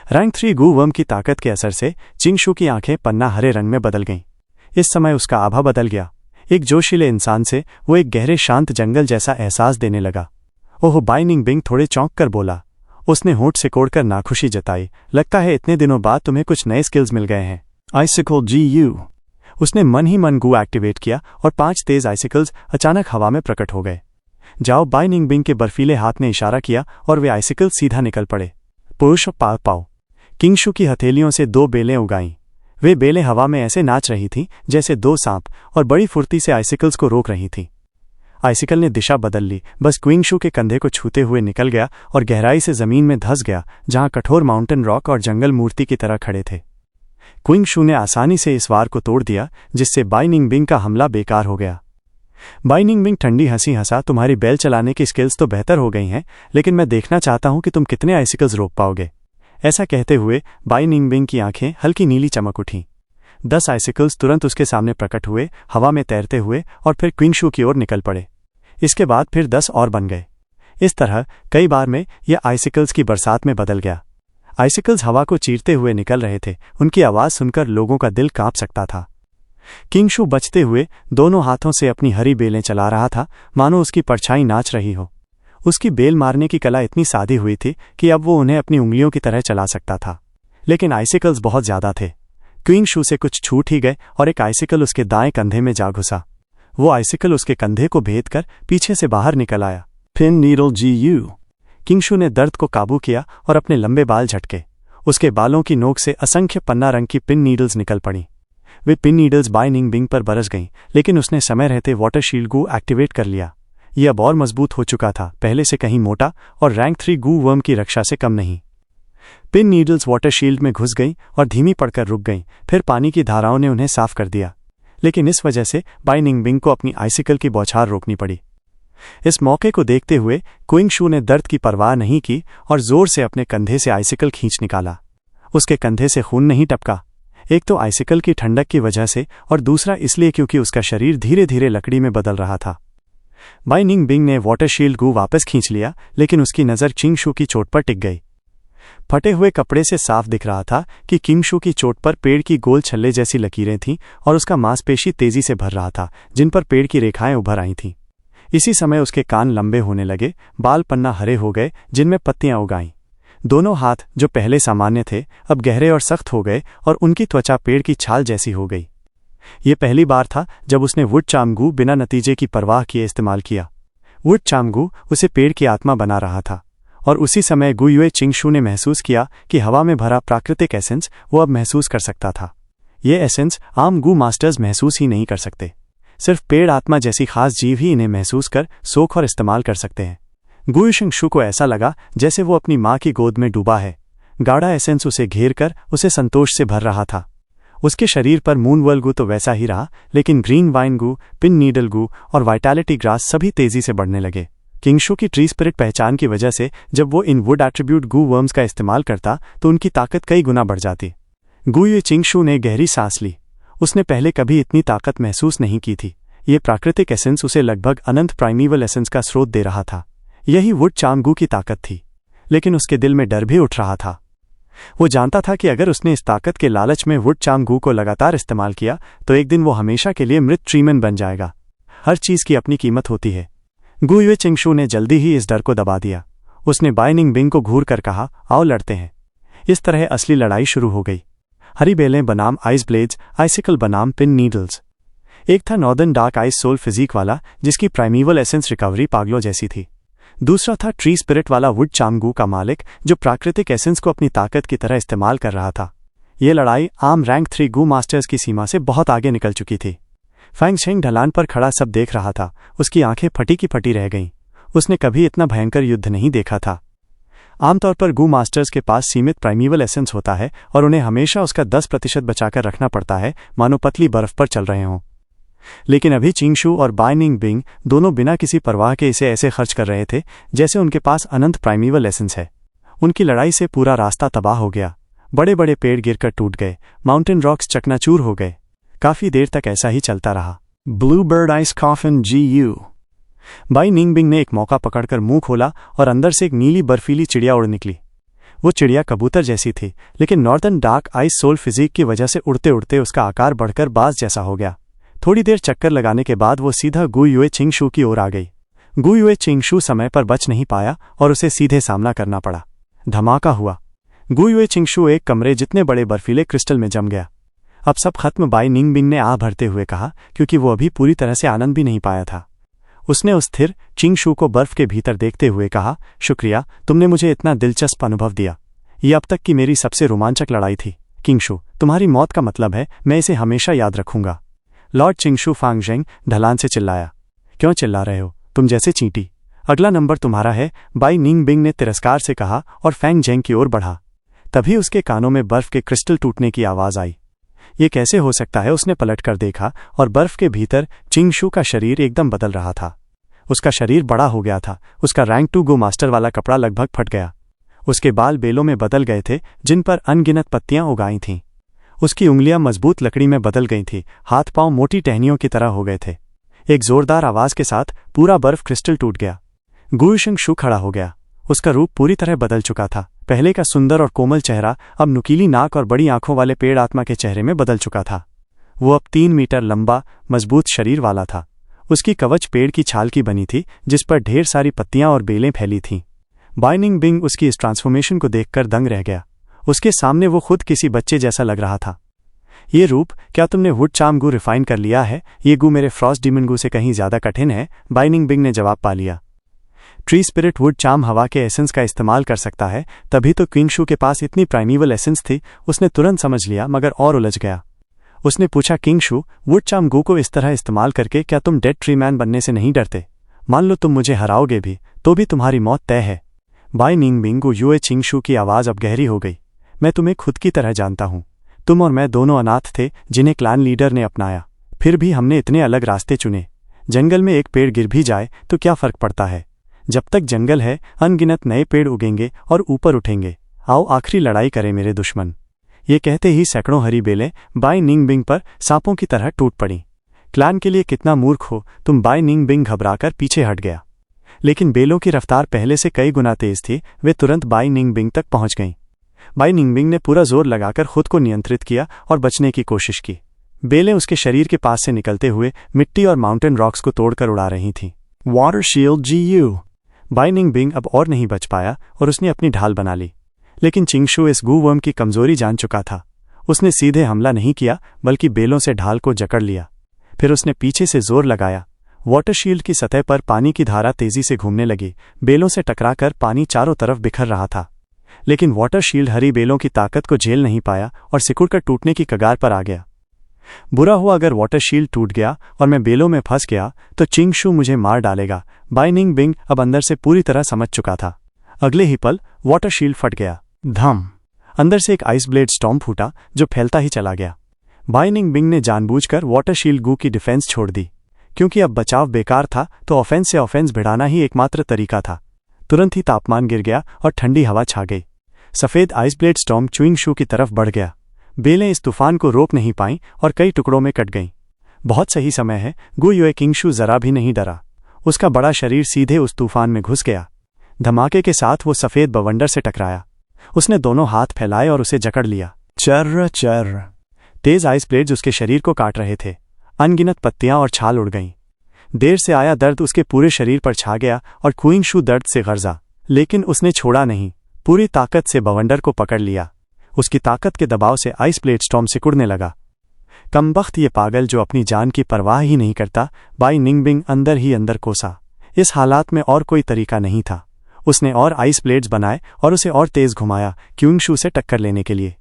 Rank 3 गू worm की ताकत के असर से चिंगशू की आंखें पन्ना हरे रंग में बदल गईं। इस समय उसका आभा बदल गया। एक जोशीले इंसान से वो एक गहरे शांत जंगल जैसा एहसास देने लगा। ओह, बाई निंगबिंग थोड़े चौंक कर बोला। उसने होंठ सिकोड़कर नाखुशी जताई। लगता है इतने दिनों बाद तुम्हें कुछ नए स्किल्स मिल गए हैं। आइसिकल GU। उसने मन ही मन गू एक्टिवेट किया और 5 तेज आइसिकल्स अचानक हवा में प्रकट हो गए। जाओ, बाई निंगबिंग के बर्फीले हाथ ने इशारा किया और वे आइसिकल सीधा निकल पड़े। पुरुष पाव पाओ। किंगशू की हथेलियों से 2 बेलें उगाईं। वे बेलें हवा में ऐसे नाच रही थीं जैसे 2 सांप, और बड़ी फुर्ती से आइसिकल्स को रोक रही थीं। आइसिकल ने दिशा बदल ली, बस क्विंगशू के कंधे को छूते हुए निकल गया और गहराई से जमीन में धंस गया, जहां कठोर माउंटेन रॉक और जंगल मूर्ति की तरह खड़े थे। क्विंगशू ने आसानी से इस वार को तोड़ दिया, जिससे बाई निंगबिंग का हमला बेकार हो गया। बाई निंगबिंग ठंडी हंसी हंसा। तुम्हारी बेल चलाने की स्किल्स तो बेहतर हो गई हैं, लेकिन मैं देखना चाहता हूं कि तुम कितने आइसिकल्स रोक पाओगे। ऐसा कहते हुए बाई निंगबिंग की आंखें हल्की नीली चमक उठीं। 10 आइसिकल्स तुरंत उसके सामने प्रकट हुए, हवा में तैरते हुए, और फिर क्विंगशू की ओर निकल पड़े। इसके बाद फिर 10 और बन गए। इस तरह कई बार में यह आइसिकल्स की बरसात में बदल गया। आइसिकल्स हवा को चीरते हुए निकल रहे थे। उनकी आवाज सुनकर लोगों का दिल कांप सकता था। किंगशू बचते हुए दोनों हाथों से अपनी हरी बेलें चला रहा था, मानो उसकी परछाई नाच रही हो। उसकी बेल मारने की कला इतनी सादी हुई थी कि अब वो उन्हें अपनी उंगलियों की तरह चला सकता था। लेकिन आइसिकल्स बहुत ज्यादा थे। क्विंगशू से कुछ छूट ही गए और एक आइसिकल उसके दाएं कंधे में जा घुसा। वो आइसिकल उसके कंधे को भेद कर पीछे से बाहर निकल आया। Pin needle GU। किंगशू ने दर्द को काबू किया और अपने लंबे बाल झटके। उसके बालों की नोक से असंख्य पन्ना रंग की पिन नीडल्स निकल पड़ी। वे पिन नीडल्स बाई निंगबिंग पर बरस गईं, लेकिन उसने समय रहते वाटर शील्ड गू एक्टिवेट कर लिया। यह अब और मजबूत हो चुका था, पहले से कहीं मोटा, और रैंक 3 गू वर्म की रक्षा से कम नहीं। पिन नीडल्स वाटर शील्ड में घुस गईं और धीमी पड़कर रुक गईं। फिर पानी की धाराओं ने उन्हें साफ कर दिया, लेकिन इस वजह से बाई निंगबिंग को अपनी आइसिकल की बौछार रोकनी पड़ी। इस मौके को देखते हुए क्विंगशू ने दर्द की परवाह नहीं की और जोर से अपने कंधे से आइसिकल खींच निकाला। उसके कंधे से खून नहीं टपका, एक तो आइसिकल की ठंडक की वजह से, और दूसरा इसलिए क्योंकि उसका शरीर धीरे धीरे लकड़ी में बदल रहा था। बाई निंगबिंग ने वाटर शील्ड गू वापस खींच लिया, लेकिन उसकी नज़र किंगशू की चोट पर टिक गई। फटे हुए कपड़े से साफ दिख रहा था कि किंगशू की चोट पर पेड़ की गोल छल्ले जैसी लकीरें थीं और उसका मांसपेशी तेजी से भर रहा था, जिन पर पेड़ की रेखाएं उभर आई थीं। इसी समय उसके कान लंबे होने लगे, बाल पन्ना हरे हो गए जिनमें पत्तियां उगाईं। दोनों हाथ, जो पहले सामान्य थे, अब गहरे और सख्त हो गए और उनकी त्वचा पेड़ की छाल जैसी हो गई। ये पहली बार था जब उसने वुड चामगू बिना नतीजे की परवाह किए इस्तेमाल किया। वुड चामगू उसे पेड़ की आत्मा बना रहा था, और उसी समय गुयुए चिंगशू ने महसूस किया कि हवा में भरा प्राकृतिक एसेंस वो अब महसूस कर सकता था। ये एसेंस आम गू मास्टर्स महसूस ही नहीं कर सकते। सिर्फ पेड़ आत्मा जैसी खास जीव ही इन्हें महसूस कर, सोख और इस्तेमाल कर सकते हैं। गुयु चिंगशू को ऐसा लगा जैसे वो अपनी माँ की गोद में डूबा है। गाढ़ा एसेंस उसे घेर कर उसे संतोष से भर रहा था। उसके शरीर पर मूनवर्ल गू तो वैसा ही रहा, लेकिन ग्रीन वाइन गू, पिन नीडल गू और वाइटैलिटी ग्रास सभी तेजी से बढ़ने लगे। किंगशू की ट्री स्पिरिट पहचान की वजह से जब वो इन वुड एट्रीब्यूट गू वर्म्स का इस्तेमाल करता तो उनकी ताकत कई गुना बढ़ जाती। गुयु चिंगशू ने गहरी सांस ली। उसने पहले कभी इतनी ताकत महसूस नहीं की थी। ये प्राकृतिक एसेंस उसे लगभग अनंत प्राइमीवल एसेंस का स्रोत दे रहा था। यही वुड चामगू की ताकत थी, लेकिन उसके दिल में डर भी उठ रहा था। वो जानता था कि अगर उसने इस ताकत के लालच में वुड चामगू को लगातार इस्तेमाल किया तो एक दिन वो हमेशा के लिए मृत ट्रीमैन बन जाएगा। हर चीज की अपनी कीमत होती है। गुयुए चिंगशू ने जल्दी ही इस डर को दबा दिया। उसने बाई निंगबिंग को घूर कर कहा, आओ लड़ते हैं। इस तरह असली लड़ाई शुरू हो गई। हरी बेलें बनाम आइस ब्लेड्स, आइसिकल बनाम पिन नीडल्स। एक था northern dark ice soul physique वाला, जिसकी प्राइमीवल एसेंस रिकवरी पागलों जैसी थी। दूसरा था ट्री स्पिरिट वाला वुड चामगू का मालिक, जो प्राकृतिक एसेंस को अपनी ताकत की तरह इस्तेमाल कर रहा था। ये लड़ाई आम रैंक 3 गू मास्टर्स की सीमा से बहुत आगे निकल चुकी थी। फैंगशेंग ढलान पर खड़ा सब देख रहा था। उसकी आंखें फटी की फटी रह गईं। उसने कभी इतना भयंकर युद्ध नहीं देखा था। आमतौर पर गू मास्टर्स के पास सीमित प्राइमीवल एसेंस होता है और उन्हें हमेशा उसका 10% बचाकर रखना पड़ता है, मानो पतली बर्फ पर चल रहे हों। लेकिन अभी चिंगशू और बाई निंगबिंग दोनों बिना किसी परवाह के इसे ऐसे खर्च कर रहे थे जैसे उनके पास अनंत प्राइमीवल एसेंस है। उनकी लड़ाई से पूरा रास्ता तबाह हो गया। बड़े बड़े पेड़ गिरकर टूट गए, माउंटेन रॉक्स चकनाचूर हो गए। काफी देर तक ऐसा ही चलता रहा। Bluebird ice coffin GU। Bai Ningbing ने एक मौका पकड़कर मुंह खोला और अंदर से एक नीली बर्फीली चिड़िया उड़ निकली। वो चिड़िया कबूतर जैसी थी, लेकिन northern dark ice soul physique की वजह से उड़ते उड़ते उसका आकार बढ़कर बाज जैसा हो गया। थोड़ी देर चक्कर लगाने के बाद वो सीधा गु युए चिंगशू की ओर आ गई। गु युए चिंगशू समय पर बच नहीं पाया और उसे सीधे सामना करना पड़ा। धमाका हुआ। गु युए चिंगशू एक कमरे जितने बड़े बर्फीले क्रिस्टल में जम गया। अब सब खत्म, बाई निंगबिंग ने आह भरते हुए कहा, क्योंकि वो अभी पूरी तरह से आनंद भी नहीं पाया था। उसने उस स्थिर चिंगशू को बर्फ के भीतर देखते हुए कहा, शुक्रिया, तुमने मुझे इतना दिलचस्प अनुभव दिया। ये अब तक की मेरी सबसे रोमांचक लड़ाई थी। किंगशू, तुम्हारी मौत का मतलब है मैं इसे हमेशा याद रखूंगा। लॉर्ड चिंगशू फांगजेंग ढलान से चिल्लाया। क्यों चिल्ला रहे हो, तुम जैसे चींटी। अगला नंबर तुम्हारा है, बाई निंगबिंग ने तिरस्कार से कहा और फैंगजेंग की ओर बढ़ा। तभी उसके कानों में बर्फ के क्रिस्टल टूटने की आवाज आई। ये कैसे हो सकता है? उसने पलट कर देखा और बर्फ के भीतर चिंगशू का शरीर एकदम बदल रहा था। उसका शरीर बड़ा हो गया था। उसका रैंक 2 गो मास्टर वाला कपड़ा लगभग फट गया। उसके बाल बेलों में बदल गए थे जिन पर अनगिनत पत्तियां उगाई थीं। उसकी उंगलियां मजबूत लकड़ी में बदल गई थीं। हाथ पांव मोटी टहनियों की तरह हो गए थे। एक जोरदार आवाज के साथ पूरा बर्फ क्रिस्टल टूट गया। गु चिंगशू खड़ा हो गया। उसका रूप पूरी तरह बदल चुका था। पहले का सुंदर और कोमल चेहरा अब नुकीली नाक और बड़ी आंखों वाले पेड़ आत्मा के चेहरे में बदल चुका था। वो अब 3 मीटर लंबा मजबूत शरीर वाला था। उसकी कवच पेड़ की छाल की बनी थी जिस पर ढेर सारी पत्तियां और बेलें फैली थीं। बाई निंगबिंग उसकी इस ट्रांसफॉर्मेशन को देखकर दंग रह गया। उसके सामने वो खुद किसी बच्चे जैसा लग रहा था। ये रूप, क्या तुमने वुड चार्म गु रिफाइन कर लिया है? ये गु मेरे फ्रॉस्ट डीमन गु से कहीं ज्यादा कठिन है, बाई निंगबिंग ने जवाब पा लिया। ट्री स्पिरिट वुड चार्म हवा के एसेंस का इस्तेमाल कर सकता है, तभी तो किंगशू के पास इतनी प्राइमीवल एसेंस थी। उसने तुरंत समझ लिया, मगर और उलझ गया। उसने पूछा, किंगशू, वुड चार्म गु को इस तरह इस्तेमाल करके क्या तुम डेड ट्री मैन बनने से नहीं डरते? मान लो तुम मुझे हराओगे भी, तो भी तुम्हारी मौत तय है। बाई निंगबिंग गु युए चिंगशू की आवाज अब गहरी हो गई। मैं तुम्हें खुद की तरह जानता हूं। तुम और मैं दोनों अनाथ थे जिन्हें क्लान लीडर ने अपनाया। फिर भी हमने इतने अलग रास्ते चुने। जंगल में एक पेड़ गिर भी जाए तो क्या फर्क पड़ता है? जब तक जंगल है, अनगिनत नए पेड़ उगेंगे और ऊपर उठेंगे। आओ आखिरी लड़ाई करें मेरे दुश्मन। ये कहते ही सैकड़ों हरी बेलें बाई निंगबिंग पर सांपों की तरह टूट पड़ी। क्लान के लिए कितना मूर्ख हो तुम, बाई निंगबिंग घबराकर पीछे हट गया। लेकिन बेलों की रफ्तार पहले से कई गुना तेज थी। वे तुरंत बाई निंगबिंग तक पहुंच गईं। बाई निंगबिंग ने पूरा जोर लगाकर खुद को नियंत्रित किया और बचने की कोशिश की। बेलें उसके शरीर के पास से निकलते हुए मिट्टी और माउंटेन रॉक्स को तोड़कर उड़ा रही थीं। Water shield GU। बाई निंगबिंग अब और नहीं बच पाया और उसने अपनी ढाल बना ली। लेकिन चिंगशू इस गु वर्म की कमजोरी जान चुका था। उसने सीधे हमला नहीं किया, बल्कि बेलों से ढाल को जकड़ लिया। फिर उसने पीछे से जोर लगाया। वाटर शील्ड की सतह पर पानी की धारा तेजी से घूमने लगी। बेलों से टकराकर पानी चारों तरफ बिखर रहा था। लेकिन वाटर शील्ड हरी बेलों की ताकत को झेल नहीं पाया और सिकुड़कर टूटने की कगार पर आ गया। बुरा हुआ अगर वाटर शील्ड टूट गया और मैं बेलों में फंस गया तो चिंगशू मुझे मार डालेगा। बाई निंगबिंग अब अंदर से पूरी तरह समझ चुका था। अगले ही पल वाटर शील्ड फट गया। धम! अंदर से एक आइस ब्लेड स्टॉर्म फूटा जो फैलता ही चला गया। बाई निंगबिंग ने जानबूझकर वाटर शील्ड गु की डिफेंस छोड़ दी। क्योंकि अब बचाव बेकार था तो ऑफेंस से ऑफेंस भिड़ाना ही एकमात्र तरीका था। तुरंत ही तापमान गिर गया और ठंडी हवा छा गई। सफेद आइस ब्लेड स्टॉर्म चिंगशू की तरफ बढ़ गया। बेलें इस तूफान को रोक नहीं पाईं और कई टुकड़ों में कट गईं। बहुत सही समय है। गु युए चिंगशू जरा भी नहीं डरा। उसका बड़ा शरीर सीधे उस तूफान में घुस गया। धमाके के साथ वो सफेद बवंडर से टकराया। उसने दोनों हाथ फैलाए और उसे जकड़ लिया। चर्र चर्र! तेज आइस ब्लेड्स उसके शरीर को काट रहे थे। अनगिनत पत्तियां और छाल उड़ गईं। देर से आया दर्द उसके पूरे शरीर पर छा गया और चिंगशू दर्द से गर्जा। लेकिन उसने छोड़ा नहीं। पूरी ताकत से बवंडर को पकड़ लिया। उसकी ताकत के दबाव से आइस ब्लेड स्टॉर्म सिकुड़ने लगा। कमबख्त ये पागल जो अपनी जान की परवाह ही नहीं करता। बाई निंगबिंग अंदर ही अंदर कोसा। इस हालात में और कोई तरीका नहीं था। उसने और आइस ब्लेड्स बनाए और उसे और तेज घुमाया चिंगशू से टक्कर लेने के लिए।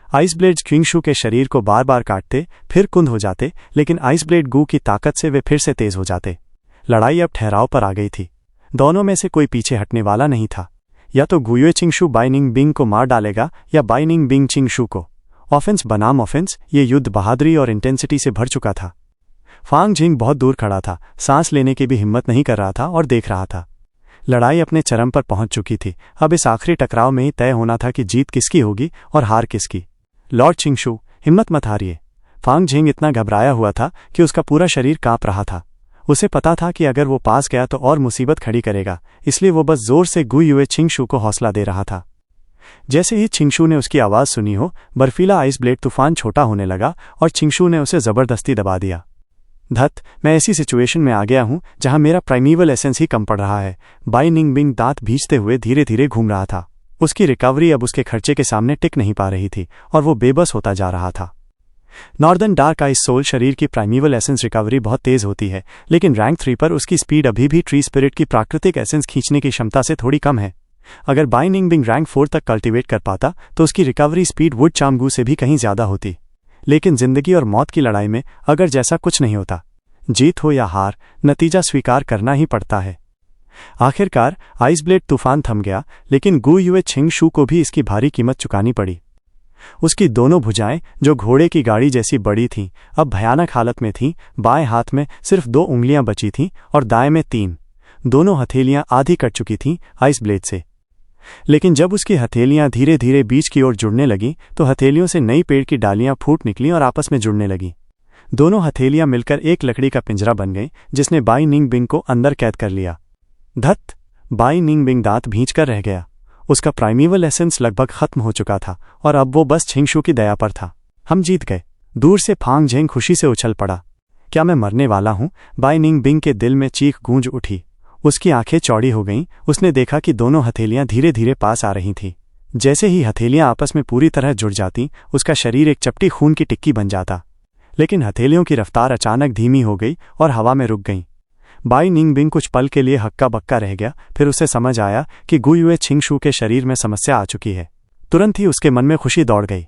आइस ब्लेड्स चिंगशू के शरीर को बार बार काटते, फिर कुंद हो जाते, लेकिन आइस ब्लेड गु की ताकत से वे फिर से तेज हो जाते। लड़ाई अब ठहराव पर आ गई थी। दोनों में से कोई पीछे हटने वाला नहीं था। या तो गु युए चिंगशू बाई निंगबिंग को मार डालेगा या बाई निंगबिंग चिंगशू को। ऑफेंस बनाम ऑफेंस, ये युद्ध बहादुरी और इंटेंसिटी से भर चुका था। फांगजिंग बहुत दूर खड़ा था, सांस लेने की भी हिम्मत नहीं कर रहा था और देख रहा था। लड़ाई अपने चरम पर पहुंच चुकी थी। अब इस आखिरी टकराव में ही तय होना था कि जीत किसकी होगी और हार किसकी। लॉर्ड चिंगशू, हिम्मत मत हारिए। फांगजिंग इतना घबराया हुआ था कि उसका पूरा शरीर कांप रहा था। उसे पता था कि अगर वो पास गया तो और मुसीबत खड़ी करेगा, इसलिए वो बस जोर से गु युए चिंगशू को हौसला दे रहा था। जैसे ही छिंगशू ने उसकी आवाज़ सुनी हो, बर्फीला आइस ब्लेड तूफान छोटा होने लगा और छिंगशू ने उसे ज़बरदस्ती दबा दिया। धत, मैं ऐसी सिचुएशन में आ गया हूं जहां मेरा प्राइमीवल एसेंस ही कम पड़ रहा है। बाई निंगबिंग दांत भींचते हुए धीरे धीरे घूम रहा था। उसकी रिकवरी अब उसके खर्चे के सामने टिक नहीं पा रही थी और वो बेबस होता जा रहा था। नॉर्दर्न डार्क आइस सोल शरीर की प्राइमीवल एसेंस रिकवरी बहुत तेज होती है, लेकिन रैंक 3 पर उसकी स्पीड अभी भी ट्री स्पिरिट की प्राकृतिक एसेंस खींचने की क्षमता से थोड़ी कम है। अगर बाई निंगबिंग रैंक 4 तक कल्टीवेट कर पाता तो उसकी रिकवरी स्पीड वुड चामगू से भी कहीं ज्यादा होती। लेकिन जिंदगी और मौत की लड़ाई में अगर जैसा कुछ नहीं होता, जीत हो या हार, नतीजा स्वीकार करना ही पड़ता है। आखिरकार आइस ब्लेड तूफान थम गया, लेकिन गु युए छिंगशू को भी इसकी भारी कीमत चुकानी पड़ी। उसकी दोनों भुजाएं, जो घोड़े की गाड़ी जैसी बड़ी थीं, अब भयानक हालत में थीं। बाएं हाथ में सिर्फ 2 उंगलियां बची थीं और दाएं में 3। दोनों हथेलियां आधी कट चुकी थीं आइस ब्लेड से। लेकिन जब उसकी हथेलियां धीरे धीरे बीच की ओर जुड़ने लगीं तो हथेलियों से नई पेड़ की डालियां फूट निकलीं और आपस में जुड़ने लगीं। दोनों हथेलियां मिलकर एक लकड़ी का पिंजरा बन गईं, जिसने बाई निंगबिंग को अंदर कैद कर लिया। धत, बाई निंगबिंग दांत भींचकर रह गया। उसका प्राइमीवल एसेंस लगभग खत्म हो चुका था और अब वो बस छिंगशू की दया पर था। हम जीत गए। दूर से फांग झेंग खुशी से उछल पड़ा। क्या मैं मरने वाला हूं? बाई निंगबिंग के दिल में चीख गूंज उठी। उसकी आंखें चौड़ी हो गईं। उसने देखा कि दोनों हथेलियां धीरे धीरे पास आ रही थीं। जैसे ही हथेलियां आपस में पूरी तरह जुड़ जाती, उसका शरीर एक चपटी खून की टिक्की बन जाता। लेकिन हथेलियों की रफ्तार अचानक धीमी हो गई और हवा में रुक गई। बाई निंगबिंग कुछ पल के लिए हक्का बक्का रह गया, फिर उसे समझ आया कि गु युए छिंगशू के शरीर में समस्या आ चुकी है। तुरंत ही उसके मन में खुशी दौड़ गई।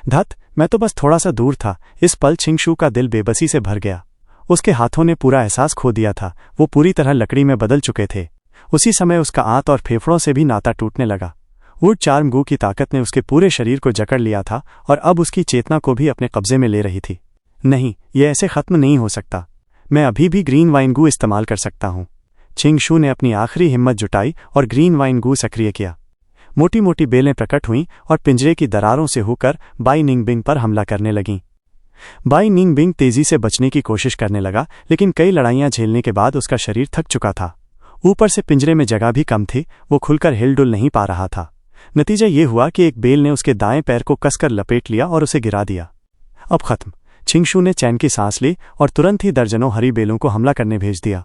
धत, मैं तो बस थोड़ा सा दूर था। इस पल छिंगशू का दिल बेबसी से भर गया। उसके हाथों ने पूरा एहसास खो दिया था। वो पूरी तरह लकड़ी में बदल चुके थे। उसी समय उसका आंत और फेफड़ों से भी नाता टूटने लगा। वुड चार्म गू की ताकत ने उसके पूरे शरीर को जकड़ लिया था और अब उसकी चेतना को भी अपने कब्जे में ले रही थी। नहीं, ये ऐसे खत्म नहीं हो सकता। मैं अभी भी ग्रीन वाइन गू इस्तेमाल कर सकता हूं। छिंगशू ने अपनी आखिरी हिम्मत जुटाई और ग्रीन वाइन गू सक्रिय किया। मोटी मोटी बेलें प्रकट हुईं और पिंजरे की दरारों से होकर बाई निंगबिंग पर हमला करने लगीं। बाई निंगबिंग तेजी से बचने की कोशिश करने लगा, लेकिन कई लड़ाइयां झेलने के बाद उसका शरीर थक चुका था। ऊपर से पिंजरे में जगह भी कम थी। वो खुलकर हिलडुल नहीं पा रहा था। नतीजा ये हुआ कि एक बेल ने उसके दाएं पैर को कसकर लपेट लिया और उसे गिरा दिया। अब खत्म। छिंगशू ने चैन की सांस ली और तुरंत ही दर्जनों हरी बेलों को हमला करने भेज दिया।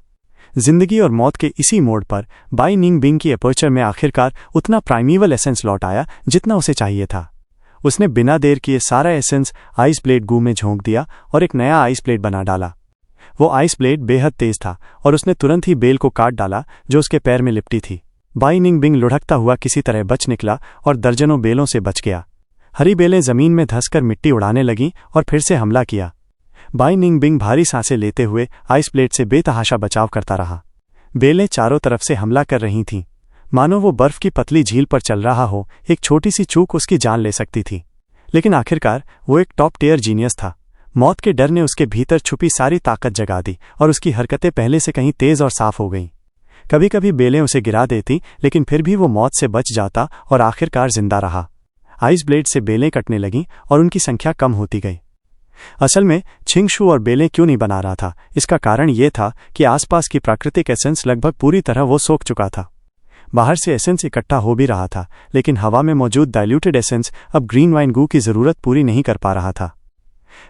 जिंदगी और मौत के इसी मोड़ पर बाई निंगबिंग की अपर्चर में आखिरकार उतना प्राइमीवल एसेंस लौट आया जितना उसे चाहिए था। उसने बिना देर किए सारा एसेंस आइस ब्लेड गू में झोंक दिया और एक नया आइस ब्लेड बना डाला। वो आइस ब्लेड बेहद तेज था और उसने तुरंत ही बेल को काट डाला जो उसके पैर में लिपटी थी। बाई निंगबिंग लुढ़कता हुआ किसी तरह बच निकला और दर्जनों बेलों से बच गया। हरी बेलें जमीन में धंसकर मिट्टी उड़ाने लगीं और फिर से हमला किया। बाई निंगबिंग भारी सांसें लेते हुए आइस ब्लेड से बेतहाशा बचाव करता रहा। बेलें चारों तरफ से हमला कर रही थीं, मानो वो बर्फ की पतली झील पर चल रहा हो। एक छोटी सी चूक उसकी जान ले सकती थी। लेकिन आखिरकार वो एक टॉप टियर जीनियस था। मौत के डर ने उसके भीतर छुपी सारी ताकत जगा दी और उसकी हरकतें पहले से कहीं तेज और साफ हो गईं। कभी कभी बेलें उसे गिरा देती, लेकिन फिर भी वो मौत से बच जाता और आखिरकार जिंदा रहा। आइस ब्लेड से बेलें कटने लगीं और उनकी संख्या कम होती गई। असल में छिंगशू और बेलें क्यों नहीं बना रहा था, इसका कारण यह था कि आसपास की प्राकृतिक एसेंस लगभग पूरी तरह वो सोख चुका था। बाहर से एसेंस इकट्ठा हो भी रहा था, लेकिन हवा में मौजूद डाइल्यूटेड एसेंस अब ग्रीन वाइन गू की जरूरत पूरी नहीं कर पा रहा था।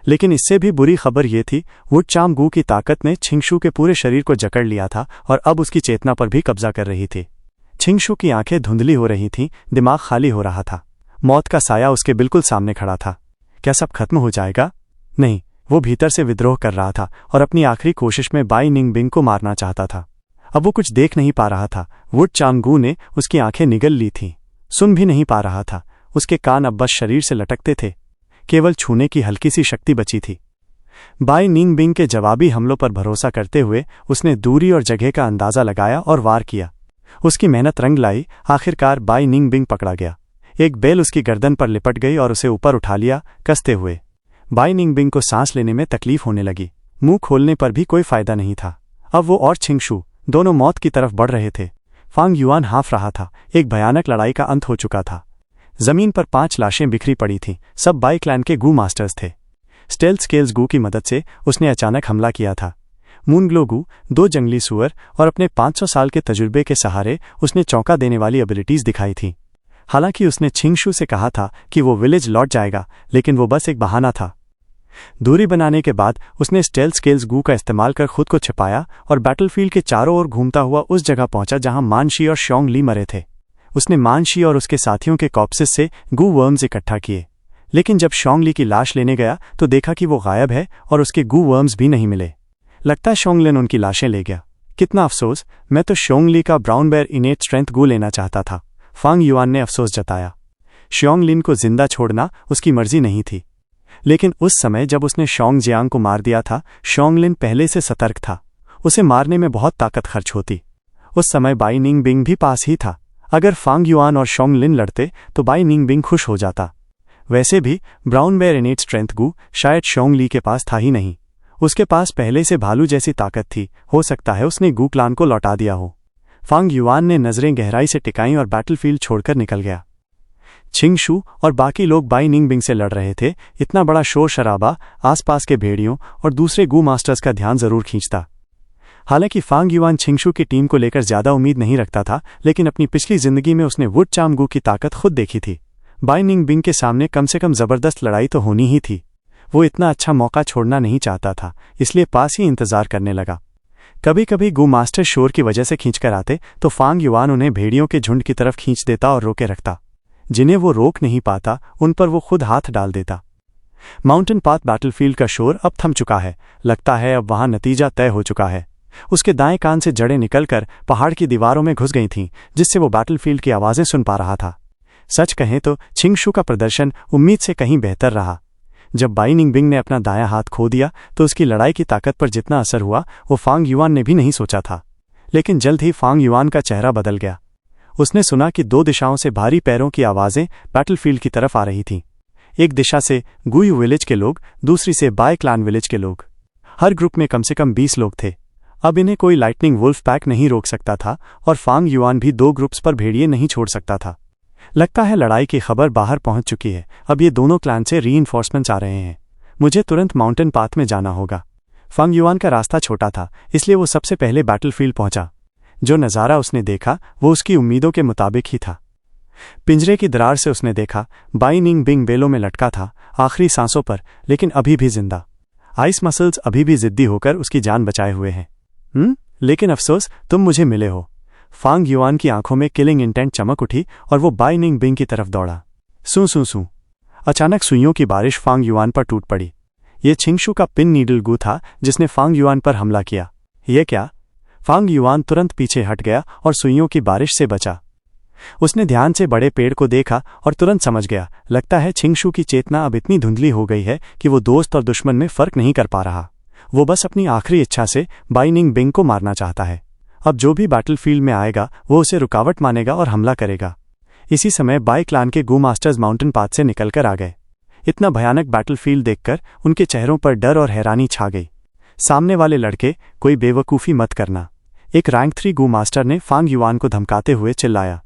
लेकिन इससे भी बुरी खबर यह थी, वुड चाम गू की ताकत ने छिंगशू के पूरे शरीर को जकड़ लिया था और अब उसकी चेतना पर भी कब्जा कर रही थी। छिंगशू की आंखें धुंधली हो रही थीं, दिमाग खाली हो रहा था। मौत का साया उसके बिल्कुल सामने खड़ा था। क्या सब खत्म हो जाएगा? नहीं, वो भीतर से विद्रोह कर रहा था और अपनी आखिरी कोशिश में बाई निंगबिंग को मारना चाहता था। अब वो कुछ देख नहीं पा रहा था। वुड चांगू ने उसकी आंखें निगल ली थीं। सुन भी नहीं पा रहा था। उसके कान अब बस शरीर से लटकते थे। केवल छूने की हल्की सी शक्ति बची थी। बाई निंगबिंग के जवाबी हमलों पर भरोसा करते हुए उसने दूरी और जगह का अंदाजा लगाया और वार किया। उसकी मेहनत रंग लाई। आखिरकार बाई निंगबिंग पकड़ा गया। एक बेल उसकी गर्दन पर लिपट गई और उसे ऊपर उठा लिया, कसते हुए। बाई निंगबिंग को सांस लेने में तकलीफ होने लगी। मुंह खोलने पर भी कोई फायदा नहीं था। अब वो और छिंगशू दोनों मौत की तरफ बढ़ रहे थे। फांग युआन हाँफ रहा था। एक भयानक लड़ाई का अंत हो चुका था। जमीन पर 5 लाशें बिखरी पड़ी थीं। सब बाई क्लैन के गू मास्टर्स थे। स्टेल्थ स्केल्स गू की मदद से उसने अचानक हमला किया था। मूनग्लो गू, 2 जंगली सुअर और अपने 500 साल के तजुर्बे के सहारे उसने चौंका देने वाली एबिलिटीज दिखाई थीं। हालांकि उसने छिंगशू से कहा था कि वो विलेज लौट जाएगा, लेकिन वो बस एक बहाना था। दूरी बनाने के बाद उसने स्टेल्थ स्किल्स गू का इस्तेमाल कर खुद को छिपाया और बैटलफील्ड के चारों ओर घूमता हुआ उस जगह पहुंचा जहां मानशी और शोंग ली मरे थे। उसने मानशी और उसके साथियों के कॉप्सिस से गू वर्म्स इकट्ठा किए, लेकिन जब शोंग ली की लाश लेने गया तो देखा कि वो गायब है और उसके गू वर्म्स भी नहीं मिले। लगता है शोंग लिन उनकी लाशें ले गया। कितना अफसोस, मैं तो शोंग ली का ब्राउन बेयर इनेट स्ट्रेंथ गू लेना चाहता था, फांग युआन ने अफसोस जताया। शोंग लिन को जिंदा छोड़ना उसकी मर्जी नहीं थी, लेकिन उस समय जब उसने शोंग जियांग को मार दिया था, शोंग लिन पहले से सतर्क था। उसे मारने में बहुत ताकत खर्च होती। उस समय बाई निंग बिंग भी पास ही था। अगर फांग युआन और शोंग लिन लड़ते तो बाई निंग बिंग खुश हो जाता। वैसे भी ब्राउन बेयर इनेट स्ट्रेंथ गू शायद शोंग ली के पास था ही नहीं। उसके पास पहले से भालू जैसी ताकत थी, हो सकता है उसने गू क्लान को लौटा दिया हो। फांग युआन ने नजरें गहराई से टिकाईं और बैटलफील्ड छोड़कर निकल गया। छिंगशू और बाकी लोग बाई निंग बिंग से लड़ रहे थे। इतना बड़ा शोर शराबा आसपास के भेड़ियों और दूसरे गू मास्टर्स का ध्यान जरूर खींचता। हालांकि फांग युआन छिंगशू की टीम को लेकर ज्यादा उम्मीद नहीं रखता था, लेकिन अपनी पिछली जिंदगी में उसने वुड चाम गू की ताकत खुद देखी थी। बाई निंग बिंग के सामने कम से कम जबरदस्त लड़ाई तो होनी ही थी। वो इतना अच्छा मौका छोड़ना नहीं चाहता था, इसलिए पास ही इंतजार करने लगा। कभी कभी गू मास्टर शोर की वजह से खींचकर आते तो फांग युआन उन्हें भेड़ियों के झुंड की तरफ खींच देता और रोके रखता। जिन्हें वो रोक नहीं पाता उन पर वो खुद हाथ डाल देता। माउंटेन पाथ बैटलफील्ड का शोर अब थम चुका है। लगता है अब वहां नतीजा तय हो चुका है। उसके दाएं कान से जड़ें निकलकर पहाड़ की दीवारों में घुस गई थीं, जिससे वो बैटलफील्ड की आवाजें सुन पा रहा था। सच कहें तो छिंगशू का प्रदर्शन उम्मीद से कहीं बेहतर रहा। जब बाई निंग बिंग ने अपना दायां हाथ खो दिया तो उसकी लड़ाई की ताकत पर जितना असर हुआ वो फांग युआन ने भी नहीं सोचा था। लेकिन जल्द ही फांग युआन का चेहरा बदल गया। उसने सुना कि दो दिशाओं से भारी पैरों की आवाजें बैटलफील्ड की तरफ आ रही थीं। एक दिशा से गुयू विलेज के लोग, दूसरी से बाय क्लान विलेज के लोग। हर ग्रुप में कम से कम 20 लोग थे। अब इन्हें कोई लाइटनिंग वुल्फ पैक नहीं रोक सकता था और फांग युआन भी 2 ग्रुप्स पर भेड़िए नहीं छोड़ सकता था। लगता है लड़ाई की खबर बाहर पहुंच चुकी है। अब ये दोनों क्लैन से रीइंफोर्समेंट्स आ रहे हैं। मुझे तुरंत माउंटेन पाथ में जाना होगा। फांग युआन का रास्ता छोटा था, इसलिए वो सबसे पहले बैटलफील्ड पहुंचा। जो नज़ारा उसने देखा वो उसकी उम्मीदों के मुताबिक ही था। पिंजरे की दरार से उसने देखा बाई निंग बिंग बेलों में लटका था, आखिरी सांसों पर, लेकिन अभी भी जिंदा। आइस मसल्स अभी भी जिद्दी होकर उसकी जान बचाए हुए हैं। लेकिन अफसोस, तुम मुझे मिले हो। फांग युआन की आंखों में किलिंग इंटेंट चमक उठी और वो बाई निंग बिंग की तरफ दौड़ा। सू सू सू। अचानक सुइयों की बारिश फांग युआन पर टूट पड़ी। ये छिंगशू का पिन नीडल गू था जिसने फांग युआन पर हमला किया। ये क्या? फांग युआन तुरंत पीछे हट गया और सुइयों की बारिश से बचा। उसने ध्यान से बड़े पेड़ को देखा और तुरंत समझ गया। लगता है छिंगशू की चेतना अब इतनी धुंधली हो गई है कि वो दोस्त और दुश्मन में फर्क नहीं कर पा रहा। वो बस अपनी आखिरी इच्छा से बाई निंग बिंग को मारना चाहता है। अब जो भी बैटलफील्ड में आएगा वो उसे रुकावट मानेगा और हमला करेगा। इसी समय बाई क्लान के गू मास्टर्स माउंटेन पाथ से निकलकर आ गए। इतना भयानक बैटलफील्ड देखकर उनके चेहरों पर डर और हैरानी छा गई। सामने वाले लड़के, कोई बेवकूफ़ी मत करना, एक रैंक 3 गू मास्टर ने फांग युआन को धमकाते हुए चिल्लाया।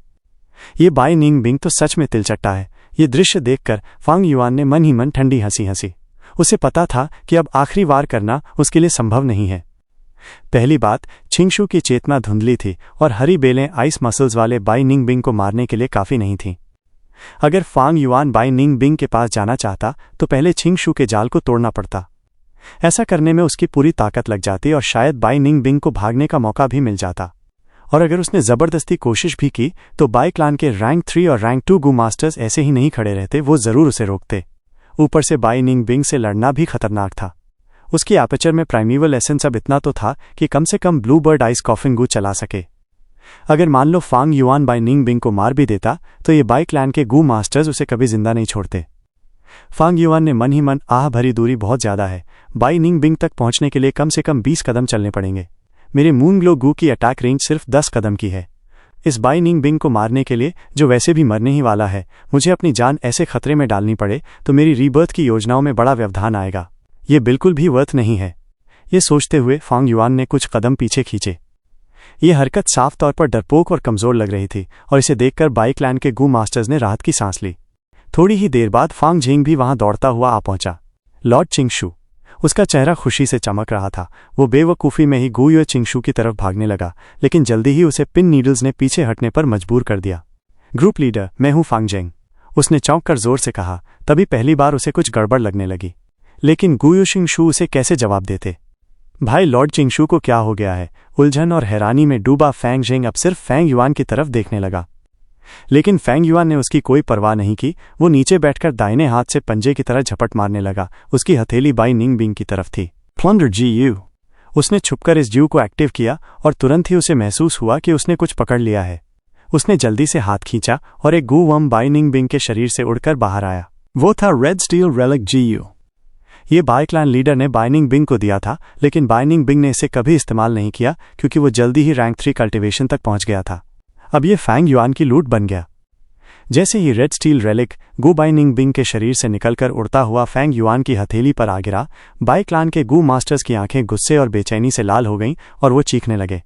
ये बाई निंग बिंग तो सच में तिलचट्टा है। ये दृश्य देखकर फांग युआन ने मन ही मन ठंडी हंसी हंसी। उसे पता था कि अब आखिरी वार करना उसके लिए संभव नहीं है। पहली बात, छिंगशू की चेतना धुंधली थी और हरी बेलें आइस मसल्स वाले बाई निंग बिंग को मारने के लिए काफ़ी नहीं थीं। अगर फांग युआन बाई निंग बिंग के पास जाना चाहता तो पहले छिंगशू के जाल को तोड़ना पड़ता। ऐसा करने में उसकी पूरी ताकत लग जाती और शायद बाई निंग बिंग को भागने का मौका भी मिल जाता। और अगर उसने जबरदस्ती कोशिश भी की तो बाई क्लान के रैंक 3 और रैंक 2 गू मास्टर्स ऐसे ही नहीं खड़े रहते, वो जरूर उसे रोकते। ऊपर से बाई निंग बिंग से लड़ना भी खतरनाक था। उसकी एपर्चर में प्राइमेवल एसेंस अब इतना तो था कि कम से कम ब्लू बर्ड आइस कॉफिन गू चला सके। अगर मान लो फांग युआन बाई निंग बिंग को मार भी देता तो ये बाई क्लैन के गू मास्टर्स उसे कभी जिंदा नहीं छोड़ते। फांग युआन ने मन ही मन आह भरी दूरी बहुत ज्यादा है। बाई निंग बिंग तक पहुंचने के लिए कम से कम 20 कदम चलने पड़ेंगे। मेरे मून ग्लो गू की अटैक रेंज सिर्फ 10 कदम की है। इस बाई निंग बिंग को मारने के लिए, जो वैसे भी मरने ही वाला है, मुझे अपनी जान ऐसे खतरे में डालनी पड़े तो मेरी रीबर्थ की योजनाओं में बड़ा व्यवधान आएगा। ये बिल्कुल भी वर्थ नहीं है। ये सोचते हुए फांग युआन ने कुछ कदम पीछे खींचे। ये हरकत साफ तौर पर डरपोक और कमजोर लग रही थी और इसे देखकर बाई क्लैन के गू मास्टर्स ने राहत की सांस ली। थोड़ी ही देर बाद फांग झिंग भी वहां दौड़ता हुआ आ पहुंचा। लॉर्ड चिंगशू। उसका चेहरा खुशी से चमक रहा था। वो बेवकूफ़ी में ही गुयू चिंगशू की तरफ भागने लगा, लेकिन जल्दी ही उसे पिन नीडल्स ने पीछे हटने पर मजबूर कर दिया। ग्रुप लीडर, मैं हूं फांगजेंग, उसने चौंक कर जोर से कहा। तभी पहली बार उसे कुछ गड़बड़ लगने लगी, लेकिन गुयू चिंगशू उसे कैसे जवाब देते। भाई लॉर्ड चिंगशू को क्या हो गया है? उलझन और हैरानी में डूबा फैंग जेंग अब सिर्फ फैंग युआन की तरफ देखने लगा, लेकिन फैंग युआन ने उसकी कोई परवाह नहीं की। वो नीचे बैठकर दाहिने हाथ से पंजे की तरह झपट मारने लगा। उसकी हथेली बाई निंग बिंग की तरफ थी। प्लंडर GU, उसने छुपकर इस जू को एक्टिव किया और तुरंत ही उसे महसूस हुआ कि उसने कुछ पकड़ लिया है। उसने जल्दी से हाथ खींचा और एक गू वर्म बाई निंग बिंग के शरीर से उड़कर बाहर आया। वो था रेड स्टील रेलिक GU। ये बाई क्लैन लीडर ने बाइनिंग बिंग को दिया था, लेकिन बाइनिंग बिंग ने इसे कभी इस्तेमाल नहीं किया क्योंकि वो जल्दी ही रैंक 3 कल्टिवेशन तक पहुंच गया था। अब ये फैंग युआन की लूट बन गया। जैसे ही रेड स्टील रेलिक गू बाइनिंग बिंग के शरीर से निकलकर उड़ता हुआ फैंग युआन की हथेली पर आ गिरा, बाई क्लान के गू मास्टर्स की आंखें गुस्से और बेचैनी से लाल हो गईं और वो चीखने लगे,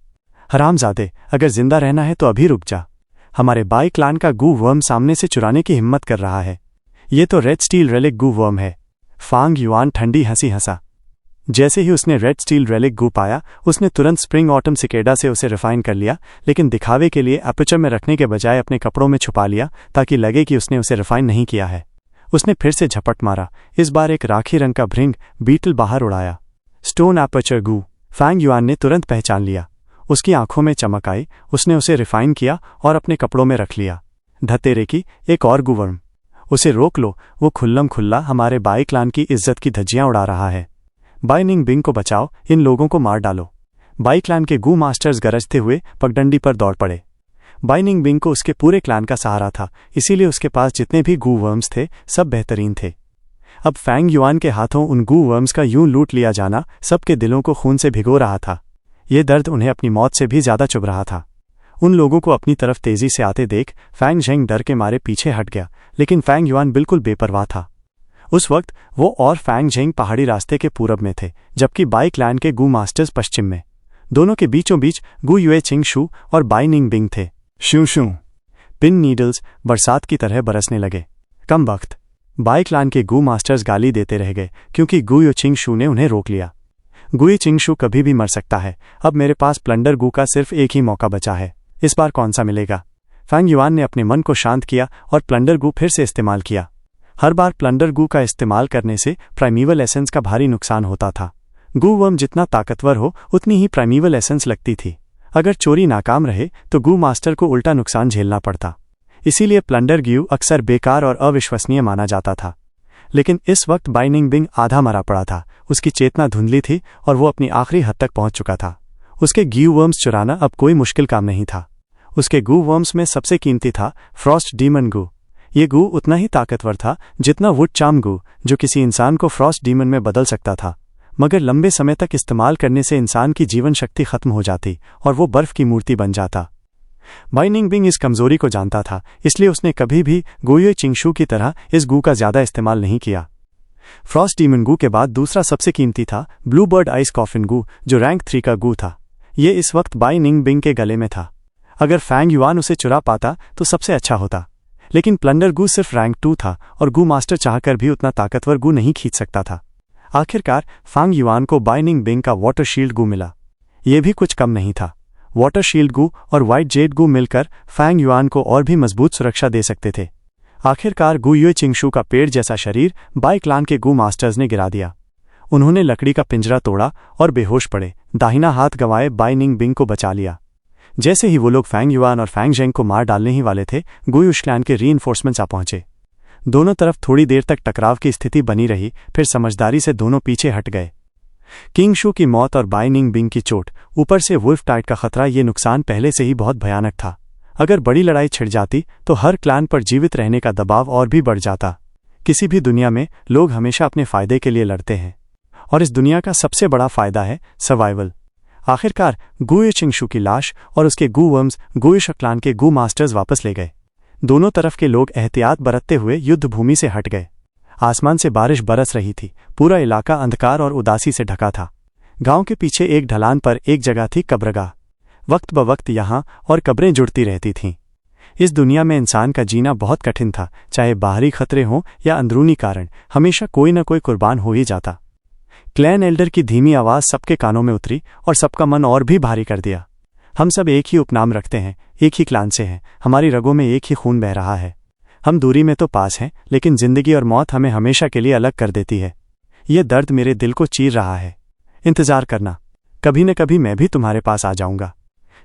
हरामजादे, अगर जिंदा रहना है तो अभी रुक जा। हमारे बाई क्लान का गू वर्म सामने से चुराने की हिम्मत कर रहा है। ये तो रेड स्टील रेलिक गू वर्म है। फांग युआन ठंडी हंसी हंसा। जैसे ही उसने रेड स्टील रेलिक गू पाया, उसने तुरंत स्प्रिंग ऑटम सिकेडा से उसे रिफाइन कर लिया, लेकिन दिखावे के लिए एपर्चर में रखने के बजाय अपने कपड़ों में छुपा लिया ताकि लगे कि उसने उसे रिफाइन नहीं किया है। उसने फिर से झपट मारा। इस बार एक राखी रंग का भृंग बीटल बाहर उड़ाया। स्टोन एपर्चर गू। फैंग युआन ने तुरंत पहचान लिया। उसकी आंखों में चमक आई। उसने उसे रिफाइन किया और अपने कपड़ों में रख लिया। धतेरे की, एक और गुवर्म। उसे रोक लो, वो खुल्लम खुल्ला हमारे बाई क्लान की इज्जत की धज्जियां उड़ा रहा है। बाई निंग बिंग को बचाओ, इन लोगों को मार डालो। बाई क्लान के गू मास्टर्स गरजते हुए पगडंडी पर दौड़ पड़े। बाई निंग बिंग को उसके पूरे क्लान का सहारा था, इसीलिए उसके पास जितने भी गू वर्म्स थे सब बेहतरीन थे। अब फैंग युआन के हाथों उन गू वर्म्स का यूं लूट लिया जाना सबके दिलों को खून से भिगो रहा था। ये दर्द उन्हें अपनी मौत से भी ज्यादा चुभ रहा था। उन लोगों को अपनी तरफ तेजी से आते देख फैंग जेंग डर के मारे पीछे हट गया, लेकिन फैंग युआन बिल्कुल बेपरवाह था। उस वक्त वो और फैंग जेंग पहाड़ी रास्ते के पूरब में थे, जबकि बाई क्लैन के गू मास्टर्स पश्चिम में। दोनों के बीचों बीच गू युए चिंगशू और बाई निंग बिंग थे। शू शू पिन नीडल्स बरसात की तरह बरसने लगे। कम वक्त बाई क्लैन के गू मास्टर्स गाली देते रह गए क्योंकि गू यू चिंगशू ने उन्हें रोक लिया। गुई चिंगशू कभी भी मर सकता है। अब मेरे पास प्लंडर गू का सिर्फ एक ही मौका बचा है। इस बार कौन सा मिलेगा? फैंग युआन ने अपने मन को शांत किया और प्लंडर गू फिर से इस्तेमाल किया। हर बार प्लंडर गू का इस्तेमाल करने से प्राइमीवल एसेंस का भारी नुकसान होता था। गू वर्म जितना ताकतवर हो उतनी ही प्राइमीवल एसेंस लगती थी। अगर चोरी नाकाम रहे तो गू मास्टर को उल्टा नुकसान झेलना पड़ता। इसीलिए प्लंडर ग्यू अक्सर बेकार और अविश्वसनीय माना जाता था। लेकिन इस वक्त बाइनिंग बिंग आधा मरा पड़ा था। उसकी चेतना धुंधली थी और वो अपनी आखिरी हद तक पहुंच चुका था। उसके ग्यू वर्म्स चुराना अब कोई मुश्किल काम नहीं था। उसके गू वर्म्स में सबसे कीमती था फ्रॉस्ट डीमन गू। ये गू उतना ही ताकतवर था जितना वुड चाम गू, जो किसी इंसान को फ्रॉस्ट डीमन में बदल सकता था, मगर लंबे समय तक इस्तेमाल करने से इंसान की जीवन शक्ति खत्म हो जाती और वो बर्फ की मूर्ति बन जाता। बाइनिंग बिंग इस कमजोरी को जानता था, इसलिए उसने कभी भी गुयुए चिंगशू की तरह इस गू का ज्यादा इस्तेमाल नहीं किया। फ्रॉस्ट डीमन गू के बाद दूसरा सबसे कीमती था ब्लू बर्ड आइस कॉफिन गू, जो रैंक 3 का गू था। ये इस वक्त बाइनिंग बिंग के गले में था। अगर फैंग युआन उसे चुरा पाता तो सबसे अच्छा होता, लेकिन प्लंडर गू सिर्फ रैंक 2 था और गू मास्टर चाहकर भी उतना ताकतवर गू नहीं खींच सकता था। आखिरकार फैंग युआन को बाइनिंग बिंग का वाटर शील्ड गू मिला। यह भी कुछ कम नहीं था। वाटर शील्ड गू और व्हाइट जेड गू मिलकर फैंग युआन को और भी मजबूत सुरक्षा दे सकते थे। आखिरकार गुयुए चिंगशू का पेड़ जैसा शरीर बाई क्लान के गू मास्टर्स ने गिरा दिया। उन्होंने लकड़ी का पिंजरा तोड़ा और बेहोश पड़े। दाहिना हाथ गंवाए बाइनिंग बिंग को बचा लिया। जैसे ही वो लोग फैंग युआन और फैंग जेंग को मार डालने ही वाले थे, गुयुश क्लैन के रीइंफोर्समेंट्स आ पहुंचे। दोनों तरफ थोड़ी देर तक टकराव की स्थिति बनी रही, फिर समझदारी से दोनों पीछे हट गए। किंगशू की मौत और बाइनिंग बिंग की चोट, ऊपर से वुल्फ टाइड का खतरा, ये नुकसान पहले से ही बहुत भयानक था। अगर बड़ी लड़ाई छिड़ जाती तो हर क्लैन पर जीवित रहने का दबाव और भी बढ़ जाता। किसी भी दुनिया में लोग हमेशा अपने फायदे के लिए लड़ते हैं, और इस दुनिया का सबसे बड़ा फायदा है सर्वाइवल। आखिरकार गुयुए चिंगशू की लाश और उसके गू वर्म्स गुयुश क्लैन के गू मास्टर्स वापस ले गए। दोनों तरफ के लोग एहतियात बरतते हुए युद्ध भूमि से हट गए। आसमान से बारिश बरस रही थी। पूरा इलाका अंधकार और उदासी से ढका था। गांव के पीछे एक ढलान पर एक जगह थी कब्रगाह। वक्त ब वक्त यहाँ और कब्रें जुड़ती रहती थीं। इस दुनिया में इंसान का जीना बहुत कठिन था। चाहे बाहरी खतरे हों या अंदरूनी कारण, हमेशा कोई न कोई कुर्बान हो ही जाता। क्लैन एल्डर की धीमी आवाज़ सबके कानों में उतरी और सबका मन और भी भारी कर दिया। हम सब एक ही उपनाम रखते हैं, एक ही क्लान से हैं, हमारी रगों में एक ही खून बह रहा है। हम दूरी में तो पास हैं, लेकिन जिंदगी और मौत हमें हमेशा के लिए अलग कर देती है। ये दर्द मेरे दिल को चीर रहा है। इंतजार करना, कभी न कभी मैं भी तुम्हारे पास आ जाऊंगा।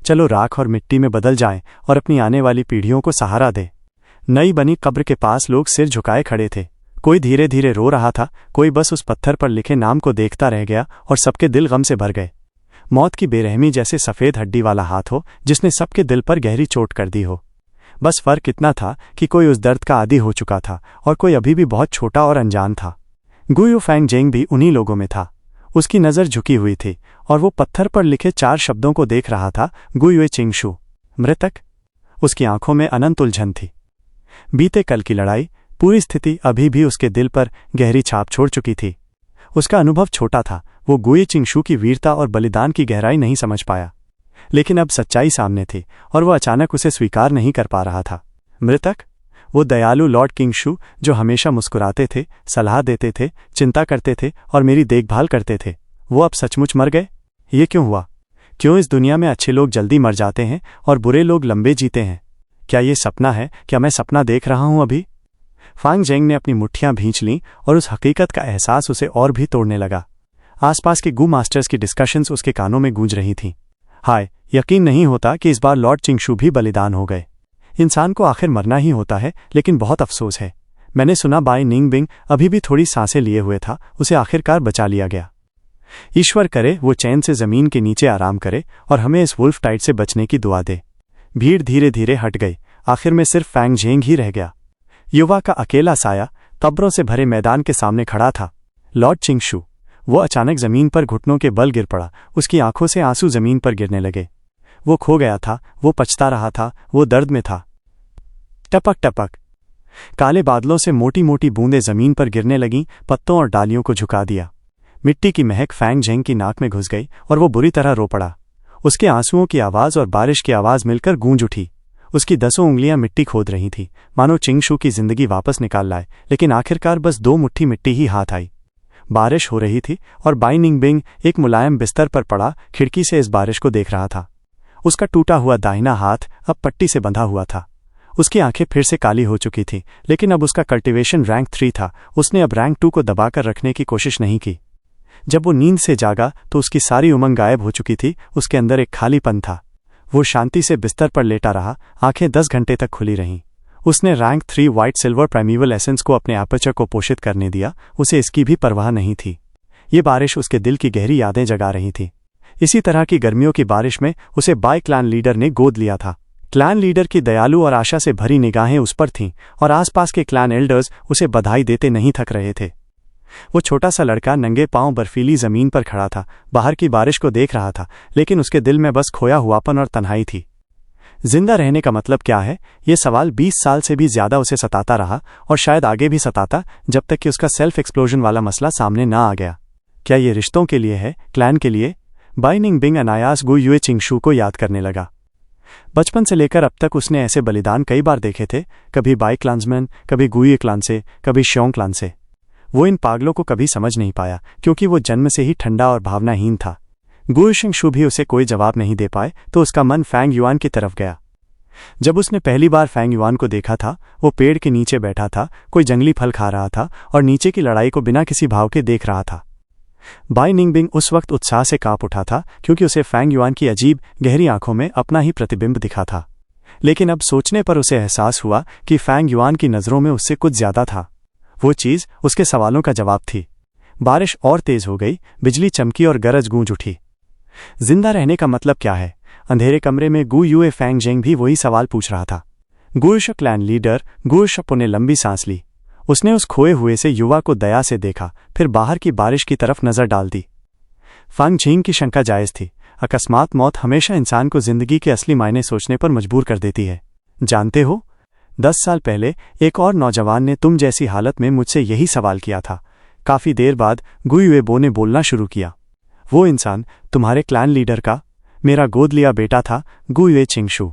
चलो राख और मिट्टी में बदल जाएं और अपनी आने वाली पीढ़ियों को सहारा दे। नई बनी कब्र के पास लोग सिर झुकाए खड़े थे। कोई धीरे धीरे रो रहा था, कोई बस उस पत्थर पर लिखे नाम को देखता रह गया, और सबके दिल गम से भर गए। मौत की बेरहमी जैसे सफ़ेद हड्डी वाला हाथ हो जिसने सबके दिल पर गहरी चोट कर दी हो। बस फर्क इतना था कि कोई उस दर्द का आदी हो चुका था और कोई अभी भी बहुत छोटा और अनजान था। गुयु फैंगजेंग भी उन्हीं लोगों में था। उसकी नज़र झुकी हुई थी और वो पत्थर पर लिखे 4 शब्दों को देख रहा था, गुयुए चिंगशु, मृतक। उसकी आंखों में अनंत उलझन थी। बीते कल की लड़ाई, पूरी स्थिति अभी भी उसके दिल पर गहरी छाप छोड़ चुकी थी। उसका अनुभव छोटा था, वो गुये चिंगशु की वीरता और बलिदान की गहराई नहीं समझ पाया। लेकिन अब सच्चाई सामने थी और वह अचानक उसे स्वीकार नहीं कर पा रहा था। मृतक, वो दयालु लॉर्ड किंगशु जो हमेशा मुस्कुराते थे, सलाह देते थे, चिंता करते थे और मेरी देखभाल करते थे, वो अब सचमुच मर गए? ये क्यों हुआ? क्यों इस दुनिया में अच्छे लोग जल्दी मर जाते हैं और बुरे लोग लंबे जीते हैं? क्या ये सपना है? क्या मैं सपना देख रहा हूं अभी? फैंगजेंग ने अपनी मुट्ठियां भींच लीं और उस हकीकत का एहसास उसे और भी तोड़ने लगा। आसपास के गू मास्टर्स की डिस्कशंस उसके कानों में गूंज रही थीं। हाय, यकीन नहीं होता कि इस बार लॉर्ड चिंगशु भी बलिदान हो गए। इंसान को आखिर मरना ही होता है, लेकिन बहुत अफसोस है। मैंने सुना बाई निंगबिंग अभी भी थोड़ी सांसें लिए हुए था, उसे आखिरकार बचा लिया गया। ईश्वर करे वो चैन से जमीन के नीचे आराम करे और हमें इस वुल्फ टाइड से बचने की दुआ दे। भीड़ धीरे धीरे हट गई, आखिर में सिर्फ फैंगजेंग ही रह गया। युवा का अकेला साया कब्रों से भरे मैदान के सामने खड़ा था। लॉर्ड चिंगशु, वो अचानक जमीन पर घुटनों के बल गिर पड़ा। उसकी आंखों से आंसू जमीन पर गिरने लगे। वो खो गया था, वो पछता रहा था, वो दर्द में था। टपक टपक काले बादलों से मोटी मोटी बूंदें जमीन पर गिरने लगीं, पत्तों और डालियों को झुका दिया। मिट्टी की महक फैंगजेंग की नाक में घुस गई और वो बुरी तरह रो पड़ा। उसके आंसुओं की आवाज़ और बारिश की आवाज़ मिलकर गूंज उठी। उसकी 10 उंगलियां मिट्टी खोद रही थीं, मानो चिंगशु की जिंदगी वापस निकाल लाए, लेकिन आखिरकार बस 2 मुट्ठी मिट्टी ही हाथ आई। बारिश हो रही थी और बाई निंगबिंग एक मुलायम बिस्तर पर पड़ा खिड़की से इस बारिश को देख रहा था। उसका टूटा हुआ दाहिना हाथ अब पट्टी से बंधा हुआ था। उसकी आंखें फिर से काली हो चुकी थीं, लेकिन अब उसका कल्टीवेशन रैंक 3 था। उसने अब रैंक 2 को दबाकर रखने की कोशिश नहीं की। जब वो नींद से जागा तो उसकी सारी उमंग गायब हो चुकी थी। उसके अंदर एक खालीपन था। वो शांति से बिस्तर पर लेटा रहा, आंखें 10 घंटे तक खुली रहीं। उसने रैंक 3 व्हाइट सिल्वर प्राइमेवल एसेंस को अपने एपर्चर को पोषित करने दिया। उसे इसकी भी परवाह नहीं थी। ये बारिश उसके दिल की गहरी यादें जगा रही थी। इसी तरह की गर्मियों की बारिश में उसे बाय क्लैन लीडर ने गोद लिया था। क्लैन लीडर की दयालु और आशा से भरी निगाहें उस पर थीं और आसपास के क्लैन एल्डर्स उसे बधाई देते नहीं थक रहे थे। वो छोटा सा लड़का नंगे पांव बर्फीली जमीन पर खड़ा था, बाहर की बारिश को देख रहा था, लेकिन उसके दिल में बस खोया हुआपन और तन्हाई थी। जिंदा रहने का मतलब क्या है? ये सवाल 20 साल से भी ज्यादा उसे सताता रहा और शायद आगे भी सताता, जब तक कि उसका सेल्फ एक्सप्लोजन वाला मसला सामने ना आ गया। क्या ये रिश्तों के लिए है, क्लैन के लिए? बाई निंगबिंग अनायास गुयुए चिंगशु को याद करने लगा। बचपन से लेकर अब तक उसने ऐसे बलिदान कई बार देखे थे, कभी बाई क्लान्समैन, कभी गुयुए क्लान से, कभी श्योंग क्लान से। वो इन पागलों को कभी समझ नहीं पाया, क्योंकि वो जन्म से ही ठंडा और भावनाहीन था। गुयु चिंगशु भी उसे कोई जवाब नहीं दे पाए, तो उसका मन फैंग युआन की तरफ गया। जब उसने पहली बार फैंग युआन को देखा था, वो पेड़ के नीचे बैठा था, कोई जंगली फल खा रहा था और नीचे की लड़ाई को बिना किसी भाव के देख रहा था। बाई निंगबिंग उस वक्त उत्साह से कांप उठा था, क्योंकि उसे फैंग युआन की अजीब गहरी आंखों में अपना ही प्रतिबिंब दिखा था। लेकिन अब सोचने पर उसे एहसास हुआ कि फैंग युआन की नज़रों में उससे कुछ ज्यादा था। वो चीज़ उसके सवालों का जवाब थी। बारिश और तेज हो गई, बिजली चमकी और गरज गूंज उठी। जिंदा रहने का मतलब क्या है? अंधेरे कमरे में गुयुए फैंगजेंग भी वही सवाल पूछ रहा था। गुयुश क्लैन लीडर गुयुशप ने लंबी सांस ली। उसने उस खोए हुए से युवा को दया से देखा, फिर बाहर की बारिश की तरफ नजर डाल दी। फैंगजेंग की शंका जायज थी। अकस्मात मौत हमेशा इंसान को जिंदगी के असली मायने सोचने पर मजबूर कर देती है। जानते हो, 10 साल पहले एक और नौजवान ने तुम जैसी हालत में मुझसे यही सवाल किया था। काफी देर बाद गुयुए बो ने बोलना शुरू किया। वो इंसान तुम्हारे क्लैन लीडर का मेरा गोद लिया बेटा था, गुयुए चिंगशु।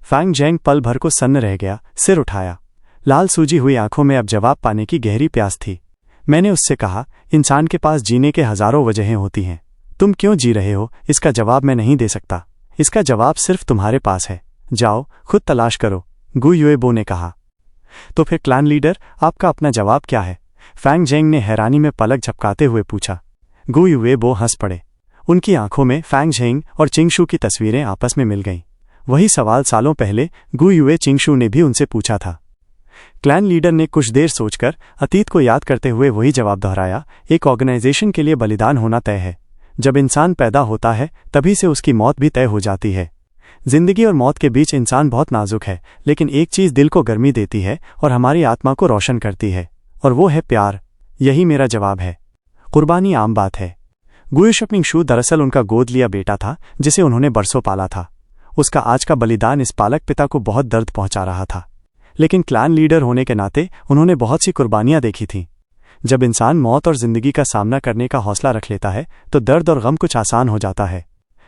फैंगजेंग पल भर को सन्न रह गया, सिर उठाया। लाल सूजी हुई आंखों में अब जवाब पाने की गहरी प्यास थी। मैंने उससे कहा, इंसान के पास जीने के हजारों वजहें होती हैं। तुम क्यों जी रहे हो, इसका जवाब मैं नहीं दे सकता। इसका जवाब सिर्फ तुम्हारे पास है, जाओ खुद तलाश करो, गु युएबो ने कहा। तो फिर क्लैन लीडर, आपका अपना जवाब क्या है? फैंग जेंग ने हैरानी में पलक झपकाते हुए पूछा। गु युएबो हंस पड़े। उनकी आंखों में फैंग जेंग और चिंगशू की तस्वीरें आपस में मिल गईं। वही सवाल सालों पहले गु युए चिंगशू ने भी उनसे पूछा था। क्लैन लीडर ने कुछ देर सोचकर अतीत को याद करते हुए वही जवाब दोहराया, एक ऑर्गेनाइजेशन के लिए बलिदान होना तय है। जब इंसान पैदा होता है तभी से उसकी मौत भी तय हो जाती है। जिंदगी और मौत के बीच इंसान बहुत नाजुक है, लेकिन एक चीज दिल को गर्मी देती है और हमारी आत्मा को रोशन करती है, और वो है प्यार। यही मेरा जवाब है। कुर्बानी आम बात है। गु शिंगशू दरअसल उनका गोद लिया बेटा था, जिसे उन्होंने बरसों पाला था। उसका आज का बलिदान इस पालक पिता को बहुत दर्द पहुंचा रहा था, लेकिन क्लैन लीडर होने के नाते उन्होंने बहुत सी कुर्बानियां देखी थीं। जब इंसान मौत और जिंदगी का सामना करने का हौसला रख लेता है तो दर्द और गम कुछ आसान हो जाता है।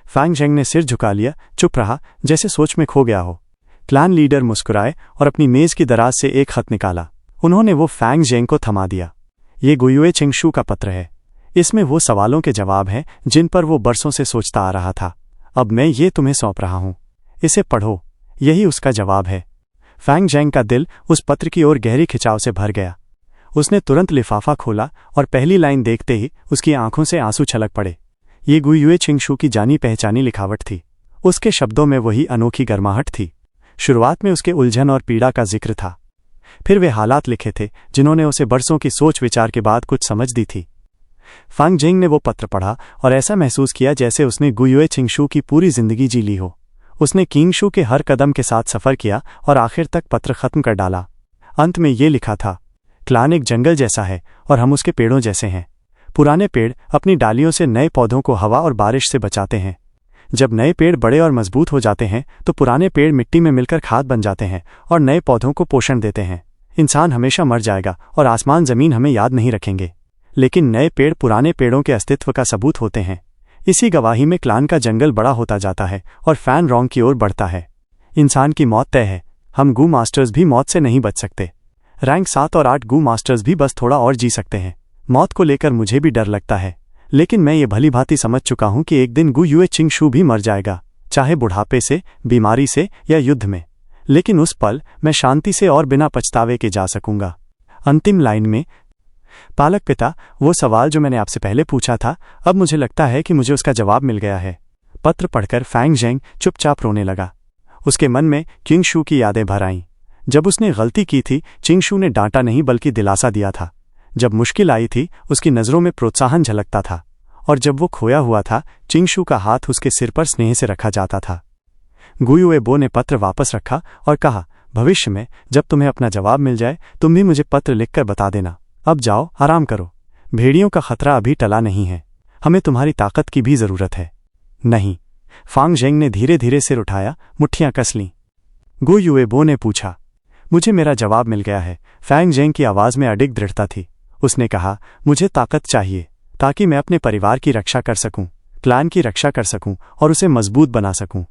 फैंग जेंग ने सिर झुका लिया, चुप रहा, जैसे सोच में खो गया हो। क्लैन लीडर मुस्कुराए और अपनी मेज की दराज से एक खत निकाला। उन्होंने वो फैंग जेंग को थमा दिया। ये गु युए चिंगशू का पत्र है। इसमें वो सवालों के जवाब हैं जिन पर वो बरसों से सोचता आ रहा था। अब मैं ये तुम्हें सौंप रहा हूं, इसे पढ़ो, यही उसका जवाब है। फैंग जेंग का दिल उस पत्र की ओर गहरी खिंचाव से भर गया। उसने तुरंत लिफाफा खोला और पहली लाइन देखते ही उसकी आंखों से आंसू छलक पड़े। ये गु युए चिंगशू की जानी पहचानी लिखावट थी। उसके शब्दों में वही अनोखी गर्माहट थी। शुरुआत में उसके उलझन और पीड़ा का जिक्र था, फिर वे हालात लिखे थे जिन्होंने उसे बरसों की सोच विचार के बाद कुछ समझ दी थी। फैंग जेंग ने वो पत्र पढ़ा और ऐसा महसूस किया जैसे उसने गु युए चिंगशू की पूरी जिंदगी जी ली हो। उसने किंगशू के हर कदम के साथ सफर किया और आखिर तक पत्र खत्म कर डाला। अंत में ये लिखा था, क्लान एक जंगल जैसा है और हम उसके पेड़ों जैसे हैं। पुराने पेड़ अपनी डालियों से नए पौधों को हवा और बारिश से बचाते हैं। जब नए पेड़ बड़े और मजबूत हो जाते हैं तो पुराने पेड़ मिट्टी में मिलकर खाद बन जाते हैं और नए पौधों को पोषण देते हैं। इंसान हमेशा मर जाएगा और आसमान जमीन हमें याद नहीं रखेंगे, लेकिन नए पेड़ पुराने पेड़ों के अस्तित्व का सबूत होते हैं। इसी गवाही में क्लान का जंगल बड़ा होता जाता है और फैन रॉन्ग की ओर बढ़ता है। इंसान की मौत तय है। हम गू मास्टर्स भी मौत से नहीं बच सकते। रैंक 7 और 8 गू मास्टर्स भी बस थोड़ा और जी सकते हैं। मौत को लेकर मुझे भी डर लगता है, लेकिन मैं ये भली भांति समझ चुका हूं कि एक दिन गु युए चिंगशू भी मर जाएगा, चाहे बुढ़ापे से, बीमारी से या युद्ध में। लेकिन उस पल मैं शांति से और बिना पछतावे के जा सकूंगा। अंतिम लाइन में, पालक पिता, वो सवाल जो मैंने आपसे पहले पूछा था, अब मुझे लगता है कि मुझे उसका जवाब मिल गया है। पत्र पढ़कर फैंग जेंग चुपचाप रोने लगा। उसके मन में चिंगशू की यादें भर आईं। जब उसने गलती की थी चिंगशू ने डांटा नहीं बल्कि दिलासा दिया था। जब मुश्किल आई थी उसकी नज़रों में प्रोत्साहन झलकता था, और जब वो खोया हुआ था चिंगशू का हाथ उसके सिर पर स्नेह से रखा जाता था। गु युएबो ने पत्र वापस रखा और कहा, भविष्य में जब तुम्हें अपना जवाब मिल जाए तुम भी मुझे पत्र लिखकर बता देना। अब जाओ, आराम करो। भेड़ियों का खतरा अभी टला नहीं है। हमें तुम्हारी ताकत की भी जरूरत है। नहीं। फैंग जेंग ने धीरे धीरे सिर उठाया, मुट्ठियां कस लीं। गु युएबो ने पूछा, मुझे मेरा जवाब मिल गया है। फैंग जेंग की आवाज में अडिग दृढ़ता थी। उसने कहा, मुझे ताकत चाहिए ताकि मैं अपने परिवार की रक्षा कर सकूं, क्लैन की रक्षा कर सकूं और उसे मजबूत बना सकूं।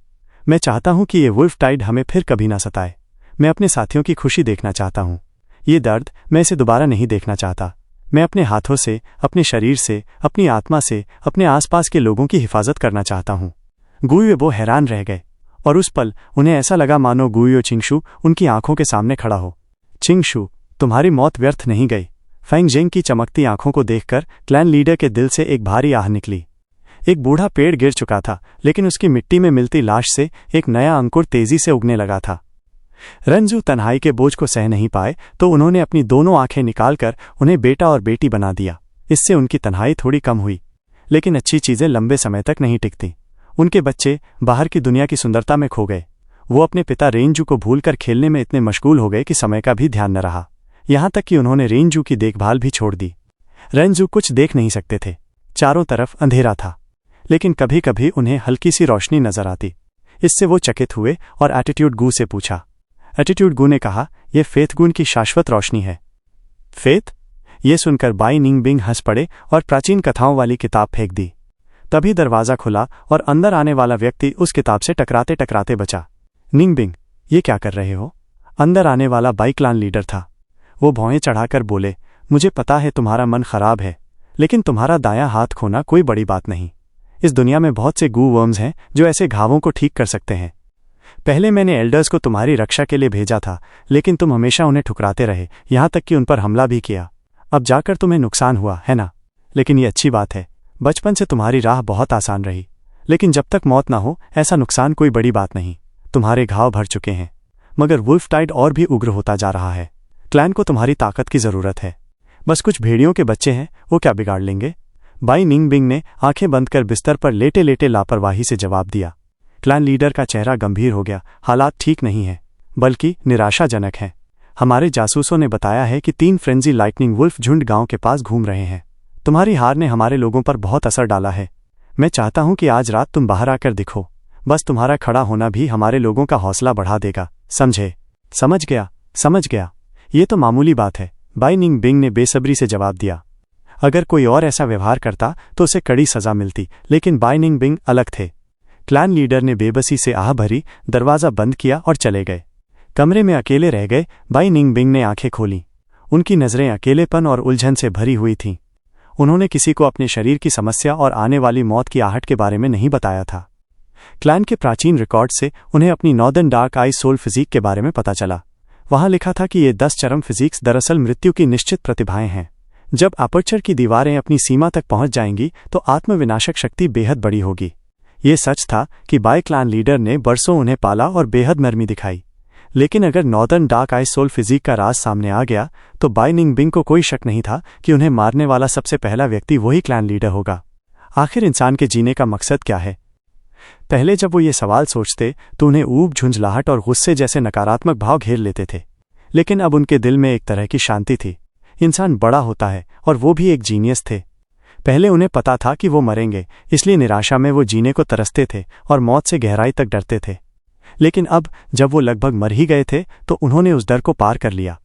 मैं चाहता हूं कि ये वुल्फ टाइड हमें फिर कभी ना सताए। मैं अपने साथियों की खुशी देखना चाहता हूं। ये दर्द, मैं इसे दोबारा नहीं देखना चाहता। मैं अपने हाथों से, अपने शरीर से, अपनी आत्मा से, अपने आसपास के लोगों की हिफाजत करना चाहता हूं। गु युएबो हैरान रह गए, और उस पल उन्हें ऐसा लगा मानो गु युए चिंगशू उनकी आंखों के सामने खड़ा हो। चिंगशू, तुम्हारी मौत व्यर्थ नहीं गई। फैंग जेंग की चमकती आंखों को देखकर क्लैन लीडर के दिल से एक भारी आह निकली। एक बूढ़ा पेड़ गिर चुका था, लेकिन उसकी मिट्टी में मिलती लाश से एक नया अंकुर तेजी से उगने लगा था। रंजू तन्हाई के बोझ को सह नहीं पाए तो उन्होंने अपनी दोनों आंखें निकालकर उन्हें बेटा और बेटी बना दिया। इससे उनकी तन्हाई थोड़ी कम हुई, लेकिन अच्छी चीजें लंबे समय तक नहीं टिकती। उनके बच्चे बाहर की दुनिया की सुंदरता में खो गए। वो अपने पिता रेंजू को भूलकर खेलने में इतने मशगूल हो गए कि समय का भी ध्यान न रहा। यहां तक कि उन्होंने रेंजू की देखभाल भी छोड़ दी। रेंजू कुछ देख नहीं सकते थे, चारों तरफ अंधेरा था, लेकिन कभी कभी उन्हें हल्की सी रोशनी नजर आती। इससे वो चकित हुए और एटीट्यूड गू से पूछा। एटीट्यूड गू ने कहा, यह फेथ गुण की शाश्वत रोशनी है। फेथ? ये सुनकर बाई निंगबिंग हंस पड़े और प्राचीन कथाओं वाली किताब फेंक दी। तभी दरवाजा खुला और अंदर आने वाला व्यक्ति उस किताब से टकराते टकराते बचा। निंगबिंग, ये क्या कर रहे हो? अंदर आने वाला बाई क्लान लीडर था। वो भौहें चढ़ाकर बोले, मुझे पता है तुम्हारा मन खराब है, लेकिन तुम्हारा दायां हाथ खोना कोई बड़ी बात नहीं। इस दुनिया में बहुत से गू वर्म्स हैं जो ऐसे घावों को ठीक कर सकते हैं। पहले मैंने एल्डर्स को तुम्हारी रक्षा के लिए भेजा था, लेकिन तुम हमेशा उन्हें ठुकराते रहे, यहाँ तक कि उन पर हमला भी किया। अब जाकर तुम्हें नुकसान हुआ है ना? लेकिन ये अच्छी बात है। बचपन से तुम्हारी राह बहुत आसान रही, लेकिन जब तक मौत ना हो ऐसा नुकसान कोई बड़ी बात नहीं। तुम्हारे घाव भर चुके हैं, मगर वुल्फटाइड और भी उग्र होता जा रहा है। क्लैन को तुम्हारी ताकत की जरूरत है। बस कुछ भेड़ियों के बच्चे हैं, वो क्या बिगाड़ लेंगे? बाई निंग बिंग ने आंखें बंद कर बिस्तर पर लेटे लेटे लापरवाही से जवाब दिया। क्लैन लीडर का चेहरा गंभीर हो गया। हालात ठीक नहीं हैं, बल्कि निराशाजनक हैं। हमारे जासूसों ने बताया है कि 3 फ्रेंजी लाइटनिंग वुल्फ झुंड गांव के पास घूम रहे हैं। तुम्हारी हार ने हमारे लोगों पर बहुत असर डाला है। मैं चाहता हूं कि आज रात तुम बाहर आकर दिखो। बस तुम्हारा खड़ा होना भी हमारे लोगों का हौसला बढ़ा देगा, समझे? समझ गया। ये तो मामूली बात है, बाई निंग बिंग ने बेसब्री से जवाब दिया। अगर कोई और ऐसा व्यवहार करता तो उसे कड़ी सजा मिलती, लेकिन बाई निंग बिंग अलग थे। क्लैन लीडर ने बेबसी से आह भरी, दरवाज़ा बंद किया और चले गए। कमरे में अकेले रह गए। बाई निंग बिंग ने आंखें खोलीं। उनकी नज़रें अकेलेपन और उलझन से भरी हुई थीं। उन्होंने किसी को अपने शरीर की समस्या और आने वाली मौत की आहट के बारे में नहीं बताया था। क्लैन के प्राचीन रिकॉर्ड से उन्हें अपनी northern dark ice soul physique के बारे में पता चला। वहां लिखा था कि ये 10 चरम फिजिक्स दरअसल मृत्यु की निश्चित प्रतिभाएं हैं। जब अपर्चर की दीवारें अपनी सीमा तक पहुंच जाएंगी तो आत्मविनाशक शक्ति बेहद बड़ी होगी। ये सच था कि बाई क्लैन लीडर ने बरसों उन्हें पाला और बेहद नरमी दिखाई। लेकिन अगर northern dark ice soul physique का राज सामने आ गया तो बाई निंग बिंग को कोई शक नहीं था कि उन्हें मारने वाला सबसे पहला व्यक्ति वही क्लैन लीडर होगा। आखिर इंसान के जीने का मकसद क्या है? पहले जब वो ये सवाल सोचते तो उन्हें ऊब, झुंझलाहट और गुस्से जैसे नकारात्मक भाव घेर लेते थे। लेकिन अब उनके दिल में एक तरह की शांति थी। इंसान बड़ा होता है और वो भी एक जीनियस थे। पहले उन्हें पता था कि वो मरेंगे, इसलिए निराशा में वो जीने को तरसते थे और मौत से गहराई तक डरते थे। लेकिन अब जब वो लगभग मर ही गए थे तो उन्होंने उस डर को पार कर लिया।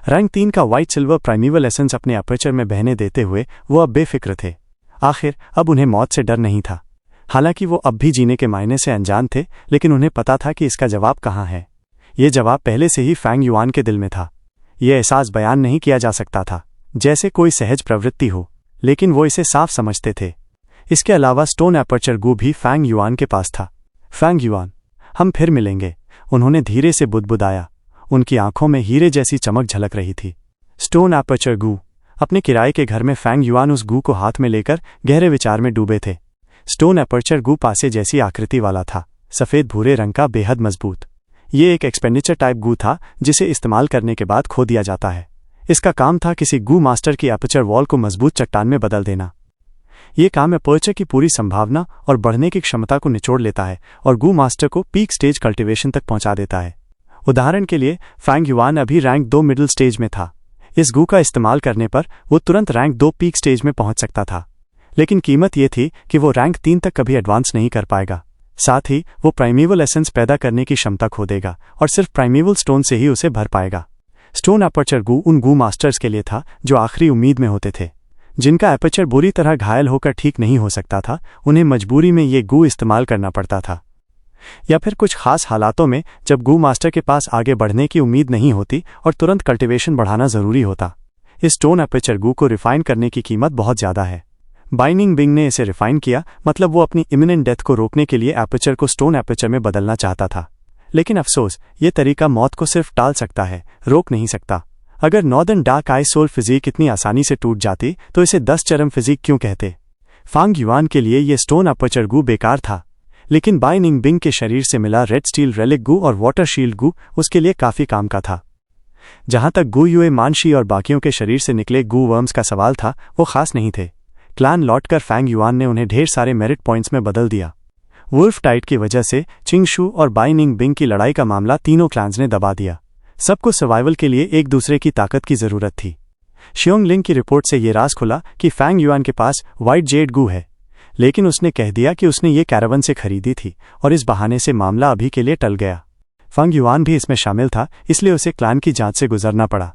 रैंक 3 का व्हाइट सिल्वर प्राइमेवल एसेंस अपने अपर्चर में बहने देते हुए वो अब बेफिक्र थे। आखिर अब उन्हें मौत से डर नहीं था। हालांकि वो अब भी जीने के मायने से अनजान थे, लेकिन उन्हें पता था कि इसका जवाब कहाँ है। ये जवाब पहले से ही फैंग युआन के दिल में था। ये एहसास बयान नहीं किया जा सकता था, जैसे कोई सहज प्रवृत्ति हो, लेकिन वो इसे साफ समझते थे। इसके अलावा स्टोन अपर्चर गू भी फैंग युआन के पास था। फैंग युआन, हम फिर मिलेंगे, उन्होंने धीरे से बुदबुदाया। उनकी आंखों में हीरे जैसी चमक झलक रही थी। स्टोन अपर्चर गू। अपने किराए के घर में फैंग युआन उस गू को हाथ में लेकर गहरे विचार में डूबे थे। स्टोन अपर्चर गू पासे जैसी आकृति वाला था, सफ़ेद भूरे रंग का, बेहद मजबूत। ये एक एक्सपेंडिचर टाइप गू था जिसे इस्तेमाल करने के बाद खो दिया जाता है। इसका काम था किसी गू मास्टर की अपर्चर वॉल को मजबूत चट्टान में बदल देना। ये काम अपर्चर की पूरी संभावना और बढ़ने की क्षमता को निचोड़ लेता है और गू मास्टर को पीक स्टेज कल्टीवेशन तक पहुंचा देता है। उदाहरण के लिए फैंग युआन अभी रैंक 2 मिडिल स्टेज में था। इस गू का इस्तेमाल करने पर वो तुरंत रैंक 2 पीक स्टेज में पहुंच सकता था, लेकिन कीमत ये थी कि वो रैंक 3 तक कभी एडवांस नहीं कर पाएगा। साथ ही वो प्राइमेवल एसेंस पैदा करने की क्षमता खो देगा और सिर्फ प्राइमेवल स्टोन से ही उसे भर पाएगा। स्टोन अपर्चर गू उन गू मास्टर्स के लिए था जो आखिरी उम्मीद में होते थे, जिनका अपर्चर बुरी तरह घायल होकर ठीक नहीं हो सकता था। उन्हें मजबूरी में ये गू इस्तेमाल करना पड़ता था, या फिर कुछ खास हालातों में जब गू मास्टर के पास आगे बढ़ने की उम्मीद नहीं होती और तुरंत कल्टीवेशन बढ़ाना जरूरी होता। इस स्टोन अपर्चर गू को रिफाइन करने की कीमत बहुत ज़्यादा है। बाई निंग बिंग ने इसे रिफाइन किया, मतलब वो अपनी इमिनेंट डेथ को रोकने के लिए अपर्चर को स्टोन अपर्चर में बदलना चाहता था। लेकिन अफसोस, ये तरीका मौत को सिर्फ टाल सकता है, रोक नहीं सकता। अगर northern dark ice soul physique इतनी आसानी से टूट जाती तो इसे 10 चरम फिजिक क्यों कहते? फैंग युआन के लिए ये स्टोन अपर्चर गू बेकार था, लेकिन बाई निंग बिंग के शरीर से मिला रेड स्टील रेलिक गू और वाटर शील्ड गू उसके लिए काफी काम का था। जहां तक गू युए मानशी और बाकियों के शरीर से निकले गू वर्म्स का सवाल था, वो खास नहीं थे। क्लैन लौटकर फैंग युआन ने उन्हें ढेर सारे मेरिट पॉइंट्स में बदल दिया। वुल्फ टाइड की वजह से चिंगशू और बाई निंग बिंग की लड़ाई का मामला तीनों क्लैंस ने दबा दिया। सबको सर्वाइवल के लिए एक दूसरे की ताकत की जरूरत थी। शियोंग लिंग की रिपोर्ट से ये राज खुला कि फैंग युआन के पास व्हाइट जेड गू है, लेकिन उसने कह दिया कि उसने ये कैरावन से खरीदी थी और इस बहाने से मामला अभी के लिए टल गया। फैंग युआन भी इसमें शामिल था, इसलिए उसे क्लैन की जांच से गुजरना पड़ा।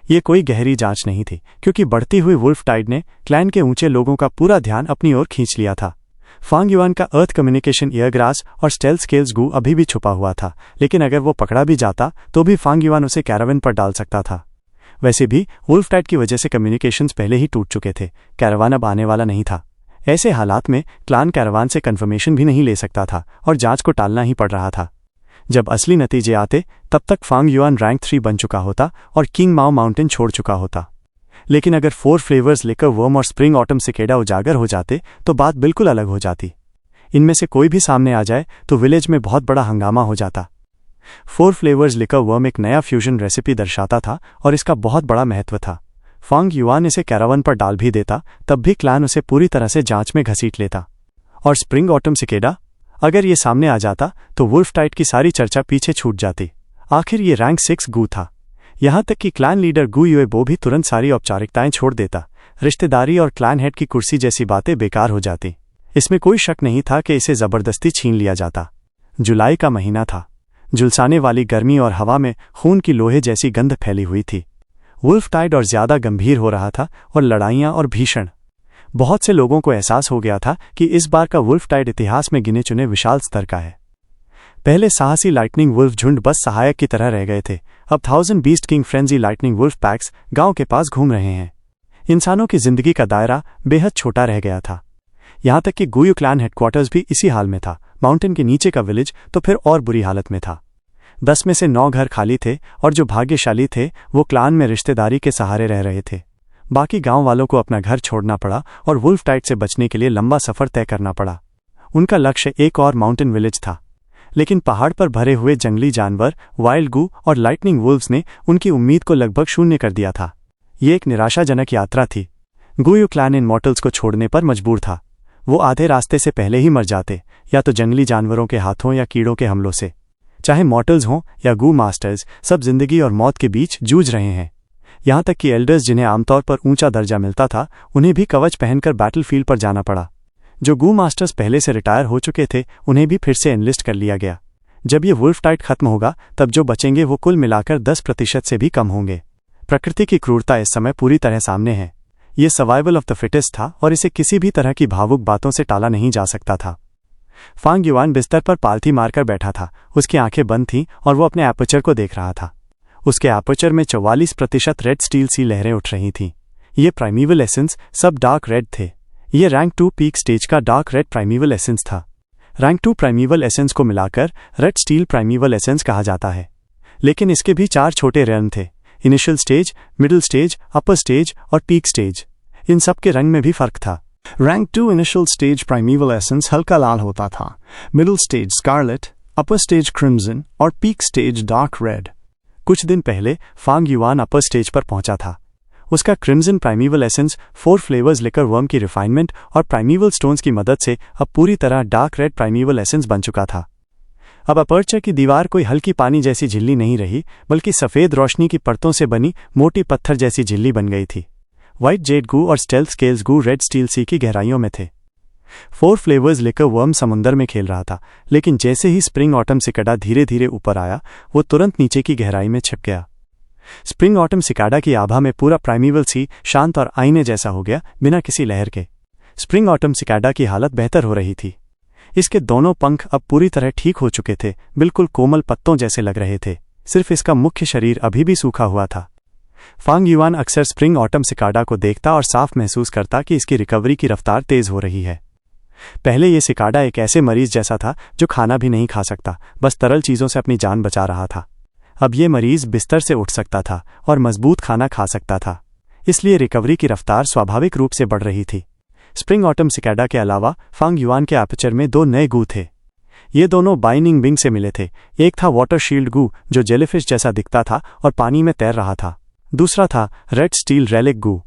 ये कोई गहरी जांच नहीं थी, क्योंकि बढ़ती हुई वुल्फ टाइड ने क्लैन के ऊंचे लोगों का पूरा ध्यान अपनी ओर खींच लिया था। फैंग युआन का अर्थ कम्युनिकेशन ईयरग्रास और स्टेल्थ स्केल्स गू अभी भी छुपा हुआ था, लेकिन अगर वो पकड़ा भी जाता तो भी फैंग युआन उसे कैरावन पर डाल सकता था। वैसे भी वुल्फ टाइड की वजह से कम्युनिकेशंस पहले ही टूट चुके थे, कैरावन अब आने वाला नहीं था। ऐसे हालात में क्लान कैरावान से कन्फर्मेशन भी नहीं ले सकता था और जांच को टालना ही पड़ रहा था। जब असली नतीजे आते तब तक फांग युआन रैंक 3 बन चुका होता और किंग माओ माउंटेन छोड़ चुका होता। लेकिन अगर 4 फ्लेवर्स लिकर वर्म और स्प्रिंग ऑटम सिकेडा उजागर हो जाते तो बात बिल्कुल अलग हो जाती। इनमें से कोई भी सामने आ जाए तो विलेज में बहुत बड़ा हंगामा हो जाता। 4 फ्लेवर्स लिकर वर्म एक नया फ्यूजन रेसिपी दर्शाता था और इसका बहुत बड़ा महत्व था। फांग युआन इसे कैरावन पर डाल भी देता तब भी क्लान उसे पूरी तरह से जांच में घसीट लेता। और स्प्रिंग ऑटम सिकेडा, अगर ये सामने आ जाता तो वुल्फ टाइड की सारी चर्चा पीछे छूट जाती। आखिर ये रैंक 6 गू था। यहां तक कि क्लैन लीडर गू युए बो भी तुरंत सारी औपचारिकताएं छोड़ देता। रिश्तेदारी और क्लैन हेड की कुर्सी जैसी बातें बेकार हो जाती। इसमें कोई शक नहीं था कि इसे जबरदस्ती छीन लिया जाता। जुलाई का महीना था। झुलसाने वाली गर्मी और हवा में खून की लोहे जैसी गंध फैली हुई थी। वुल्फ टाइड और ज्यादा गंभीर हो रहा था और लड़ाइयां और भीषण। बहुत से लोगों को एहसास हो गया था कि इस बार का वुल्फ टाइड इतिहास में गिने चुने विशाल स्तर का है। पहले साहसी लाइटनिंग वुल्फ झुंड बस सहायक की तरह रह गए थे। अब 1000 beast king frenzy lightning wolf packs गांव के पास घूम रहे हैं। इंसानों की जिंदगी का दायरा बेहद छोटा रह गया था। यहां तक कि गुयू क्लैन हेडक्वार्टर्स भी इसी हाल में था। माउंटेन के नीचे का विलेज तो फिर और बुरी हालत में था। 10 में से 9 घर खाली थे और जो भाग्यशाली थे वो क्लान में रिश्तेदारी के सहारे रह रहे थे। बाकी गांव वालों को अपना घर छोड़ना पड़ा और वुल्फ टाइड से बचने के लिए लंबा सफर तय करना पड़ा। उनका लक्ष्य एक और माउंटेन विलेज था, लेकिन पहाड़ पर भरे हुए जंगली जानवर, वाइल्ड गू और लाइटनिंग वुल्व्स ने उनकी उम्मीद को लगभग शून्य कर दिया था। ये एक निराशाजनक यात्रा थी। गुयू क्लैन इन मॉर्टल्स को छोड़ने पर मजबूर था। वो आधे रास्ते से पहले ही मर जाते, या तो जंगली जानवरों के हाथों या कीड़ों के हमलों से। चाहे मॉर्टल्स हों या गू मास्टर्स, सब जिंदगी और मौत के बीच जूझ रहे हैं। यहां तक कि एल्डर्स, जिन्हें आमतौर पर ऊंचा दर्जा मिलता था, उन्हें भी कवच पहनकर बैटलफील्ड पर जाना पड़ा। जो गू मास्टर्स पहले से रिटायर हो चुके थे उन्हें भी फिर से एनलिस्ट कर लिया गया। जब ये वुल्फ टाइड खत्म होगा तब जो बचेंगे वो कुल मिलाकर 10% से भी कम होंगे। प्रकृति की क्रूरता इस समय पूरी तरह सामने है। ये सर्वाइवल ऑफ द फिटेस्ट था और इसे किसी भी तरह की भावुक बातों से टाला नहीं जा सकता था। फांग युआन बिस्तर पर पालथी मारकर बैठा था। उसकी आंखें बंद थीं और वो अपने एपर्चर को देख रहा था। उसके एपर्चर में 44% रेड स्टील सी लहरें उठ रही थीं। ये प्राइमीवल एसेंस सब डार्क रेड थे। ये रैंक 2 पीक स्टेज का डार्क रेड प्राइमीवल एसेंस था। रैंक 2 प्राइमीवल एसेंस को मिलाकर रेड स्टील प्राइमीवल एसेंस कहा जाता है। लेकिन इसके भी 4 छोटे रैंक थे: initial stage, middle stage, upper stage और पीक स्टेज। इन सब के रंग में भी फर्क था। Rank 2 initial stage primeval essence हल्का लाल होता था, middle stage scarlet, upper stage crimson और पीक स्टेज डार्क रेड। कुछ दिन पहले फांग युआन अपर स्टेज पर पहुंचा था। उसका crimson primeval essence 4 flavours liquor worm की रिफाइनमेंट और प्राइमीवल स्टोन्स की मदद से अब पूरी तरह डार्क रेड प्राइमीवल एसेंस बन चुका था। अब अपर्चर की दीवार कोई हल्की पानी जैसी झिल्ली नहीं रही, बल्कि सफेद रोशनी की परतों से बनी मोटी पत्थर जैसी झिल्ली बन गई थी। व्हाइट जेड गू और स्टेल्थ स्केल्स गू रेड स्टील सी की गहराइयों में थे। 4 फ्लेवर्स लेकर वर्म समुंदर में खेल रहा था, लेकिन जैसे ही स्प्रिंग ऑटम सिकाडा धीरे धीरे ऊपर आया वो तुरंत नीचे की गहराई में छिप गया। स्प्रिंग ऑटम सिकाडा की आभा में पूरा प्राइमीवल सी शांत और आईने जैसा हो गया, बिना किसी लहर के। स्प्रिंग ऑटम सिकाडा की हालत बेहतर हो रही थी। इसके दोनों पंख अब पूरी तरह ठीक हो चुके थे, बिल्कुल कोमल पत्तों जैसे लग रहे थे। सिर्फ इसका मुख्य शरीर अभी भी सूखा हुआ था। फांग युआन अक्सर स्प्रिंग ऑटम सिकाडा को देखता और साफ महसूस करता कि इसकी रिकवरी की रफ्तार तेज हो रही है। पहले ये सिकाडा एक ऐसे मरीज जैसा था जो खाना भी नहीं खा सकता, बस तरल चीजों से अपनी जान बचा रहा था। अब ये मरीज बिस्तर से उठ सकता था और मजबूत खाना खा सकता था, इसलिए रिकवरी की रफ्तार स्वाभाविक रूप से बढ़ रही थी। स्प्रिंग ऑटम सिकाडा के अलावा फांग युआन के एपर्चर में 2 नए गू थे। ये दोनों बाइनिंग विंग से मिले थे। एक था वाटर शील्ड गू जो जेलीफिश जैसा दिखता था और पानी में तैर रहा था। दूसरा था रेड स्टील रेलिक गू।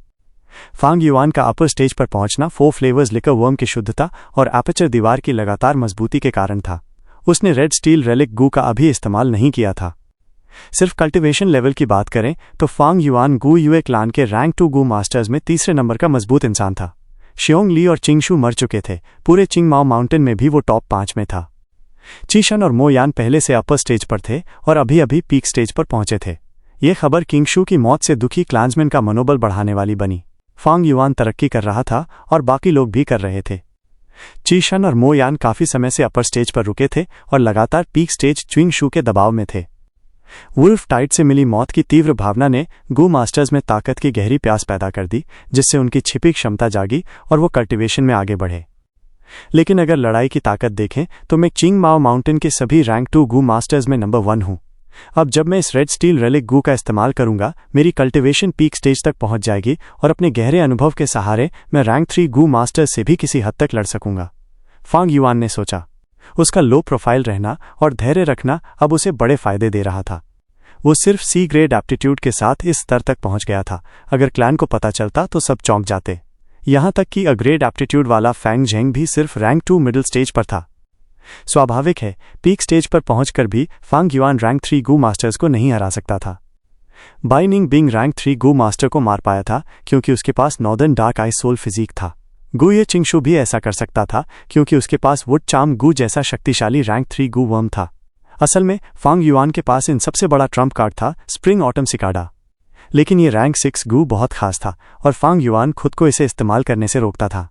फांग युआन का अपर स्टेज पर पहुंचना 4 फ्लेवर्स लिकर वर्म की शुद्धता और एपर्चर दीवार की लगातार मजबूती के कारण था। उसने रेड स्टील रेलिक गू का अभी इस्तेमाल नहीं किया था। सिर्फ कल्टिवेशन लेवल की बात करें तो फांग युआन गू युए क्लान के रैंक 2 गू मास्टर्स में तीसरे नंबर का मजबूत इंसान था। शियोंग ली और चिंगशू मर चुके थे। पूरे चिंगमाओ माउंटेन में भी वो टॉप 5 में था। चीशन और मोयान पहले से अपर स्टेज पर थे और अभी अभी पीक स्टेज पर पहुंचे थे। ये खबर किंगशू की मौत से दुखी क्लांसमैन का मनोबल बढ़ाने वाली बनी। फांग युआन तरक्की कर रहा था और बाकी लोग भी कर रहे थे। चीशन और मोयान काफी समय से अपर स्टेज पर रुके थे और लगातार पीक स्टेज चिंगशू के दबाव में थे। वुल्फ टाइड से मिली मौत की तीव्र भावना ने गू मास्टर्स में ताकत की गहरी प्यास पैदा कर दी, जिससे उनकी छिपी क्षमता जागी और वो कल्टीवेशन में आगे बढ़े। लेकिन अगर लड़ाई की ताकत देखें तो मैं चिंग माओ माउंटेन के सभी रैंक 2 गू मास्टर्स में नंबर 1 हूं। अब जब मैं इस रेड स्टील रेलिक गू का इस्तेमाल करूंगा, मेरी कल्टीवेशन पीक स्टेज तक पहुंच जाएगी और अपने गहरे अनुभव के सहारे मैं रैंक 3 गू मास्टर्स से भी किसी हद तक लड़ सकूंगा। फांग युआन ने सोचा। उसका लो प्रोफाइल रहना और धैर्य रखना अब उसे बड़े फायदे दे रहा था। वो सिर्फ सी ग्रेड एप्टीट्यूड के साथ इस स्तर तक पहुंच गया था। अगर क्लैन को पता चलता तो सब चौंक जाते। यहां तक कि ग्रेड एप्टीट्यूड वाला फैंग झेंग भी सिर्फ रैंक 2 मिडिल स्टेज पर था। स्वाभाविक है, पीक स्टेज पर पहुंचकर भी Fang Yuan rank 3 Gu masters को नहीं हरा सकता था। Bai Ning Bing rank 3 Gu master को मार पाया था क्योंकि उसके पास northern dark ice soul physique था। गू ये चिंगशु भी ऐसा कर सकता था क्योंकि उसके पास वुड चार्म गू जैसा शक्तिशाली रैंक 3 गू वर्म था। असल में फांग युआन के पास इन सबसे बड़ा ट्रम्प कार्ड था स्प्रिंग ऑटम सिकाडा। लेकिन ये रैंक 6 गू बहुत खास था और फांग युआन खुद को इसे इस्तेमाल करने से रोकता था।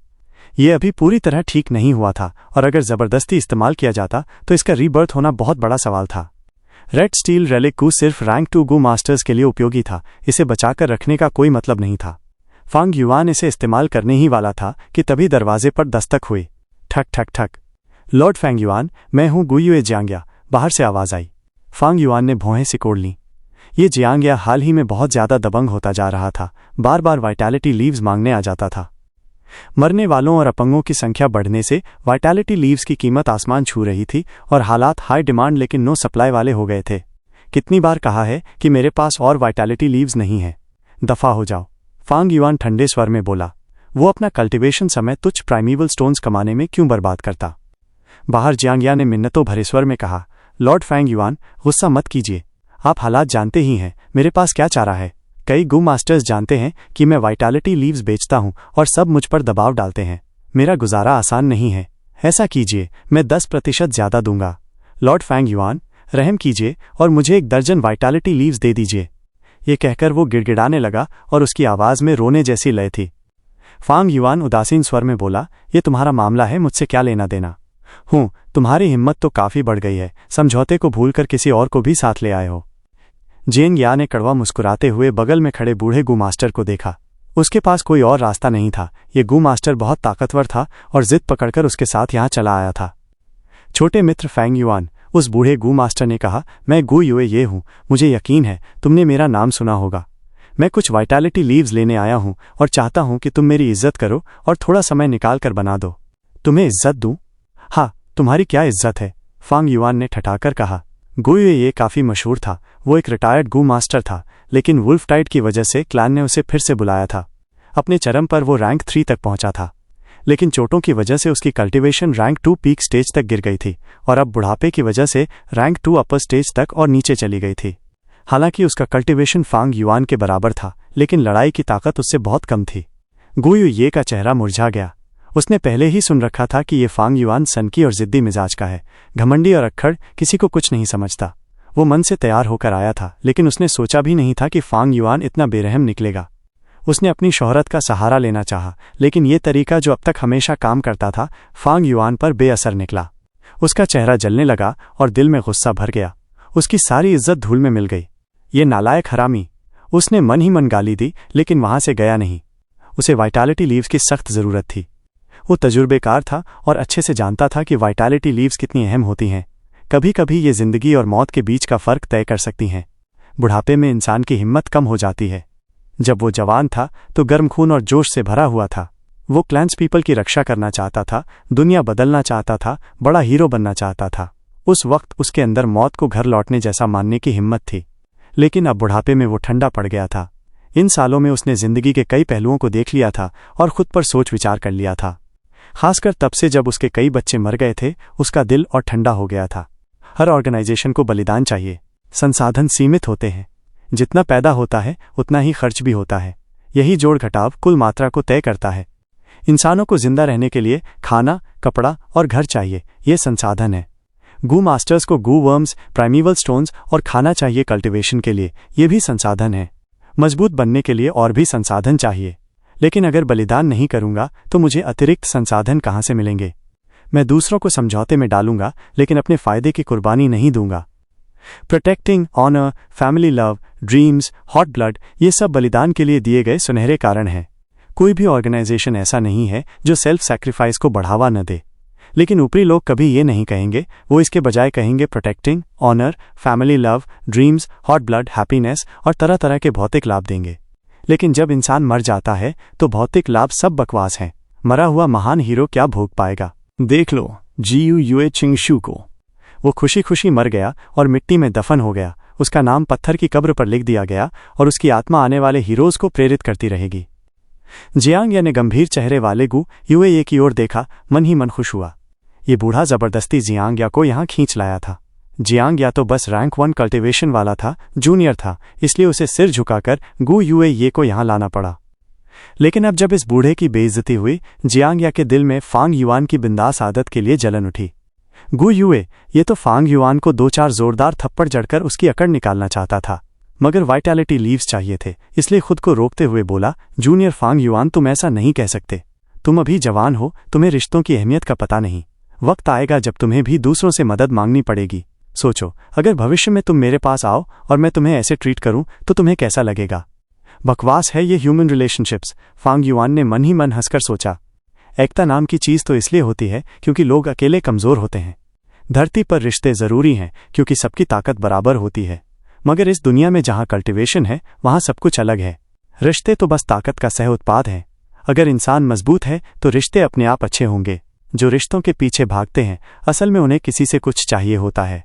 ये अभी पूरी तरह ठीक नहीं हुआ था और अगर जबरदस्ती इस्तेमाल किया जाता तो इसका रीबर्थ होना बहुत बड़ा सवाल था। रेड स्टील रेलिक गू सिर्फ रैंक 2 गू मास्टर्स के लिए उपयोगी था, इसे बचाकर रखने का कोई मतलब नहीं था। फांग युआन इसे इस्तेमाल करने ही वाला था कि तभी दरवाजे पर दस्तक हुई। ठक ठक ठक। लॉर्ड फैंग युआन, मैं हूं गुयुए जियांग्या, बाहर से आवाज आई। फांग युआन ने भौहें सिकोड़ लीं। ये जियांग्या हाल ही में बहुत ज्यादा दबंग होता जा रहा था, बार बार वाइटैलिटी लीव्स मांगने आ जाता था। मरने वालों और अपंगों की संख्या बढ़ने से वाइटैलिटी लीव्स की कीमत आसमान छू रही थी और हालात हाई डिमांड लेकिन नो सप्लाई वाले हो गए थे। कितनी बार कहा है कि मेरे पास और वाइटैलिटी लीव्स नहीं है, दफा हो जाओ, फांग युआन ठंडे स्वर में बोला। वो अपना कल्टीवेशन समय तुच्छ प्राइमीवल स्टोन्स कमाने में क्यों बर्बाद करता। बाहर जियांग्या ने मिन्नतों भरे स्वर में कहा, लॉर्ड फैंग युआन, गुस्सा मत कीजिए, आप हालात जानते ही हैं, मेरे पास क्या चारा है। कई गू मास्टर्स जानते हैं कि मैं वाइटैलिटी लीव्स बेचता हूं और सब मुझ पर दबाव डालते हैं। मेरा गुजारा आसान नहीं है। ऐसा कीजिए, मैं 10% ज्यादा दूंगा। लॉर्ड फैंग युआन, रहम कीजिए और मुझे 1 दर्जन वाइटैलिटी लीव्स दे दीजिए। ये कहकर वो गिड़गिड़ाने लगा और उसकी आवाज में रोने जैसी लय थी। फांग युआन उदासीन स्वर में बोला, ये तुम्हारा मामला है, मुझसे क्या लेना देना। तुम्हारी हिम्मत तो काफी बढ़ गई है, समझौते को भूलकर किसी और को भी साथ ले आए हो। जियांग्या ने कड़वा मुस्कुराते हुए बगल में खड़े बूढ़े गू मास्टर को देखा। उसके पास कोई और रास्ता नहीं था। ये गू मास्टर बहुत ताकतवर था और जिद पकड़कर उसके साथ यहां चला आया था। छोटे मित्र फैंग युआन, उस बूढ़े गू मास्टर ने कहा, मैं गू युए ये हूं, मुझे यकीन है तुमने मेरा नाम सुना होगा। मैं कुछ वाइटैलिटी लीव्स लेने आया हूं और चाहता हूं कि तुम मेरी इज्जत करो और थोड़ा समय निकाल कर बना दो। तुम्हें इज्जत दूं? हाँ, तुम्हारी क्या इज्जत है, फांग युआन ने ठठाकर कहा। गू युए ये काफी मशहूर था। वो एक रिटायर्ड गू मास्टर था, लेकिन वुल्फ टाइड की वजह से क्लैन ने उसे फिर से बुलाया था। अपने चरम पर वो रैंक 3 तक पहुंचा था, लेकिन चोटों की वजह से उसकी कल्टीवेशन रैंक 2 पीक स्टेज तक गिर गई थी और अब बुढ़ापे की वजह से रैंक 2 अपर स्टेज तक और नीचे चली गई थी। हालांकि उसका कल्टीवेशन फांग युआन के बराबर था, लेकिन लड़ाई की ताकत उससे बहुत कम थी। गू युए का चेहरा मुरझा गया। उसने पहले ही सुन रखा था कि ये फांग युआन सनकी और जिद्दी मिजाज का है, घमंडी और अक्खड़, किसी को कुछ नहीं समझता। वो मन से तैयार होकर आया था, लेकिन उसने सोचा भी नहीं था कि फांग युआन इतना बेरहम निकलेगा। उसने अपनी शोहरत का सहारा लेना चाहा, लेकिन ये तरीका जो अब तक हमेशा काम करता था फांग युआन पर बेअसर निकला। उसका चेहरा जलने लगा और दिल में गुस्सा भर गया। उसकी सारी इज्जत धूल में मिल गई। ये नालायक हरामी। उसने मन ही मन गाली दी, लेकिन वहां से गया नहीं। उसे वाइटैलिटी लीव्स की सख्त जरूरत थी। वो तजुर्बेकार था और अच्छे से जानता था कि वाइटैलिटी लीव्स कितनी अहम होती हैं। कभी कभी ये जिंदगी और मौत के बीच का फर्क तय कर सकती हैं। बुढ़ापे में इंसान की हिम्मत कम हो जाती है। जब वो जवान था तो गर्म खून और जोश से भरा हुआ था। वो क्लैंस पीपल की रक्षा करना चाहता था, दुनिया बदलना चाहता था, बड़ा हीरो बनना चाहता था। उस वक्त उसके अंदर मौत को घर लौटने जैसा मानने की हिम्मत थी। लेकिन अब बुढ़ापे में वो ठंडा पड़ गया था। इन सालों में उसने जिंदगी के कई पहलुओं को देख लिया था और खुद पर सोच विचार कर लिया था। खासकर तब से जब उसके कई बच्चे मर गए थे, उसका दिल और ठंडा हो गया था। हर ऑर्गेनाइजेशन को बलिदान चाहिए। संसाधन सीमित होते हैं। जितना पैदा होता है उतना ही खर्च भी होता है। यही जोड़ घटाव कुल मात्रा को तय करता है। इंसानों को जिंदा रहने के लिए खाना, कपड़ा और घर चाहिए। ये संसाधन है। गू मास्टर्स को गू वर्म्स, प्राइमीवल स्टोन्स और खाना चाहिए कल्टीवेशन के लिए। ये भी संसाधन है। मजबूत बनने के लिए और भी संसाधन चाहिए। लेकिन अगर बलिदान नहीं करूंगा तो मुझे अतिरिक्त संसाधन कहां से मिलेंगे। मैं दूसरों को समझौते में डालूंगा, लेकिन अपने फायदे की कुर्बानी नहीं दूंगा। Protecting, honour, family love, dreams, hot blood, ये सब बलिदान के लिए दिए गए सुनहरे कारण हैं। कोई भी ऑर्गेनाइजेशन ऐसा नहीं है जो सेल्फ सैक्रिफाइस को बढ़ावा न दे। लेकिन ऊपरी लोग कभी ये नहीं कहेंगे, वो इसके बजाय कहेंगे protecting, honour, family love, dreams, hot blood, happiness और तरह तरह के भौतिक लाभ देंगे। लेकिन जब इंसान मर जाता है तो भौतिक लाभ सब बकवास हैं। मरा हुआ महान हीरो क्या भोग पाएगा? देख लो जीयू चिंगशू को। वो खुशी खुशी मर गया और मिट्टी में दफन हो गया। उसका नाम पत्थर की कब्र पर लिख दिया गया और उसकी आत्मा आने वाले हीरोज को प्रेरित करती रहेगी। जियांग ने गंभीर चेहरे वाले गु यूए की ओर देखा, मन ही मन खुश हुआ। ये बूढ़ा जबरदस्ती जियांग को यहाँ खींच लाया था। जियांग तो बस रैंक 1 कल्टिवेशन वाला था, जूनियर था, इसलिए उसे सिर झुकाकर गु यूए को यहाँ लाना पड़ा। लेकिन अब जब इस बूढ़े की बेइज्जती हुई, जियांग के दिल में फांग युआन की बिंदास आदत के लिए जलन उठी। गु यूए ये तो फांग युआन को 2-4 जोरदार थप्पड़ जड़कर उसकी अकड़ निकालना चाहता था, मगर वाइटैलिटी लीव्स चाहिए थे, इसलिए खुद को रोकते हुए बोला, जूनियर फांग युआन, तुम ऐसा नहीं कह सकते। तुम अभी जवान हो, तुम्हें रिश्तों की अहमियत का पता नहीं। वक्त आएगा जब तुम्हें भी दूसरों से मदद मांगनी पड़ेगी। सोचो, अगर भविष्य में तुम मेरे पास आओ और मैं तुम्हें ऐसे ट्रीट करूं तो तुम्हें कैसा लगेगा? बकवास है ये ह्यूमन रिलेशनशिप्स, फांग युआन ने मन ही मन हंसकर सोचा। एकता नाम की चीज तो इसलिए होती है क्योंकि लोग अकेले कमजोर होते हैं। धरती पर रिश्ते जरूरी हैं क्योंकि सबकी ताकत बराबर होती है, मगर इस दुनिया में जहां कल्टिवेशन है वहां सब कुछ अलग है। रिश्ते तो बस ताकत का सह उत्पाद हैं। अगर इंसान मजबूत है तो रिश्ते अपने आप अच्छे होंगे। जो रिश्तों के पीछे भागते हैं असल में उन्हें किसी से कुछ चाहिए होता है,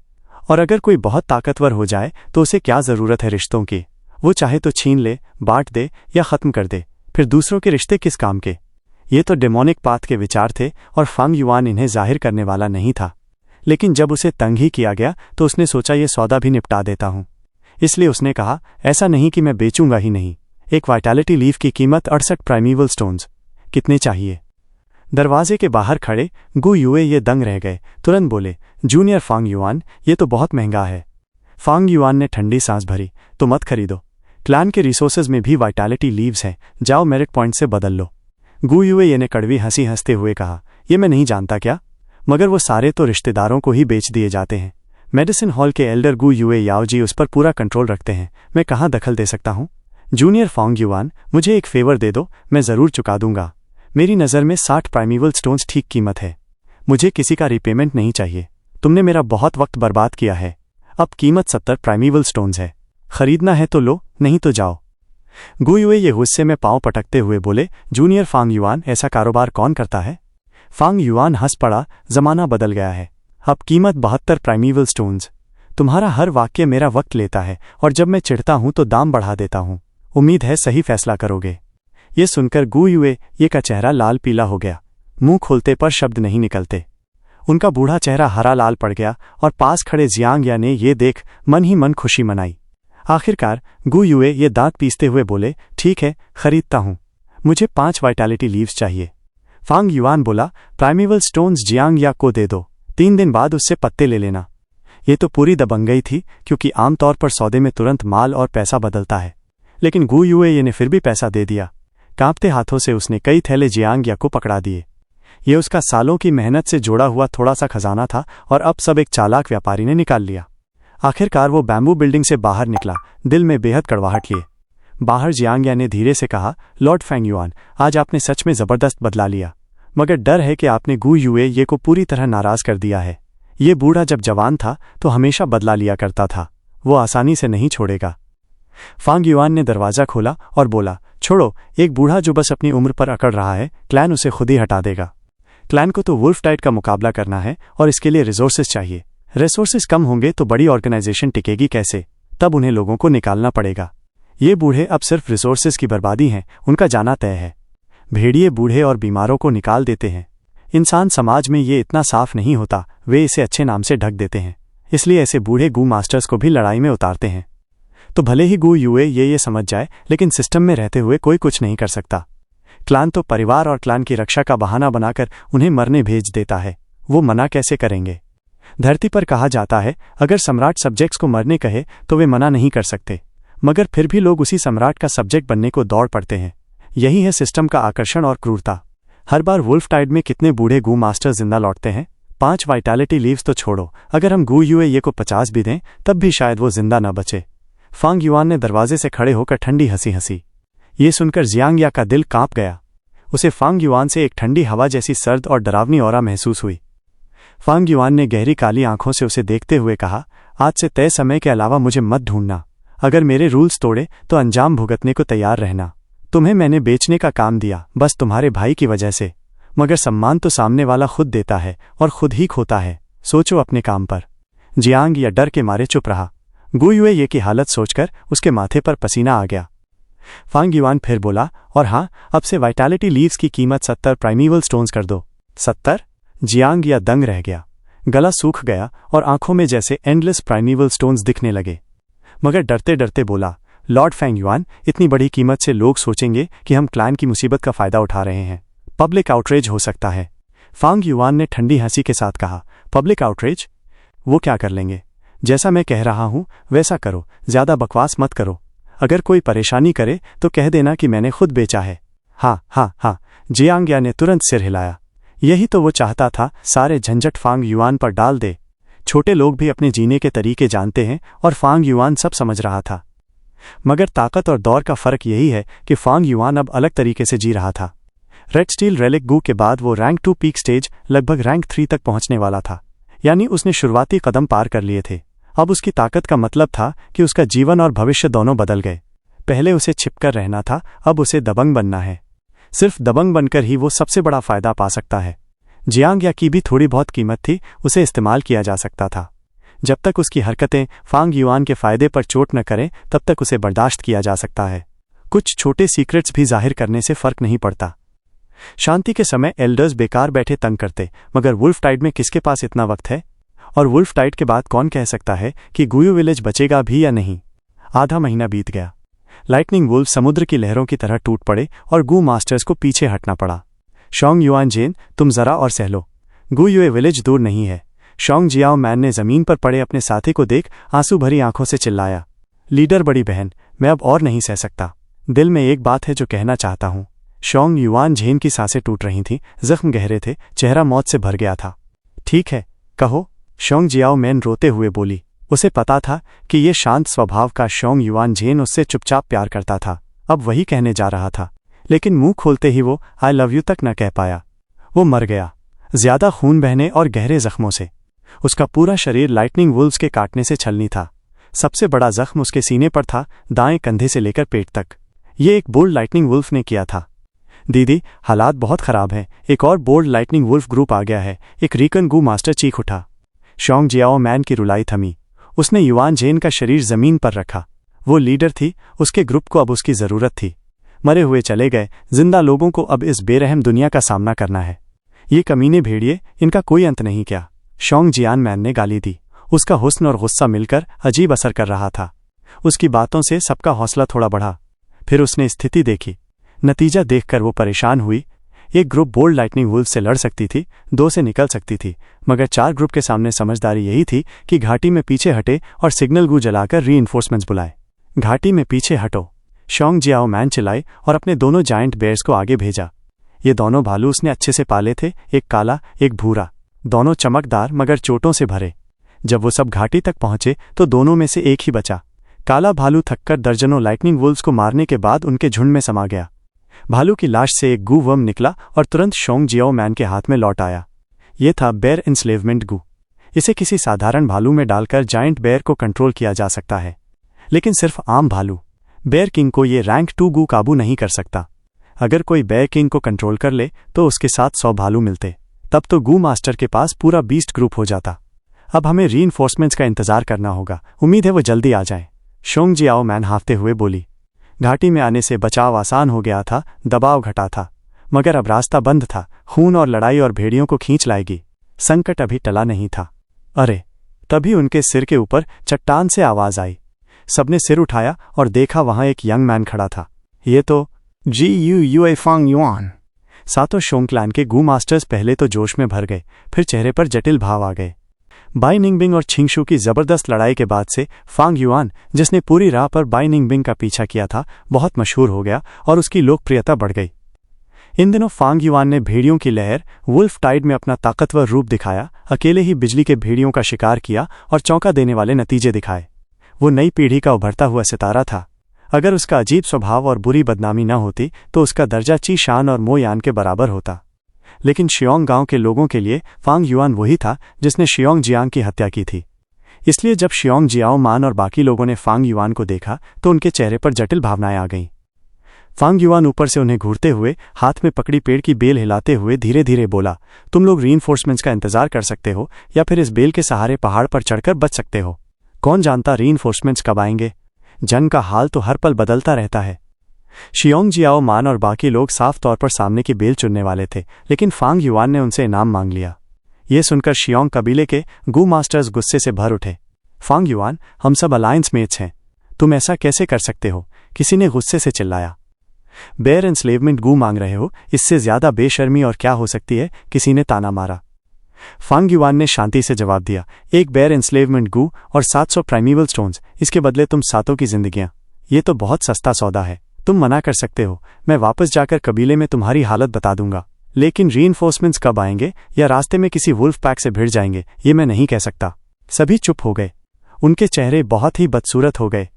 और अगर कोई बहुत ताकतवर हो जाए तो उसे क्या जरूरत है रिश्तों की? वो चाहे तो छीन ले, बांट दे या खत्म कर दे, फिर दूसरों के रिश्ते किस काम के? ये तो डेमोनिक पाथ के विचार थे और फांग युआन इन्हें जाहिर करने वाला नहीं था। लेकिन जब उसे तंग ही किया गया तो उसने सोचा ये सौदा भी निपटा देता हूं। इसलिए उसने कहा, ऐसा नहीं कि मैं बेचूंगा ही नहीं। एक वाइटैलिटी लीफ की कीमत 68 प्राइमीवल स्टोन्स। कितने चाहिए? दरवाजे के बाहर खड़े गु यूए ये दंग रह गए। तुरंत बोले, जूनियर फांग युआन, ये तो बहुत महंगा है। फांग युआन ने ठंडी सांस भरी, तो मत खरीदो। क्लैन के रिसोर्सेज में भी वाइटैलिटी लीव्स हैं, जाओ मेरिट पॉइंट से बदल लो। गु यूए ने कड़वी हंसी हंसते हुए कहा, ये मैं नहीं जानता क्या? मगर वो सारे तो रिश्तेदारों को ही बेच दिए जाते हैं। मेडिसिन हॉल के एल्डर गु यूए याओ जी उस पर पूरा कंट्रोल रखते हैं, मैं कहाँ दखल दे सकता हूँ? जूनियर फांग युआन, मुझे एक फेवर दे दो, मैं जरूर चुका दूंगा। मेरी नज़र में 60 प्राइमीवल स्टोन्स ठीक कीमत है। मुझे किसी का रिपेमेंट नहीं चाहिए। तुमने मेरा बहुत वक्त बर्बाद किया है। अब कीमत 70 प्राइमीवल स्टोन्स है। खरीदना है तो लो, नहीं तो जाओ। गु यूए ये गुस्से में पांव पटकते हुए बोले, जूनियर फांग युआन, ऐसा कारोबार कौन करता है? फांग युआन हंस पड़ा, जमाना बदल गया है। अब कीमत 72 प्राइमीवल स्टोन्स। तुम्हारा हर वाक्य मेरा वक्त लेता है और जब मैं चिढ़ता हूं तो दाम बढ़ा देता हूं। उम्मीद है सही फैसला करोगे। ये सुनकर गु यूए ये का चेहरा लाल पीला हो गया। मुंह खोलते पर शब्द नहीं निकलते। उनका बूढ़ा चेहरा हरा लाल पड़ गया और पास खड़े जियांग ने ये देख मन ही मन खुशी मनाई। आखिरकार गु यूए ये दांत पीसते हुए बोले, ठीक है, खरीदता हूं। मुझे 5 वाइटैलिटी लीव्स चाहिए। फांग युआन बोला, प्राइमीवल स्टोन्स जियांग को दे दो, 3 दिन बाद उससे पत्ते ले लेना। ये तो पूरी दबंगई थी क्योंकि आमतौर पर सौदे में तुरंत माल और पैसा बदलता है। लेकिन गु यूए ने फिर भी पैसा दे दिया। कांपते हाथों से उसने कई थैले जियांग को पकड़ा दिए। ये उसका सालों की मेहनत से जोड़ा हुआ थोड़ा सा खजाना था और अब सब एक चालाक व्यापारी ने निकाल लिया। आखिरकार वो बैम्बू बिल्डिंग से बाहर निकला, दिल में बेहद कड़वाहट लिए। बाहर जियांग ने धीरे से कहा, लॉर्ड फैंग युआन, आज आपने सच में जबरदस्त बदला लिया, मगर डर है कि आपने गु यूए को पूरी तरह नाराज कर दिया है। ये बूढ़ा जब जवान था तो हमेशा बदला लिया करता था, वो आसानी से नहीं छोड़ेगा। फांग युआन ने दरवाजा खोला और बोला, छोड़ो, एक बूढ़ा जो बस अपनी उम्र पर अकड़ रहा है, क्लैन उसे खुद ही हटा देगा। क्लैन को तो वुल्फ टाइड का मुकाबला करना है और इसके लिए रिसोर्सेज चाहिए। रिसोर्सेज कम होंगे तो बड़ी ऑर्गेनाइजेशन टिकेगी कैसे? तब उन्हें लोगों को निकालना पड़ेगा। ये बूढ़े अब सिर्फ रिसोर्सेज की बर्बादी हैं, उनका जाना तय है। भेड़िए बूढ़े और बीमारों को निकाल देते हैं। इंसान समाज में ये इतना साफ नहीं होता, वे इसे अच्छे नाम से ढक देते हैं, इसलिए ऐसे बूढ़े गू मास्टर्स को भी लड़ाई में उतारते हैं। तो भले ही गु यूए ये समझ जाए, लेकिन सिस्टम में रहते हुए कोई कुछ नहीं कर सकता। क्लान तो परिवार और क्लान की रक्षा का बहाना बनाकर उन्हें मरने भेज देता है, वो मना कैसे करेंगे? धरती पर कहा जाता है, अगर सम्राट सब्जेक्ट्स को मरने कहे तो वे मना नहीं कर सकते, मगर फिर भी लोग उसी सम्राट का सब्जेक्ट बनने को दौड़ पड़ते हैं। यही है सिस्टम का आकर्षण और क्रूरता। हर बार वुल्फ टाइड में कितने बूढ़े गू मास्टर जिंदा लौटते हैं, 5 वाइटैलिटी लीव्स तो छोड़ो, अगर हम गू युए ये को 50 भी दें तब भी शायद वो जिंदा न बचे। फांग युआन ने दरवाजे से खड़े होकर ठंडी हंसी हंसी। ये सुनकर जियांग या का दिल कांप गया। उसे फांग युआन से एक ठंडी हवा जैसी सर्द और डरावनी ऑरा महसूस हुई। फांग युआन ने गहरी काली आंखों से उसे देखते हुए कहा, आज से तय समय के अलावा मुझे मत ढूंढना। अगर मेरे रूल्स तोड़े तो अंजाम भुगतने को तैयार रहना। तुम्हें मैंने बेचने का काम दिया बस तुम्हारे भाई की वजह से, मगर सम्मान तो सामने वाला खुद देता है और खुद ही खोता है। सोचो अपने काम पर। जियांग या डर के मारे चुप रहा। गू युए ये की हालत सोचकर उसके माथे पर पसीना आ गया। फांग युआन फिर बोला, और हाँ, अब से वाइटैलिटी लीव्स की कीमत 70 प्राइमीवल स्टोन्स कर दो। 70? जियांग या दंग रह गया। गला सूख गया और आंखों में जैसे एंडलेस प्राइमीवल स्टोन्स दिखने लगे। मगर डरते डरते बोला, लॉर्ड फैंग युआन, इतनी बड़ी कीमत से लोग सोचेंगे कि हम क्लैन की मुसीबत का फायदा उठा रहे हैं। पब्लिक आउटरेज हो सकता है। फांग युआन ने ठंडी हंसी के साथ कहा, पब्लिक आउटरेज? वो क्या कर लेंगे? जैसा मैं कह रहा हूं वैसा करो, ज्यादा बकवास मत करो। अगर कोई परेशानी करे तो कह देना कि मैंने खुद बेचा है। हाँ हाँ हाँ, जियांग या ने तुरंत सिर हिलाया। यही तो वो चाहता था, सारे झंझट फांग युआन पर डाल दे। छोटे लोग भी अपने जीने के तरीके जानते हैं और फांग युआन सब समझ रहा था। मगर ताकत और दौर का फर्क यही है कि फांग युआन अब अलग तरीके से जी रहा था। रेड स्टील रेलिक गू के बाद वो रैंक 2 पीक स्टेज लगभग रैंक 3 तक पहुंचने वाला था, यानी उसने शुरुआती कदम पार कर लिए थे। अब उसकी ताकत का मतलब था कि उसका जीवन और भविष्य दोनों बदल गए। पहले उसे छिपकर रहना था, अब उसे दबंग बनना है। सिर्फ दबंग बनकर ही वो सबसे बड़ा फायदा पा सकता है। जियांग या की भी थोड़ी बहुत कीमत थी, उसे इस्तेमाल किया जा सकता था। जब तक उसकी हरकतें फांग युआन के फायदे पर चोट न करें तब तक उसे बर्दाश्त किया जा सकता है। कुछ छोटे सीक्रेट्स भी जाहिर करने से फर्क नहीं पड़ता। शांति के समय एल्डर्स बेकार बैठे तंग करते, मगर वुल्फ टाइड में किसके पास इतना वक्त है? और वुल्फ टाइड के बाद कौन कह सकता है कि गुयू विलेज बचेगा भी या नहीं? आधा महीना बीत गया। लाइटनिंग वुल्फ समुद्र की लहरों की तरह टूट पड़े और गू मास्टर्स को पीछे हटना पड़ा। शोंग युआन जेन, तुम जरा और सह लो, गू युए विलेज दूर नहीं है। शोंग जियाओ मैन ने जमीन पर पड़े अपने साथी को देख आंसू भरी आंखों से चिल्लाया, लीडर बड़ी बहन, मैं अब और नहीं सह सकता। दिल में एक बात है जो कहना चाहता हूं। शोंग युआन झेन की सांसें टूट रही थीं, जख्म गहरे थे, चेहरा मौत से भर गया था। ठीक है, कहो, शोंग जियाओ मैन रोते हुए बोली। उसे पता था कि ये शांत स्वभाव का शोंग युआन झेन उससे चुपचाप प्यार करता था। अब वही कहने जा रहा था, लेकिन मुंह खोलते ही वो आई लव यू तक न कह पाया। वो मर गया, ज्यादा खून बहने और गहरे जख्मों से। उसका पूरा शरीर लाइटनिंग वुल्व्स के काटने से छलनी था। सबसे बड़ा जख्म उसके सीने पर था, दाएं कंधे से लेकर पेट तक। ये एक बोल्ड लाइटनिंग वुल्फ ने किया था। दीदी, हालात बहुत खराब हैं। एक और बोल्ड लाइटनिंग वुल्फ ग्रुप आ गया है, एक रीकन गू मास्टर चीख उठा। शोंग जियाओ मैन की रुलाई थमी। उसने युआन झेन का शरीर जमीन पर रखा। वो लीडर थी, उसके ग्रुप को अब उसकी जरूरत थी। मरे हुए चले गए, जिंदा लोगों को अब इस बेरहम दुनिया का सामना करना है। ये कमीने भेड़िए, इनका कोई अंत नहीं क्या? शोंग जियान मैन ने गाली दी। उसका हुस्न और गुस्सा मिलकर अजीब असर कर रहा था। उसकी बातों से सबका हौसला थोड़ा बढ़ा। फिर उसने स्थिति देखी। नतीजा देखकर वो परेशान हुई। एक ग्रुप बोल्ड लाइटनिंग वुल्फ से लड़ सकती थी, 2 से निकल सकती थी, मगर 4 ग्रुप के सामने समझदारी यही थी कि घाटी में पीछे हटे और सिग्नल गू जलाकर रीइंफोर्समेंट्स बुलाए। घाटी में पीछे हटो, शोंग जियाओ मैन चिल्लाए और अपने दोनों जायंट बेयर्स को आगे भेजा। ये दोनों भालू उसने अच्छे से पाले थे, एक काला एक भूरा, दोनों चमकदार मगर चोटों से भरे। जब वो सब घाटी तक पहुंचे तो दोनों में से एक ही बचा। काला भालू थककर दर्जनों लाइटनिंग वुल्व्स को मारने के बाद उनके झुंड में समा गया। भालू की लाश से एक गू वर्म निकला और तुरंत शोंग जियाओ मैन के हाथ में लौट आया। ये था बेयर इंस्लेवमेंट गू। इसे किसी साधारण भालू में डालकर जायंट बेयर को कंट्रोल किया जा सकता है, लेकिन सिर्फ आम भालू बेयर किंग को ये रैंक 2 गू काबू नहीं कर सकता। अगर कोई बेयर किंग को कंट्रोल कर ले तो उसके साथ 100 भालू मिलते, तब तो गू मास्टर के पास पूरा बीस्ट ग्रुप हो जाता। अब हमें रीइंफोर्समेंट्स का इंतजार करना होगा, उम्मीद है वो जल्दी आ जाए, शोंग जियाओ मैन हांफते हुए बोली। घाटी में आने से बचाव आसान हो गया था, दबाव घटा था, मगर अब रास्ता बंद था। खून और लड़ाई और भेड़ियों को खींच लाएगी। संकट अभी टला नहीं था। अरे, तभी उनके सिर के ऊपर चट्टान से आवाज आई। सबने सिर उठाया और देखा वहां एक यंग मैन खड़ा था। ये तो GU फांग युआन। सातों शोंग क्लैन के गू मास्टर्स पहले तो जोश में भर गए, फिर चेहरे पर जटिल भाव आ गए। बाई निंगबिंग और छिंगशू की जबरदस्त लड़ाई के बाद से फांग युआन, जिसने पूरी राह पर बाई निंगबिंग का पीछा किया था, बहुत मशहूर हो गया और उसकी लोकप्रियता बढ़ गई। इन दिनों फांग युआन ने भेड़ियों की लहर वुल्फ टाइड में अपना ताकतवर रूप दिखाया, अकेले ही बिजली के भेड़ियों का शिकार किया और चौंका देने वाले नतीजे दिखाए। वो नई पीढ़ी का उभरता हुआ सितारा था। अगर उसका अजीब स्वभाव और बुरी बदनामी न होती तो उसका दर्जा ची शान और मो यान के बराबर होता। लेकिन शियोंग गांव के लोगों के लिए फांग युआन वही था जिसने शियोंग जियांग की हत्या की थी। इसलिए जब शियोंग जियाओ मान और बाकी लोगों ने फांग युआन को देखा तो उनके चेहरे पर जटिल भावनाएं आ गईं। फांग युआन ऊपर से उन्हें घूरते हुए हाथ में पकड़ी पेड़ की बेल हिलाते हुए धीरे धीरे बोला, तुम लोग रीइंफोर्समेंट्स का इंतजार कर सकते हो या फिर इस बेल के सहारे पहाड़ पर चढ़कर बच सकते हो। कौन जानता रीइंफोर्समेंट्स कब आएंगे। जंग का हाल तो हर पल बदलता रहता है। शियोंग जियाओ मान और बाकी लोग साफ तौर पर सामने की बेल चुनने वाले थे, लेकिन फांग युआन ने उनसे इनाम मांग लिया। ये सुनकर शियोंग कबीले के गू मास्टर्स गुस्से से भर उठे। फांग युआन, हम सब अलायंस मेट्स हैं, तुम ऐसा कैसे कर सकते हो? किसी ने गुस्से से चिल्लाया। बेयर एंस्लेवमेंट गू मांग रहे हो, इससे ज्यादा बेशर्मी और क्या हो सकती है? किसी ने ताना मारा। फांग युआन ने शांति से जवाब दिया, एक बेयर एंस्लेवमेंट गू और 700 प्राइमीवल स्टोन्स, इसके बदले तुम सातों की जिंदगियां। ये तो बहुत सस्ता सौदा है। तुम मना कर सकते हो, मैं वापस जाकर कबीले में तुम्हारी हालत बता दूंगा, लेकिन रीइंफोर्समेंट्स कब आएंगे या रास्ते में किसी वुल्फ पैक से भिड़ जाएंगे ये मैं नहीं कह सकता। सभी चुप हो गए। उनके चेहरे बहुत ही बदसूरत हो गए।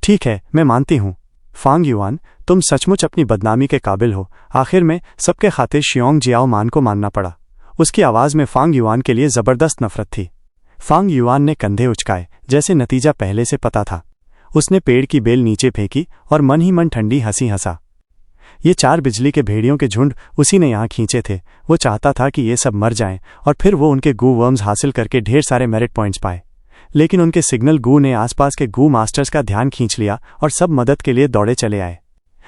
ठीक है, मैं मानती हूं फांग युआन, तुम सचमुच अपनी बदनामी के काबिल हो। आखिर में सबके खातिर शियोंग जियाओ मान को मानना पड़ा। उसकी आवाज में फांग युआन के लिए जबरदस्त नफरत थी। फांग युआन ने कंधे उचकाए, जैसे नतीजा पहले से पता था। उसने पेड़ की बेल नीचे फेंकी और मन ही मन ठंडी हंसी हंसा। ये 4 बिजली के भेड़ियों के झुंड उसी ने यहां खींचे थे। वो चाहता था कि ये सब मर जाएं और फिर वो उनके गू वर्म्स हासिल करके ढेर सारे मेरिट पॉइंट्स पाए। लेकिन उनके सिग्नल गू ने आसपास के गू मास्टर्स का ध्यान खींच लिया और सब मदद के लिए दौड़े चले आए।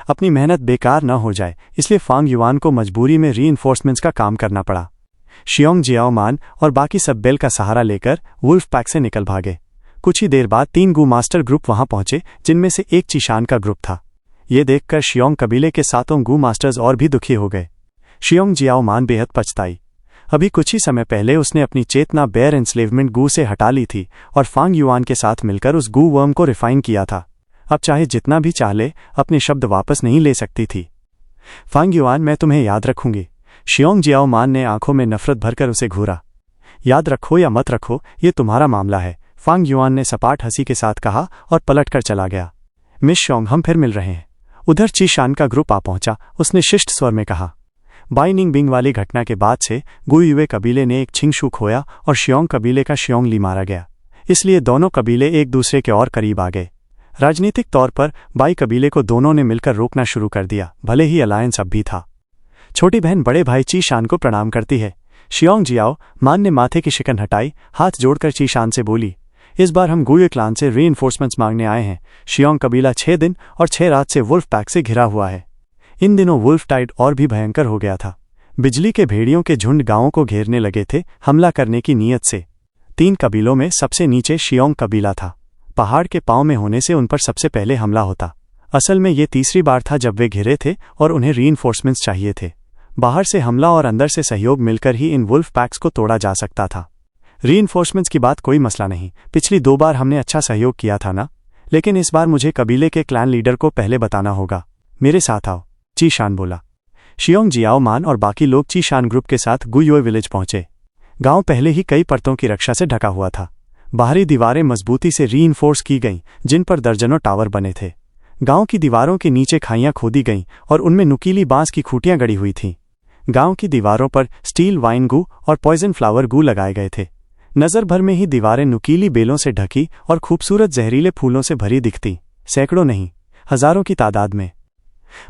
अपनी मेहनत बेकार न हो जाए इसलिए फांग युआन को मजबूरी में रीइंफोर्समेंट्स का काम करना पड़ा। शियोंग जियाओ मान और बाकी सब बेल का सहारा लेकर वुल्फ पैक से निकल भागे। कुछ ही देर बाद 3 गू मास्टर ग्रुप वहां पहुंचे, जिनमें से एक चीशान का ग्रुप था। ये देखकर शियोंग कबीले के 7 गू मास्टर्स और भी दुखी हो गए। शियोंग जियाओ मान बेहद पछताई। अभी कुछ ही समय पहले उसने अपनी चेतना बेयर एंस्लेवमेंट गू से हटा ली थी और फांग युआन के साथ मिलकर उस गू वर्म को रिफाइन किया था। अब चाहे जितना भी चाह ले, अपने शब्द वापस नहीं ले सकती थी। फांग युआन, मैं तुम्हें याद रखूंगी। शियोंग जियाओ मान ने आंखों में नफरत भरकर उसे घूरा। याद रखो या मत रखो, ये तुम्हारा मामला है, फांग युआन ने सपाट हंसी के साथ कहा और पलटकर चला गया। मिस शियोंग, हम फिर मिल रहे हैं। उधर चीशान का ग्रुप आ पहुंचा। उसने शिष्ट स्वर में कहा, बाइनिंग बिंग वाली घटना के बाद से गुयुए कबीले ने एक छिंगशू खोया और शियोंग कबीले का शियोंग ली मारा गया। इसलिए दोनों कबीले एक दूसरे के और करीब आ गए। राजनीतिक तौर पर बाई कबीले को दोनों ने मिलकर रोकना शुरू कर दिया, भले ही अलायंस अब भी था। छोटी बहन बड़े भाई चीशान को प्रणाम करती है। शियोंग जियाओ मान ने माथे की शिकन हटाई, हाथ जोड़कर चीशान से बोली, इस बार हम गुयुए क्लान से रीइंफोर्समेंट्स मांगने आए हैं। शियोंग कबीला 6 दिन और 6 रात से वुल्फ पैक से घिरा हुआ है। इन दिनों वुल्फ टाइड और भी भयंकर हो गया था। बिजली के भेड़ियों के झुंड गांवों को घेरने लगे थे, हमला करने की नीयत से। 3 कबीलों में सबसे नीचे शियोंग कबीला था। पहाड़ के पांव में होने से उन पर सबसे पहले हमला होता। असल में ये तीसरी बार था जब वे घिरे थे और उन्हें रीइंफोर्समेंट्स चाहिए थे। बाहर से हमला और अंदर से सहयोग मिलकर ही इन वुल्फ पैक्स को तोड़ा जा सकता था। रीइंफोर्समेंट्स की बात कोई मसला नहीं, पिछली 2 बार हमने अच्छा सहयोग किया था ना, लेकिन इस बार मुझे कबीले के क्लैन लीडर को पहले बताना होगा। मेरे साथ आओ, चीशान बोला। शियोंग जियाओ मान और बाकी लोग चीशान ग्रुप के साथ गुयुए विलेज पहुंचे। गांव पहले ही कई परतों की रक्षा से ढका हुआ था। बाहरी दीवारें मजबूती से रीइंफोर्स की गईं, जिन पर दर्जनों टावर बने थे। गांव की दीवारों के नीचे खाइयां खोदी गईं और उनमें नुकीली बांस की खूंटियां गड़ी हुई थीं। गांव की दीवारों पर स्टील वाइन गू और पॉइजन फ्लावर गू लगाए गए थे। नजर भर में ही दीवारें नुकीली बेलों से ढकी और खूबसूरत जहरीले फूलों से भरी दिखती, सैकड़ों नहीं हजारों की तादाद में।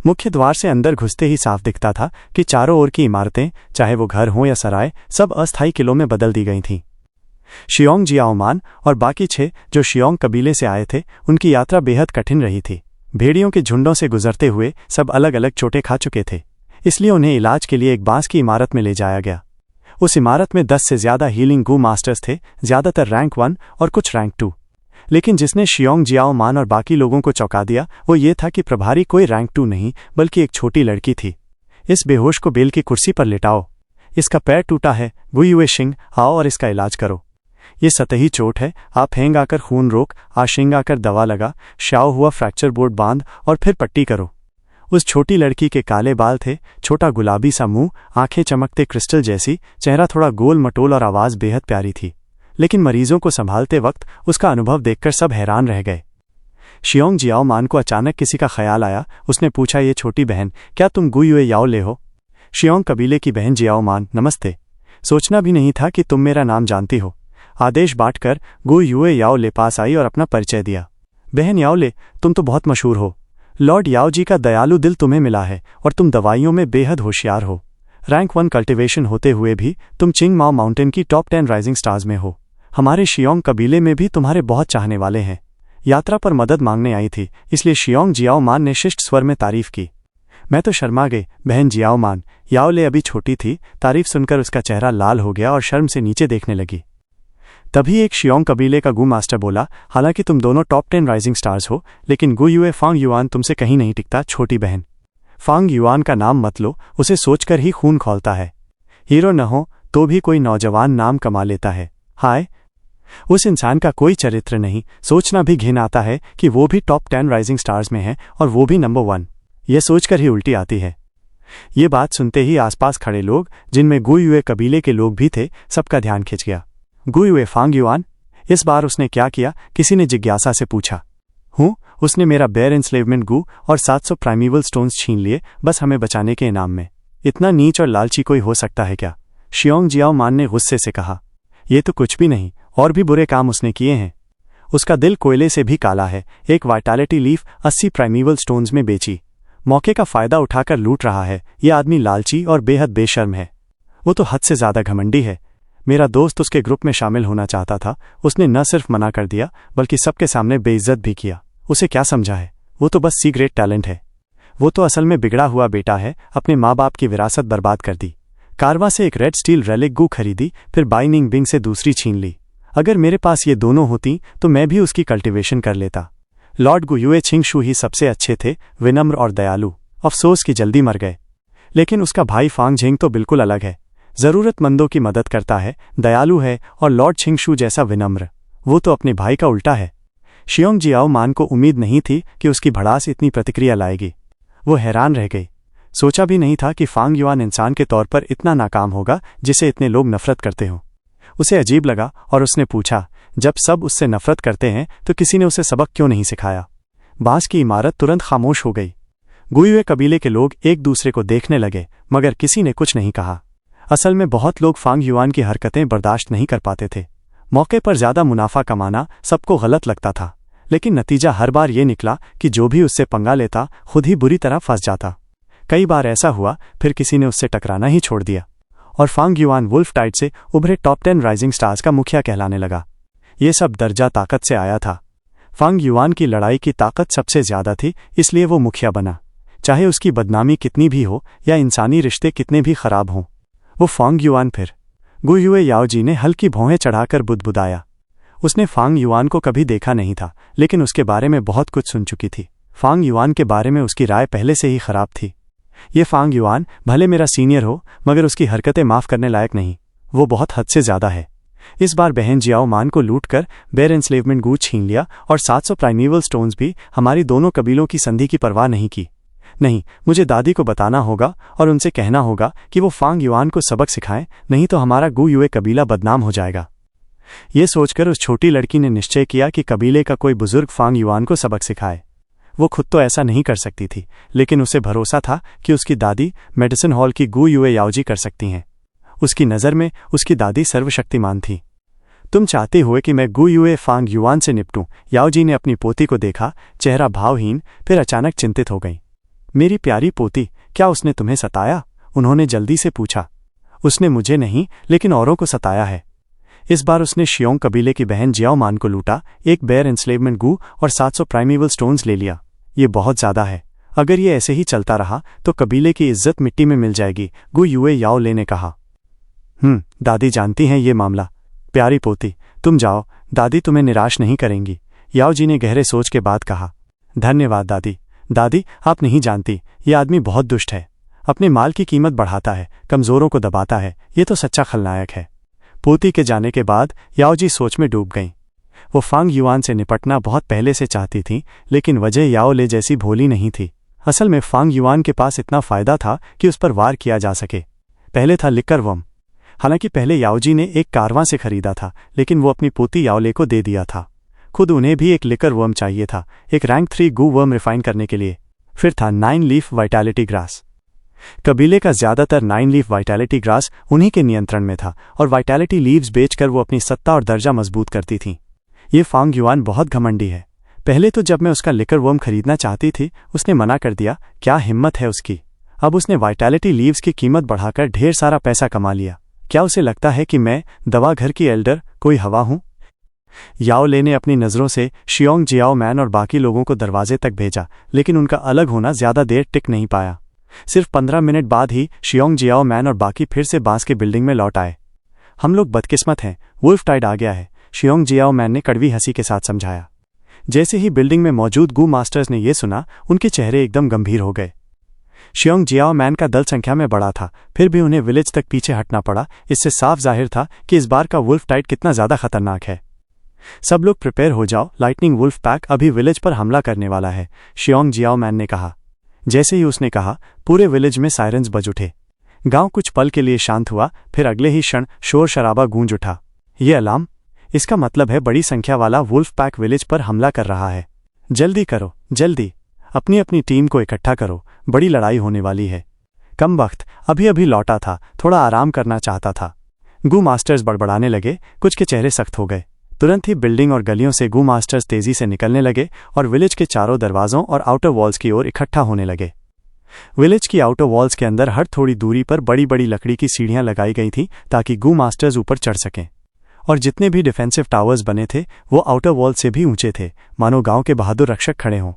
मुख्य द्वार से अंदर घुसते ही साफ दिखता था कि चारों ओर की इमारतें, चाहे वो घर हों या सराय, सब अस्थायी किलों में बदल दी गई थीं। शियोंग जियाओ मान और बाकी 6 जो शियोंग कबीले से आए थे, उनकी यात्रा बेहद कठिन रही थी। भेड़ियों के झुंडों से गुजरते हुए सब अलग अलग चोटें खा चुके थे, इसलिए उन्हें इलाज के लिए एक बांस की इमारत में ले जाया गया। उस इमारत में 10 से ज्यादा हीलिंग गू मास्टर्स थे, ज्यादातर रैंक 1 और कुछ रैंक 2। लेकिन जिसने शियोंग जियाओ मान और बाकी लोगों को चौंका दिया वो ये था कि प्रभारी कोई रैंक 2 नहीं बल्कि एक छोटी लड़की थी। इस बेहोश को बेल की कुर्सी पर लिटाओ, इसका पैर टूटा है, गुयुए शिंग, आओ और इसका इलाज करो। ये सतही चोट है, आप हेंग आकर खून रोक, आशिंग आकर दवा लगा, श्याओ हुआ फ्रैक्चर बोर्ड बांध और फिर पट्टी करो। उस छोटी लड़की के काले बाल थे, छोटा गुलाबी सा मुंह, आंखें चमकते क्रिस्टल जैसी, चेहरा थोड़ा गोल मटोल और आवाज़ बेहद प्यारी थी। लेकिन मरीजों को संभालते वक्त उसका अनुभव देखकर सब हैरान रह गए। शियोंग जियाओ मान को अचानक किसी का ख्याल आया। उसने पूछा, ये छोटी बहन, क्या तुम गु युए याओ ले हो? शियोंग कबीले की बहन जियाओ मान, नमस्ते। सोचना भी नहीं था कि तुम मेरा नाम जानती हो। आदेश बांटकर गु युए याओ ले पास आई और अपना परिचय दिया। बहन याओ ले, तुम तो बहुत मशहूर हो। लॉर्ड याओ जी का दयालु दिल तुम्हें मिला है और तुम दवाइयों में बेहद होशियार हो। रैंक 1 कल्टिवेशन होते हुए भी तुम चिंग माओ माउंटेन की टॉप 10 राइजिंग स्टार्स में हो। हमारे शियोंग कबीले में भी तुम्हारे बहुत चाहने वाले हैं। यात्रा पर मदद मांगने आई थी, इसलिए शियोंग जियाओ मान ने शिष्ट स्वर में तारीफ की। मैं तो शर्मा गई। बहन जियाओ मान, याओ ले अभी छोटी थी। तारीफ सुनकर उसका चेहरा लाल हो गया और शर्म से नीचे देखने लगी। तभी एक शियोंग कबीले का गु मास्टर बोला, हालांकि तुम दोनों टॉप 10 राइजिंग स्टार्स हो, लेकिन गु युए फांग युआन तुमसे कहीं नहीं टिकता। छोटी बहन, फांग युआन का नाम मत लो, उसे सोचकर ही खून खौलता है। हीरो न हो तो भी कोई नौजवान नाम कमा लेता है। हाय, उस इंसान का कोई चरित्र नहीं। सोचना भी घिन आता है कि वो भी टॉप 10 राइजिंग स्टार्स में है और वो भी नंबर 1। यह सोचकर ही उल्टी आती है। ये बात सुनते ही आसपास खड़े लोग, जिनमें गु युए कबीले के लोग भी थे, सबका ध्यान खिंच गया। गु युए फांग युआन, इस बार उसने क्या किया? किसी ने जिज्ञासा से पूछा। उसने मेरा बेयर एंस्लेवमेंट गु और 700 प्राइमीवल स्टोन्स छीन लिए, बस हमें बचाने के इनाम में। इतना नीच और लालची कोई हो सकता है क्या? शियोंग जियाओ मान ने गुस्से से कहा। ये तो कुछ भी नहीं, और भी बुरे काम उसने किए हैं। उसका दिल कोयले से भी काला है। एक वाइटैलिटी लीफ 80 प्राइमीवल स्टोन्स में बेची। मौके का फायदा उठाकर लूट रहा है। यह आदमी लालची और बेहद बेशर्म है। वो तो हद से ज्यादा घमंडी है। मेरा दोस्त उसके ग्रुप में शामिल होना चाहता था। उसने न सिर्फ मना कर दिया, बल्कि सबके सामने बेइज्जत भी किया। उसे क्या समझा है? वो तो बस सी ग्रेट टैलेंट है। वो तो असल में बिगड़ा हुआ बेटा है। अपने माँ बाप की विरासत बर्बाद कर दी। कारवा से एक रेड स्टील रेलिक गु खरीदी, फिर बाइनिंग बिंग से दूसरी छीन ली। अगर मेरे पास ये दोनों होती तो मैं भी उसकी कल्टिवेशन कर लेता। लॉर्ड गु युए छिंगशू ही सबसे अच्छे थे, विनम्र और दयालु। अफसोस कि जल्दी मर गए। लेकिन उसका भाई फांग झेंग तो बिल्कुल अलग है। जरूरतमंदों की मदद करता है, दयालु है और लॉर्ड छिंगशू जैसा विनम्र। वो तो अपने भाई का उल्टा है। शियोंग जियाओ मान को उम्मीद नहीं थी कि उसकी भड़ास इतनी प्रतिक्रिया लाएगी। वो हैरान रह गई। सोचा भी नहीं था कि फांग युआन इंसान के तौर पर इतना नाकाम होगा जिसे इतने लोग नफरत करते हों। उसे अजीब लगा और उसने पूछा, जब सब उससे नफरत करते हैं तो किसी ने उसे सबक क्यों नहीं सिखाया? बांस की इमारत तुरंत खामोश हो गई। गु युए कबीले के लोग एक दूसरे को देखने लगे, मगर किसी ने कुछ नहीं कहा। असल में बहुत लोग फांग युआन की हरकतें बर्दाश्त नहीं कर पाते थे। मौके पर ज्यादा मुनाफा कमाना सबको गलत लगता था, लेकिन नतीजा हर बार ये निकला कि जो भी उससे पंगा लेता खुद ही बुरी तरह फंस जाता। कई बार ऐसा हुआ, फिर किसी ने उससे टकराना ही छोड़ दिया और फांग युआन वुल्फ टाइड से उभरे टॉप 10 राइजिंग स्टार्स का मुखिया कहलाने लगा। ये सब दर्जा ताकत से आया था। फांग युआन की लड़ाई की ताकत सबसे ज्यादा थी, इसलिए वो मुखिया बना। चाहे उसकी बदनामी कितनी भी हो या इंसानी रिश्ते कितने भी खराब हों, वो फांग युआन। फिर गु युए याओ जी ने हल्की भौहें चढ़ाकर बुदबुदाया। उसने फांग युआन को कभी देखा नहीं था, लेकिन उसके बारे में बहुत कुछ सुन चुकी थी। फांग युआन के बारे में उसकी राय पहले से ही खराब थी। ये फांग युआन भले मेरा सीनियर हो, मगर उसकी हरकतें माफ करने लायक नहीं। वो बहुत हद से ज्यादा है। इस बार बहन जियाओ मान को लूटकर बेयर एंस्लेवमेंट गु छीन लिया और 700 प्राइमीवल स्टोन्स भी। हमारी दोनों कबीलों की संधि की परवाह नहीं की। नहीं, मुझे दादी को बताना होगा और उनसे कहना होगा कि वो फांग युआन को सबक सिखाएं, नहीं तो हमारा गु युए कबीला बदनाम हो जाएगा। ये सोचकर उस छोटी लड़की ने निश्चय किया कि कबीले का कोई बुजुर्ग फांग युआन को सबक सिखाए। वो खुद तो ऐसा नहीं कर सकती थी, लेकिन उसे भरोसा था कि उसकी दादी मेडिसिन हॉल की गु युए याओजी कर सकती हैं। उसकी नज़र में उसकी दादी सर्वशक्तिमान थी। तुम चाहते हुए कि मैं गु युए फांग युआन से निपटूं? याओजी ने अपनी पोती को देखा, चेहरा भावहीन, फिर अचानक चिंतित हो गई। मेरी प्यारी पोती, क्या उसने तुम्हें सताया? उन्होंने जल्दी से पूछा। उसने मुझे नहीं, लेकिन औरों को सताया है। इस बार उसने शियोंग कबीले की बहन जियाओ मान को लूटा, एक बेयर एंस्लेवमेंट गु और 700 प्राइमीवल स्टोन्स ले लिया। ये बहुत ज्यादा है। अगर ये ऐसे ही चलता रहा तो कबीले की इज्जत मिट्टी में मिल जाएगी, गु युए याओ ले ने कहा। दादी जानती हैं ये मामला। प्यारी पोती, तुम जाओ, दादी तुम्हें निराश नहीं करेंगी, याओ जी ने गहरे सोच के बाद कहा। धन्यवाद दादी। दादी, आप नहीं जानती, ये आदमी बहुत दुष्ट है। अपने माल की कीमत बढ़ाता है, कमजोरों को दबाता है। ये तो सच्चा खलनायक है। पोती के जाने के बाद याओ जी सोच में डूब गईं। वो फांग युआन से निपटना बहुत पहले से चाहती थी, लेकिन वजह याओ ले जैसी भोली नहीं थी। असल में फांग युआन के पास इतना फायदा था कि उस पर वार किया जा सके। पहले था लिकर वर्म। हालांकि पहले याओजी ने एक कारवां से खरीदा था, लेकिन वो अपनी पोती याओले को दे दिया था। खुद उन्हें भी एक लिकर वर्म चाहिए था, एक रैंक 3 गू वर्म रिफाइन करने के लिए। फिर था 9 लीफ वाइटैलिटी ग्रास। कबीले का ज्यादातर 9 लीफ वाइटैलिटी ग्रास उन्हीं के नियंत्रण में था और वाइटैलिटी लीव्स बेचकर वो अपनी सत्ता और दर्जा मजबूत करती थीं। ये फांग युआन बहुत घमंडी है। पहले तो जब मैं उसका लिकर वर्म खरीदना चाहती थी, उसने मना कर दिया। क्या हिम्मत है उसकी। अब उसने वाइटैलिटी लीव्स की कीमत बढ़ाकर ढेर सारा पैसा कमा लिया। क्या उसे लगता है कि मैं दवा घर की एल्डर कोई हवा हूं? याओले ने अपनी नज़रों से शियोंग जियाओ मैन और बाकी लोगों को दरवाजे तक भेजा, लेकिन उनका अलग होना ज्यादा देर टिक नहीं पाया। सिर्फ 15 मिनट बाद ही शियोंग जियाओ मैन और बाकी फिर से बांस के बिल्डिंग में लौट आए। हम लोग बदकिस्मत हैं, वुल्फ टाइड आ गया है, शियोंग जियाओ मैन ने कड़वी हंसी के साथ समझाया। जैसे ही बिल्डिंग में मौजूद गू मास्टर्स ने यह सुना, उनके चेहरे एकदम गंभीर हो गए। शियोंग जियाओ मैन का दल संख्या में बड़ा था, फिर भी उन्हें विलेज तक पीछे हटना पड़ा। इससे साफ जाहिर था कि इस बार का वुल्फ टाइड कितना ज्यादा खतरनाक है। सब लोग प्रिपेयर हो जाओ, लाइटनिंग वुल्फ पैक अभी विलेज पर हमला करने वाला है, शियोंग जियाओ मैन ने कहा। जैसे ही उसने कहा, पूरे विलेज में सायरन्स बज उठे। गांव कुछ पल के लिए शांत हुआ, फिर अगले ही क्षण शोर शराबा गूंज उठा। ये अलार्म, इसका मतलब है बड़ी संख्या वाला वुल्फ पैक विलेज पर हमला कर रहा है। जल्दी करो, जल्दी अपनी अपनी टीम को इकट्ठा करो, बड़ी लड़ाई होने वाली है। कम वक्त अभी अभी लौटा था, थोड़ा आराम करना चाहता था। गू मास्टर्स बड़बड़ाने लगे, कुछ के चेहरे सख्त हो गए। तुरंत ही बिल्डिंग और गलियों से गू मास्टर्स तेजी से निकलने लगे और विलेज के चारों दरवाजों और आउटर वॉल्स की ओर इकट्ठा होने लगे। विलेज की आउटर वॉल्स के अंदर हर थोड़ी दूरी पर बड़ी बड़ी लकड़ी की सीढ़ियां लगाई गई थीं ताकि गू मास्टर्स ऊपर चढ़ सकें। और जितने भी डिफेंसिव टावर्स बने थे वो आउटर वॉल से भी ऊंचे थे, मानो गांव के बहादुर रक्षक खड़े हों।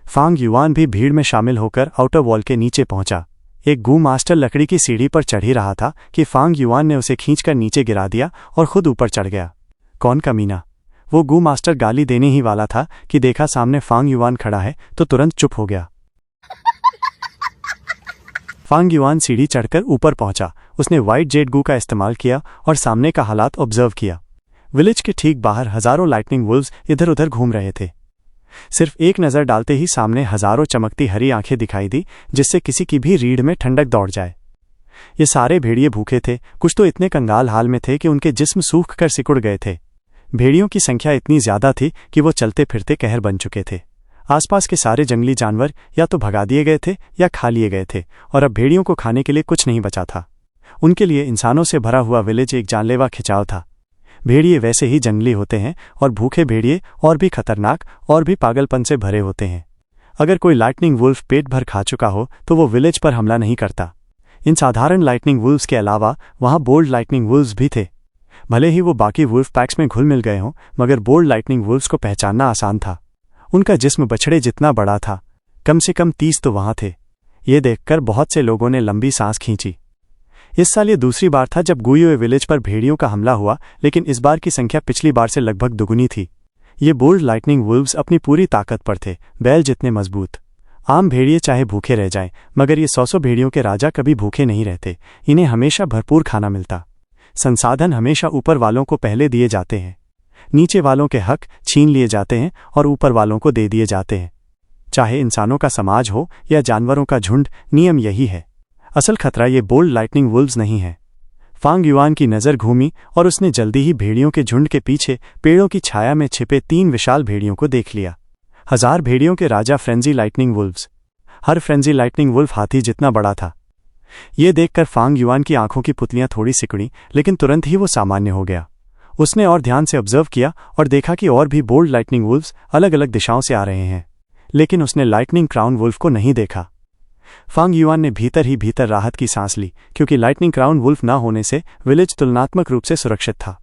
फांग युआन भी भीड़ में शामिल होकर आउटर वॉल के नीचे पहुंचा। एक गू मास्टर लकड़ी की सीढ़ी पर चढ़ ही रहा था कि फांग युआन ने उसे खींचकर नीचे गिरा दिया और खुद ऊपर चढ़ गया। कौन कमीना। वो गू मास्टर गाली देने ही वाला था कि देखा सामने फांग युआन खड़ा है तो तुरंत चुप हो गया। फांग युआन सीढ़ी चढ़कर ऊपर पहुंचा। उसने व्हाइट जेड गू का इस्तेमाल किया और सामने का हालात ऑब्जर्व किया। विलेज के ठीक बाहर हजारों लाइटनिंग वुल्व्स इधर उधर घूम रहे थे। सिर्फ एक नज़र डालते ही सामने हजारों चमकती हरी आंखें दिखाई दी, जिससे किसी की भी रीढ़ में ठंडक दौड़ जाए। ये सारे भेड़िए भूखे थे, कुछ तो इतने कंगाल हाल में थे कि उनके जिस्म सूख कर सिकुड़ गए थे। भेड़ियों की संख्या इतनी ज्यादा थी कि वो चलते फिरते कहर बन चुके थे। आसपास के सारे जंगली जानवर या तो भगा दिए गए थे या खा लिए गए थे और अब भेड़ियों को खाने के लिए कुछ नहीं बचा था। उनके लिए इंसानों से भरा हुआ विलेज एक जानलेवा खिंचाव था। भेड़िए वैसे ही जंगली होते हैं और भूखे भेड़िए और भी खतरनाक और भी पागलपन से भरे होते हैं। अगर कोई लाइटनिंग वुल्फ पेट भर खा चुका हो तो वो विलेज पर हमला नहीं करता। इन साधारण लाइटनिंग वुल्व्स के अलावा वहाँ बोल्ड लाइटनिंग वुल्व्स भी थे। भले ही वो बाकी वुल्फ पैक्स में घुल मिल गए हों, मगर बोल्ड लाइटनिंग वुल्व्स को पहचानना आसान था। उनका जिस्म बछड़े जितना बड़ा था, कम से कम 30 तो वहाँ थे। ये देखकर बहुत से लोगों ने लंबी सांस खींची। इस साल ये दूसरी बार था जब गुयुए विलेज पर भेड़ियों का हमला हुआ, लेकिन इस बार की संख्या पिछली बार से लगभग दुगुनी थी। ये बोल्ड लाइटनिंग वुल्व्स अपनी पूरी ताकत पर थे, बैल जितने मजबूत। आम भेड़िए चाहे भूखे रह जाएं, मगर ये 100 भेड़ियों के राजा कभी भूखे नहीं रहते। इन्हें हमेशा भरपूर खाना मिलता। संसाधन हमेशा ऊपर वालों को पहले दिए जाते हैं। नीचे वालों के हक छीन लिए जाते हैं और ऊपर वालों को दे दिए जाते हैं। चाहे इंसानों का समाज हो या जानवरों का झुंड, नियम यही है। असल खतरा ये बोल्ड लाइटनिंग वुल्व्स नहीं है। फांग युआन की नज़र घूमी और उसने जल्दी ही भेड़ियों के झुंड के पीछे पेड़ों की छाया में छिपे 3 विशाल भेड़ियों को देख लिया। 1000 भेड़ियों के राजा फ्रेंजी लाइटनिंग वुल्व्स। हर फ्रेंजी लाइटनिंग वुल्फ हाथी जितना बड़ा था। ये देखकर फांग युआन की आंखों की पुतलियां थोड़ी सिकुड़ी, लेकिन तुरंत ही वो सामान्य हो गया। उसने और ध्यान से ऑब्जर्व किया और देखा कि और भी बोल्ड लाइटनिंग वुल्व्स अलग अलग दिशाओं से आ रहे हैं, लेकिन उसने लाइटनिंग क्राउन वुल्फ को नहीं देखा। फांग युआन ने भीतर ही भीतर राहत की सांस ली, क्योंकि लाइटनिंग क्राउन वुल्फ न होने से विलेज तुलनात्मक रूप से सुरक्षित था।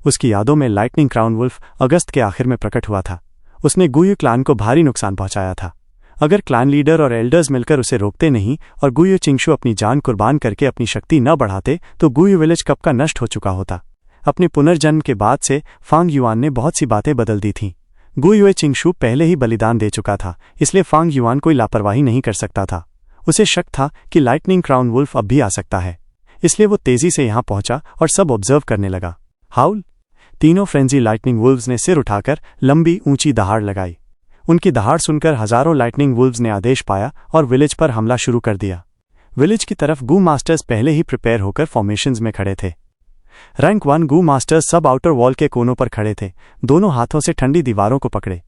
उसकी यादों में लाइटनिंग क्राउन वुल्फ अगस्त के आखिर में प्रकट हुआ था। उसने गुयु क्लान को भारी नुकसान पहुंचाया था। अगर क्लान लीडर और एल्डर्स मिलकर उसे रोकते नहीं और गुयु चिंगशु अपनी जान कुर्बान करके अपनी शक्ति न बढ़ाते तो गुयु विलेज कब का नष्ट हो चुका होता। अपने पुनर्जन्म के बाद से फांग युआन ने बहुत सी बातें बदल दी थीं। गुयुए चिंगशु पहले ही बलिदान दे चुका था, इसलिए फांग युआन कोई लापरवाही नहीं कर सकता था। उसे शक था कि लाइटनिंग क्राउन वुल्फ अब भी आ सकता है, इसलिए वो तेजी से यहां पहुंचा और सब ऑब्जर्व करने लगा। हाउल! तीनों फ्रेंजी लाइटनिंग वुल्व्स ने सिर उठाकर लंबी ऊंची दहाड़ लगाई। उनकी दहाड़ सुनकर हजारों लाइटनिंग वुल्व्स ने आदेश पाया और विलेज पर हमला शुरू कर दिया। विलेज की तरफ गू मास्टर्स पहले ही प्रिपेयर होकर फॉर्मेशंस में खड़े थे। रैंक 1 गू मास्टर्स सब आउटर वॉल के कोनों पर खड़े थे, दोनों हाथों से ठंडी दीवारों को पकड़े।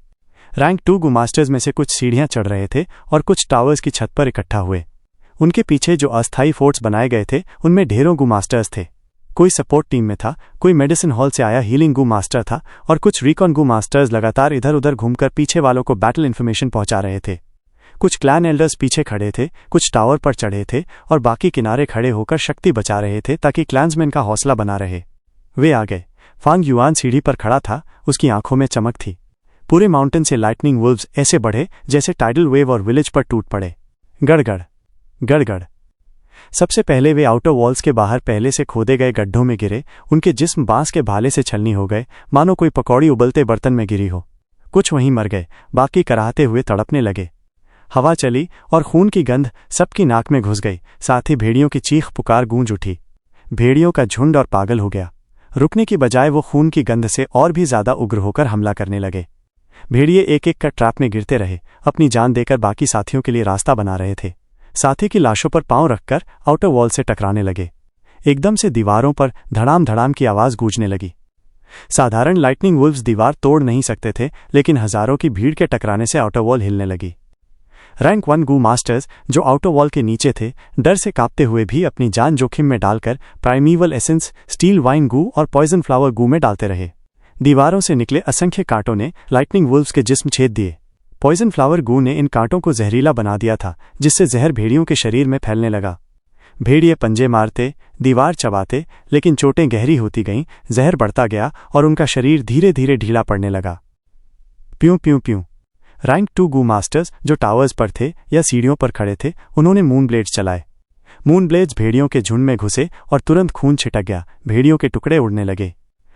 रैंक 2 गू मास्टर्स में से कुछ सीढ़ियां चढ़ रहे थे और कुछ टावर्स की छत पर इकट्ठा हुए। उनके पीछे जो अस्थायी फोर्ट्स बनाए गए थे उनमें ढेरों गू मास्टर्स थे। कोई सपोर्ट टीम में था, कोई मेडिसिन हॉल से आया हीलिंग गू मास्टर था और कुछ रिकॉन गू मास्टर्स लगातार इधर उधर घूमकर पीछे वालों को बैटल इन्फॉर्मेशन पहुंचा रहे थे। कुछ क्लैन एल्डर्स पीछे खड़े थे, कुछ टावर पर चढ़े थे और बाकी किनारे खड़े होकर शक्ति बचा रहे थे ताकि क्लैंसमैन का हौसला बना रहे। वे आ गए। फांग युआन सीढ़ी पर खड़ा था, उसकी आंखों में चमक थी। पूरे माउंटेन से लाइटनिंग वुल्व्स ऐसे बढ़े जैसे टाइडल वेव और विलेज पर टूट पड़े। गड़गड़ गड़गड़। सबसे पहले वे आउटर वॉल्स के बाहर पहले से खोदे गए गड्ढों में गिरे। उनके जिस्म बांस के भाले से छलनी हो गए, मानो कोई पकौड़ी उबलते बर्तन में गिरी हो। कुछ वहीं मर गए, बाकी कराहते हुए तड़पने लगे। हवा चली और खून की गंध सबकी नाक में घुस गई, साथ ही भेड़ियों की चीख पुकार गूंज उठी। भेड़ियों का झुंड और पागल हो गया। रुकने की बजाय वो खून की गंध से और भी ज्यादा उग्र होकर हमला करने लगे। भेड़िए एक एक कर ट्रैप में गिरते रहे, अपनी जान देकर बाकी साथियों के लिए रास्ता बना रहे थे। साथी की लाशों पर पांव रखकर आउटर वॉल से टकराने लगे। एकदम से दीवारों पर धड़ाम धड़ाम की आवाज गूंजने लगी। साधारण लाइटनिंग वुल्व्स दीवार तोड़ नहीं सकते थे, लेकिन हजारों की भीड़ के टकराने से आउटर वॉल हिलने लगी। रैंक 1 गू मास्टर्स जो आउटर वॉल के नीचे थे, डर से कांपते हुए भी अपनी जान जोखिम में डालकर प्राइमीवल एसेंस, स्टील वाइन गू और पॉइजन फ्लावर गू में डालते रहे। दीवारों से निकले असंख्य कांटों ने लाइटनिंग वुल्व्स के जिस्म छेद दिए। पॉइजन फ्लावर गू ने इन कांटों को जहरीला बना दिया था, जिससे जहर भेड़ियों के शरीर में फैलने लगा। भेड़िए पंजे मारते, दीवार चबाते, लेकिन चोटें गहरी होती गईं, जहर बढ़ता गया और उनका शरीर धीरे धीरे ढीला पड़ने लगा। प्यूं प्यूं प्यूं। रैंक 2 गू मास्टर्स जो टावर्स पर थे या सीढ़ियों पर खड़े थे, उन्होंने मून ब्लेड्स चलाए। मून ब्लेड्स भेड़ियों के झुंड में घुसे और तुरंत खून छिटक गया, भेड़ियों के टुकड़े उड़ने लगे।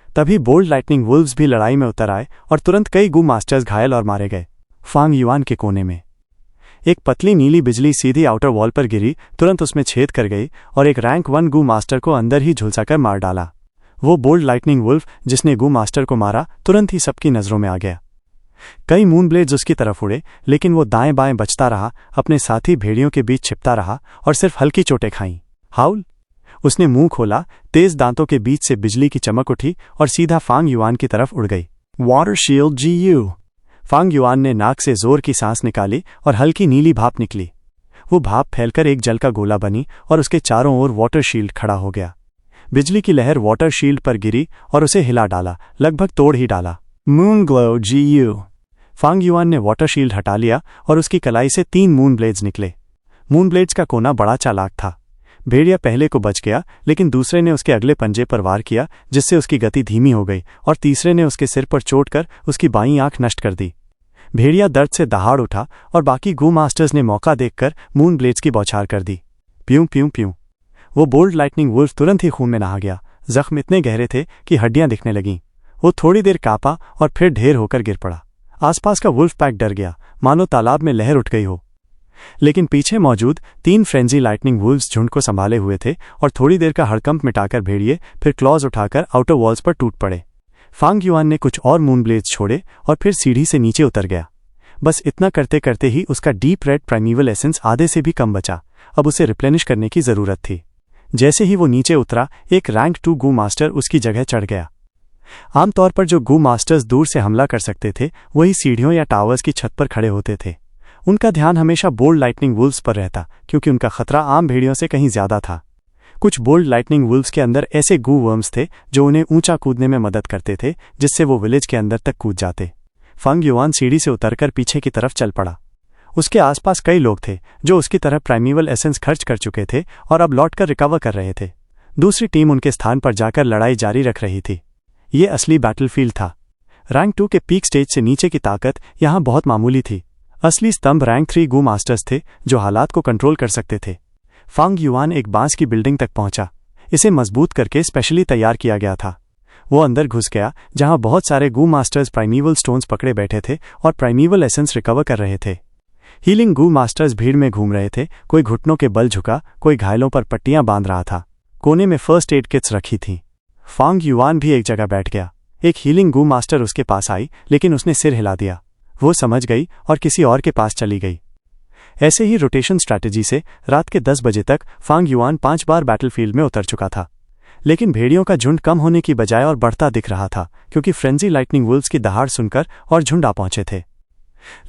तभी बोल्ड लाइटनिंग वुल्व्स भी लड़ाई में उतर आए और तुरंत कई गू मास्टर्स घायल और मारे गए। फांग युआन के कोने में एक पतली नीली बिजली सीधी आउटर वॉल पर गिरी, तुरंत उसमें छेद कर गई और एक रैंक 1 गू मास्टर को अंदर ही झुलसाकर मार डाला। वो बोल्ड लाइटनिंग वुल्फ जिसने गू मास्टर को मारा तुरंत ही सबकी नजरों में आ गया। कई मून ब्लेड्स उसकी तरफ उड़े, लेकिन वो दाएं बाएं बचता रहा, अपने साथी भेड़ियों के बीच छिपता रहा और सिर्फ हल्की चोटें खाईं। हाउल। उसने मुंह खोला, तेज दांतों के बीच से बिजली की चमक उठी और सीधा फांग युआन की तरफ उड़ गई। Water shield GU। फांग युआन ने नाक से जोर की सांस निकाली और हल्की नीली भाप निकली। वो भाप फैलकर एक जल का गोला बनी और उसके चारों ओर वाटर शील्ड खड़ा हो गया। बिजली की लहर वाटर शील्ड पर गिरी और उसे हिला डाला, लगभग तोड़ ही डाला। Moon glow GU। फांग युआन ने वाटर शील्ड हटा लिया और उसकी कलाई से 3 मून ब्लेड्स निकले। मून ब्लेड्स का कोना बड़ा चालाक था। भेड़िया पहले को बच गया, लेकिन दूसरे ने उसके अगले पंजे पर वार किया, जिससे उसकी गति धीमी हो गई और तीसरे ने उसके सिर पर चोट कर उसकी बाईं आंख नष्ट कर दी। भेड़िया दर्द से दहाड़ उठा और बाकी गू मास्टर्स ने मौका देखकर मून ब्लेड्स की बौछार कर दी। प्यूं प्यूं प्यूं। वो बोल्ड लाइटनिंग वुल्फ तुरंत ही खून में नहा गया। जख्म इतने गहरे थे कि हड्डियां दिखने लगीं। वो थोड़ी देर कांपा और फिर ढेर होकर गिर पड़ा। आसपास का वुल्फ पैक डर गया, मानो तालाब में लहर उठ गई हो। लेकिन पीछे मौजूद 3 फ्रेंजी लाइटनिंग वुल्व्स झुंड को संभाले हुए थे और थोड़ी देर का हड़कंप मिटाकर भेड़िए फिर क्लॉज उठाकर आउटर वॉल्स पर टूट पड़े। फांग युआन ने कुछ और मून ब्लेड्स छोड़े और फिर सीढ़ी से नीचे उतर गया। बस इतना करते करते ही उसका डीप रेड प्राइमीवल एसेंस आधे से भी कम बचा। अब उसे रिप्लेनिश करने की जरूरत थी। जैसे ही वो नीचे उतरा, एक रैंक 2 गू मास्टर उसकी जगह चढ़ गया। आमतौर पर जो गू मास्टर्स दूर से हमला कर सकते थे, वही सीढ़ियों या टावर्स की छत पर खड़े होते थे। उनका ध्यान हमेशा बोल्ड लाइटनिंग वुल्व्स पर रहता, क्योंकि उनका खतरा आम भेड़ियों से कहीं ज्यादा था। कुछ बोल्ड लाइटनिंग वुल्व्स के अंदर ऐसे गू वर्म्स थे जो उन्हें ऊंचा कूदने में मदद करते थे, जिससे वो विलेज के अंदर तक कूद जाते। फांग युआन सीढ़ी से उतरकर पीछे की तरफ चल पड़ा। उसके आसपास कई लोग थे जो उसकी तरह प्राइमीवल एसेंस खर्च कर चुके थे और अब लौटकर रिकवर कर रहे थे। दूसरी टीम उनके स्थान पर जाकर लड़ाई जारी रख रही थी। ये असली बैटलफील्ड था। रैंक 2 के पीक स्टेज से नीचे की ताकत यहाँ बहुत मामूली थी। असली स्तंभ रैंक 3 गू मास्टर्स थे जो हालात को कंट्रोल कर सकते थे। फांग युआन एक बांस की बिल्डिंग तक पहुंचा। इसे मजबूत करके स्पेशली तैयार किया गया था। वो अंदर घुस गया, जहां बहुत सारे गू मास्टर्स प्राइमीवल स्टोन्स पकड़े बैठे थे और प्राइमीवल एसेंस रिकवर कर रहे थे। हीलिंग गू मास्टर्स भीड़ में घूम रहे थे। कोई घुटनों के बल झुका, कोई घायलों पर पट्टियां बांध रहा था। कोने में फर्स्ट एड किट्स रखी थीं। फांग युआन भी एक जगह बैठ गया। एक हीलिंग गू मास्टर उसके पास आई, लेकिन उसने सिर हिला दिया। वो समझ गई और किसी और के पास चली गई। ऐसे ही रोटेशन स्ट्रैटेजी से रात के 10 बजे तक फांग युआन 5 बार बैटलफील्ड में उतर चुका था, लेकिन भेड़ियों का झुंड कम होने की बजाय और बढ़ता दिख रहा था, क्योंकि फ्रेंजी लाइटनिंग वुल्व्स की दहाड़ सुनकर और झुंड आ पहुंचे थे।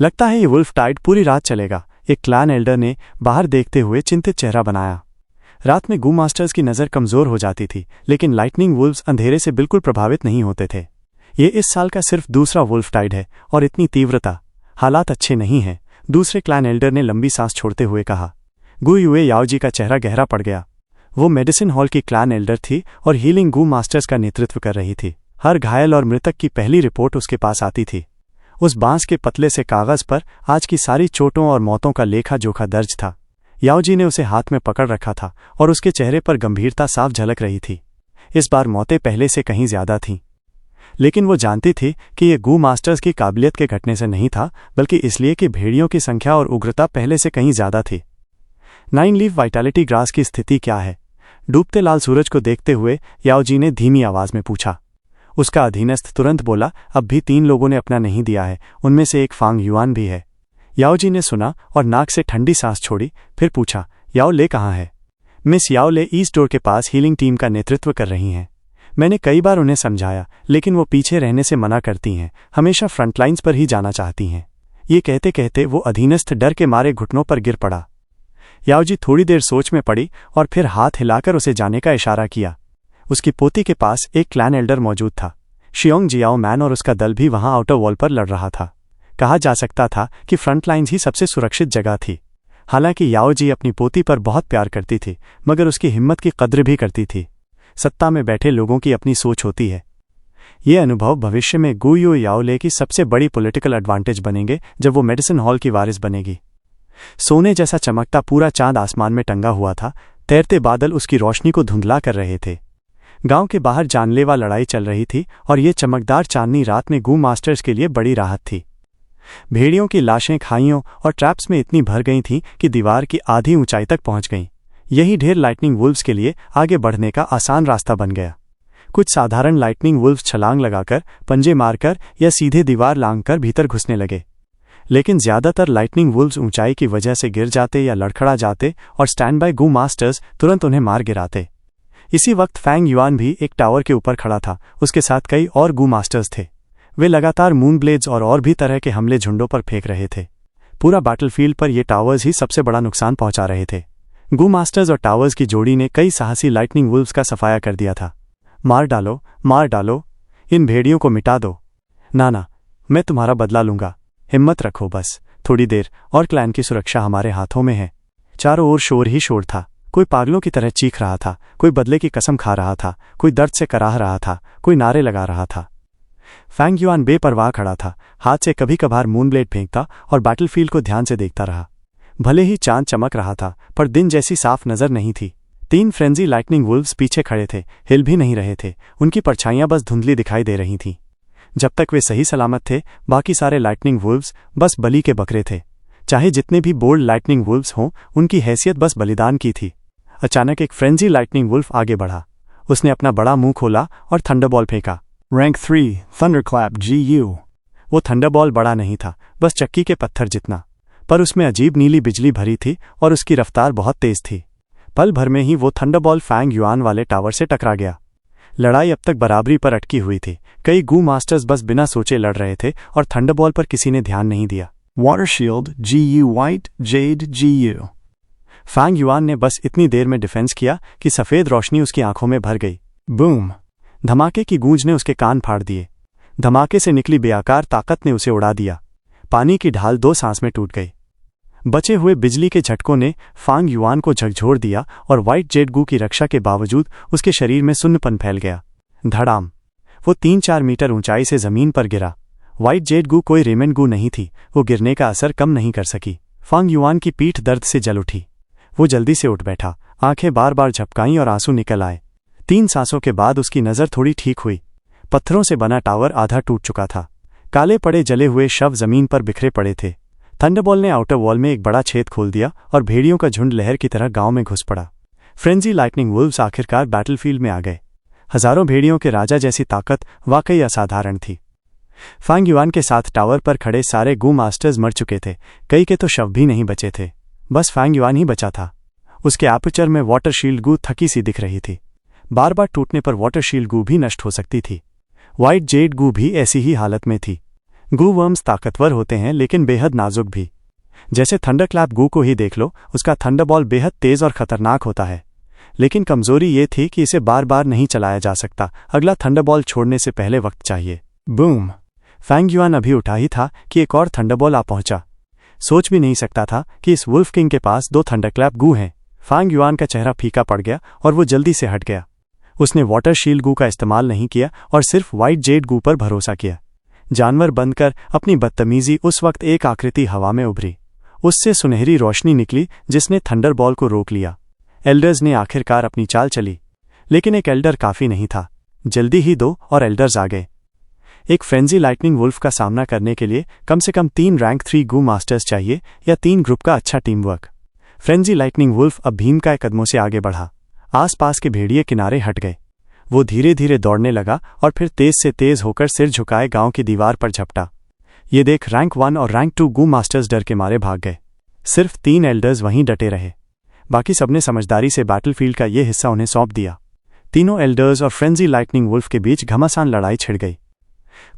लगता है ये वुल्फ टाइड पूरी रात चलेगा, एक क्लैन एल्डर ने बाहर देखते हुए चिंतित चेहरा बनाया। रात में गू मास्टर्स की नज़र कमज़ोर हो जाती थी, लेकिन लाइटनिंग वुल्व्स अंधेरे से बिल्कुल प्रभावित नहीं होते थे। ये इस साल का सिर्फ दूसरा वुल्फ टाइड है और इतनी तीव्रता, हालात अच्छे नहीं हैं, दूसरे क्लैन एल्डर ने लंबी सांस छोड़ते हुए कहा। गू युए याओजी का चेहरा गहरा पड़ गया। वो मेडिसिन हॉल की क्लैन एल्डर थी और हीलिंग गू मास्टर्स का नेतृत्व कर रही थी। हर घायल और मृतक की पहली रिपोर्ट उसके पास आती थी। उस बांस के पतले से कागज पर आज की सारी चोटों और मौतों का लेखा जोखा दर्ज था। याओजी ने उसे हाथ में पकड़ रखा था और उसके चेहरे पर गंभीरता साफ झलक रही थी। इस बार मौतें पहले से कहीं ज्यादा थीं, लेकिन वो जानती थी कि ये गू मास्टर्स की काबिलियत के घटने से नहीं था, बल्कि इसलिए कि भेड़ियों की संख्या और उग्रता पहले से कहीं ज्यादा थी। 9 लीफ वाइटैलिटी ग्रास की स्थिति क्या है? डूबते लाल सूरज को देखते हुए याओजी ने धीमी आवाज में पूछा। उसका अधीनस्थ तुरंत बोला, अब भी 3 लोगों ने अपना नहीं दिया है, उनमें से एक फांग युआन भी है। याओजी ने सुना और नाक से ठंडी सांस छोड़ी, फिर पूछा, याओ ले कहाँ है? मिस याओ ले ईस्ट डोर के पास हीलिंग टीम का नेतृत्व कर रही हैं। मैंने कई बार उन्हें समझाया, लेकिन वो पीछे रहने से मना करती हैं, हमेशा फ्रंटलाइंस पर ही जाना चाहती हैं। ये कहते कहते वो अधीनस्थ डर के मारे घुटनों पर गिर पड़ा। याओजी थोड़ी देर सोच में पड़ी और फिर हाथ हिलाकर उसे जाने का इशारा किया। उसकी पोती के पास एक क्लैन एल्डर मौजूद था। शियोंग जियाओ मैन और उसका दल भी वहां आउटर वॉल पर लड़ रहा था। कहा जा सकता था कि फ्रंटलाइंस ही सबसे सुरक्षित जगह थी। हालांकि याओजी अपनी पोती पर बहुत प्यार करती थी, मगर उसकी हिम्मत की कद्र भी करती थी। सत्ता में बैठे लोगों की अपनी सोच होती है। ये अनुभव भविष्य में गू युए याओले की सबसे बड़ी पॉलिटिकल एडवांटेज बनेंगे जब वो मेडिसिन हॉल की वारिस बनेगी। सोने जैसा चमकता पूरा चांद आसमान में टंगा हुआ था। तैरते बादल उसकी रोशनी को धुंधला कर रहे थे। गांव के बाहर जानलेवा लड़ाई चल रही थी और ये चमकदार चांदनी रात में गू मास्टर्स के लिए बड़ी राहत थी। भेड़ियों की लाशें खाइयों और ट्रैप्स में इतनी भर गई थीं कि दीवार की आधी ऊंचाई तक पहुंच गईं। यही ढेर लाइटनिंग वुल्व्स के लिए आगे बढ़ने का आसान रास्ता बन गया। कुछ साधारण लाइटनिंग वुल्व्स छलांग लगाकर, पंजे मारकर या सीधे दीवार लांघकर भीतर घुसने लगे, लेकिन ज्यादातर लाइटनिंग वुल्व्स ऊंचाई की वजह से गिर जाते या लड़खड़ा जाते और स्टैंड बाय गू मास्टर्स तुरंत उन्हें मार गिराते। इसी वक्त फैंग युआन भी एक टावर के ऊपर खड़ा था। उसके साथ कई और गू मास्टर्स थे। वे लगातार मून ब्लेड्स और भी तरह के हमले झुंडों पर फेंक रहे थे। पूरा बैटलफील्ड पर ये टावर्स ही सबसे बड़ा नुकसान पहुंचा रहे थे। गू मास्टर्स और टावर्स की जोड़ी ने कई साहसी लाइटनिंग वुल्व्स का सफाया कर दिया था। मार डालो, इन भेड़ियों को मिटा दो। ना, मैं तुम्हारा बदला लूंगा। हिम्मत रखो, बस थोड़ी देर और क्लैन की सुरक्षा हमारे हाथों में है। चारों ओर शोर ही शोर था। कोई पागलों की तरह चीख रहा था, कोई बदले की कसम खा रहा था, कोई दर्द से कराह रहा था, कोई नारे लगा रहा था। फैंग युआन बेपरवाह खड़ा था, हाथ से कभी कभार मूनब्लेड फेंकता और बैटलफील्ड को ध्यान से देखता रहा। भले ही चांद चमक रहा था, पर दिन जैसी साफ नजर नहीं थी। 3 फ्रेंजी लाइटनिंग वुल्व्स पीछे खड़े थे, हिल भी नहीं रहे थे। उनकी परछाइयां बस धुंधली दिखाई दे रही थीं। जब तक वे सही सलामत थे, बाकी सारे लाइटनिंग वुल्व्स बस बलि के बकरे थे। चाहे जितने भी बोल्ड लाइटनिंग वुल्व्स हों, उनकी हैसियत बस बलिदान की थी। अचानक एक फ्रेंजी लाइटनिंग वुल्फ आगे बढ़ा। उसने अपना बड़ा मुंह खोला और थंडरबॉल फेंका। Rank 3, Thunderclap GU। वो थंडरबॉल बड़ा नहीं था, बस चक्की के पत्थर जितना, पर उसमें अजीब नीली बिजली भरी थी और उसकी रफ्तार बहुत तेज थी। पल भर में ही वो थंडरबॉल फैंग युआन वाले टावर से टकरा गया। लड़ाई अब तक बराबरी पर अटकी हुई थी। कई गू मास्टर्स बस बिना सोचे लड़ रहे थे और थंडरबॉल पर किसी ने ध्यान नहीं दिया। Water Shield GU White Jade GU। Fang Yuan ने बस इतनी देर में डिफेंस किया कि सफेद रोशनी उसकी आंखों में भर गई। बूम! धमाके की गूंज ने उसके कान फाड़ दिए। धमाके से निकली बेआकार ताकत ने उसे उड़ा दिया। पानी की ढाल 2 सांस में टूट गई। बचे हुए बिजली के झटकों ने फैंग युआन को झकझोर दिया और व्हाइट जेड गू की रक्षा के बावजूद उसके शरीर में सुन्नपन फैल गया। धड़ाम! वो 3-4 मीटर ऊंचाई से जमीन पर गिरा। व्हाइट जेड गू कोई रेमंड गू नहीं थी। वो गिरने का असर कम नहीं कर सकी। फैंग युआन की पीठ दर्द से जल उठी। वो जल्दी से उठ बैठा, आंखें बार बार झपकाईं और आंसू निकल आए। 3 सांसों के बाद उसकी नज़र थोड़ी ठीक हुई। पत्थरों से बना टावर आधा टूट चुका था। काले पड़े जले हुए शव जमीन पर बिखरे पड़े थे। थंडरबॉल ने आउटर वॉल में एक बड़ा छेद खोल दिया और भेड़ियों का झुंड लहर की तरह गांव में घुस पड़ा। फ्रेंजी लाइटनिंग वुल्व्स आखिरकार बैटलफील्ड में आ गए। हजारों भेड़ियों के राजा जैसी ताकत वाकई असाधारण थी। फांग युआन के साथ टावर पर खड़े सारे गू मास्टर्स मर चुके थे, कई के तो शव भी नहीं बचे थे। बस फांग युआन ही बचा था। उसके एपर्चर में वाटर शील्ड गू थकी सी दिख रही थी। बार बार टूटने पर वाटर शील्ड गू भी नष्ट हो सकती थी। व्हाइट जेड गू भी ऐसी ही हालत में थी। गू वर्म्स ताकतवर होते हैं लेकिन बेहद नाजुक भी। जैसे थंडरक्लैप गू को ही देख लो, उसका थंडरबॉल बेहद तेज और खतरनाक होता है, लेकिन कमजोरी ये थी कि इसे बार बार नहीं चलाया जा सकता। अगला थंडरबॉल छोड़ने से पहले वक्त चाहिए। बूम! फैंग युआन अभी उठा ही था कि एक और थंडरबॉल आ पहुंचा। सोच भी नहीं सकता था कि इस वुल्फ किंग के पास 2 थंडरक्लैप गू हैं। फैंग युआन का चेहरा फीका पड़ गया और वो जल्दी से हट गया। उसने वाटर शील्ड गू का इस्तेमाल नहीं किया और सिर्फ व्हाइट जेड गू पर भरोसा किया। जानवर बनकर अपनी बदतमीजी उस वक्त एक आकृति हवा में उभरी। उससे सुनहरी रोशनी निकली जिसने थंडरबॉल को रोक लिया। एल्डर्स ने आखिरकार अपनी चाल चली, लेकिन एक एल्डर काफी नहीं था। जल्दी ही 2 और एल्डर्स आ गए। एक फ्रेंजी लाइटनिंग वुल्फ का सामना करने के लिए कम से कम 3 रैंक 3 गू मास्टर्स चाहिए या 3 ग्रुप का अच्छा team work. Frenzy lightning wolf अब भीमकाय कदमों से आगे बढ़ा। आसपास के भेड़िए किनारे हट गए। वो धीरे धीरे दौड़ने लगा और फिर तेज से तेज होकर सिर झुकाए गांव की दीवार पर झपटा। ये देख रैंक 1 और रैंक 2 गू मास्टर्स डर के मारे भाग गए। सिर्फ 3 एल्डर्स वहीं डटे रहे। बाकी सबने समझदारी से बैटलफील्ड का ये हिस्सा उन्हें सौंप दिया। तीनों एल्डर्स और फ्रेंजी लाइटनिंग वुल्फ के बीच घमासान लड़ाई छिड़ गई।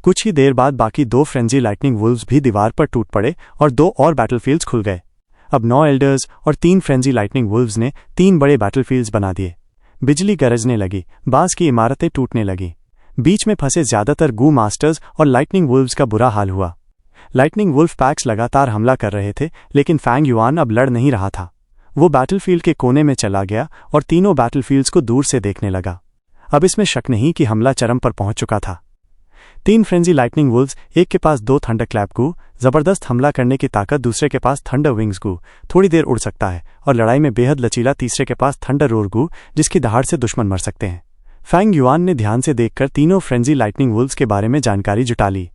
कुछ ही देर बाद बाकी 2 फ्रेंजी लाइटनिंग वुल्व्स भी दीवार पर टूट पड़े और 2 और बैटलफील्ड्स खुल गए। अब 9 एल्डर्स और 3 फ्रेंजी लाइटनिंग वुल्व्स ने 3 बड़े बैटलफील्ड्स बना दिए। बिजली गरजने लगी, बांस की इमारतें टूटने लगीं। बीच में फंसे ज्यादातर गू मास्टर्स और लाइटनिंग वुल्व्स का बुरा हाल हुआ। लाइटनिंग वुल्फ पैक्स लगातार हमला कर रहे थे, लेकिन फैंग युआन अब लड़ नहीं रहा था। वो बैटलफील्ड के कोने में चला गया और तीनों बैटलफील्ड्स को दूर से देखने लगा। अब इसमें शक नहीं कि हमला चरम पर पहुंच चुका था। 3 फ्रेंजी लाइटनिंग वुल्व्स, एक के पास 2 थंडरक्लैप गू, जबरदस्त हमला करने की ताकत, दूसरे के पास थंडर विंग्स गू, थोड़ी देर उड़ सकता है, और लड़ाई में बेहद लचीला तीसरे के पास थंडर रोर गू, जिसकी दहाड़ से दुश्मन मर सकते हैं। फैंग युआन ने ध्यान से देखकर तीनों फ्रेंजी लाइटनिंग वुल्व्स के बारे में जानकारी जुटा ली।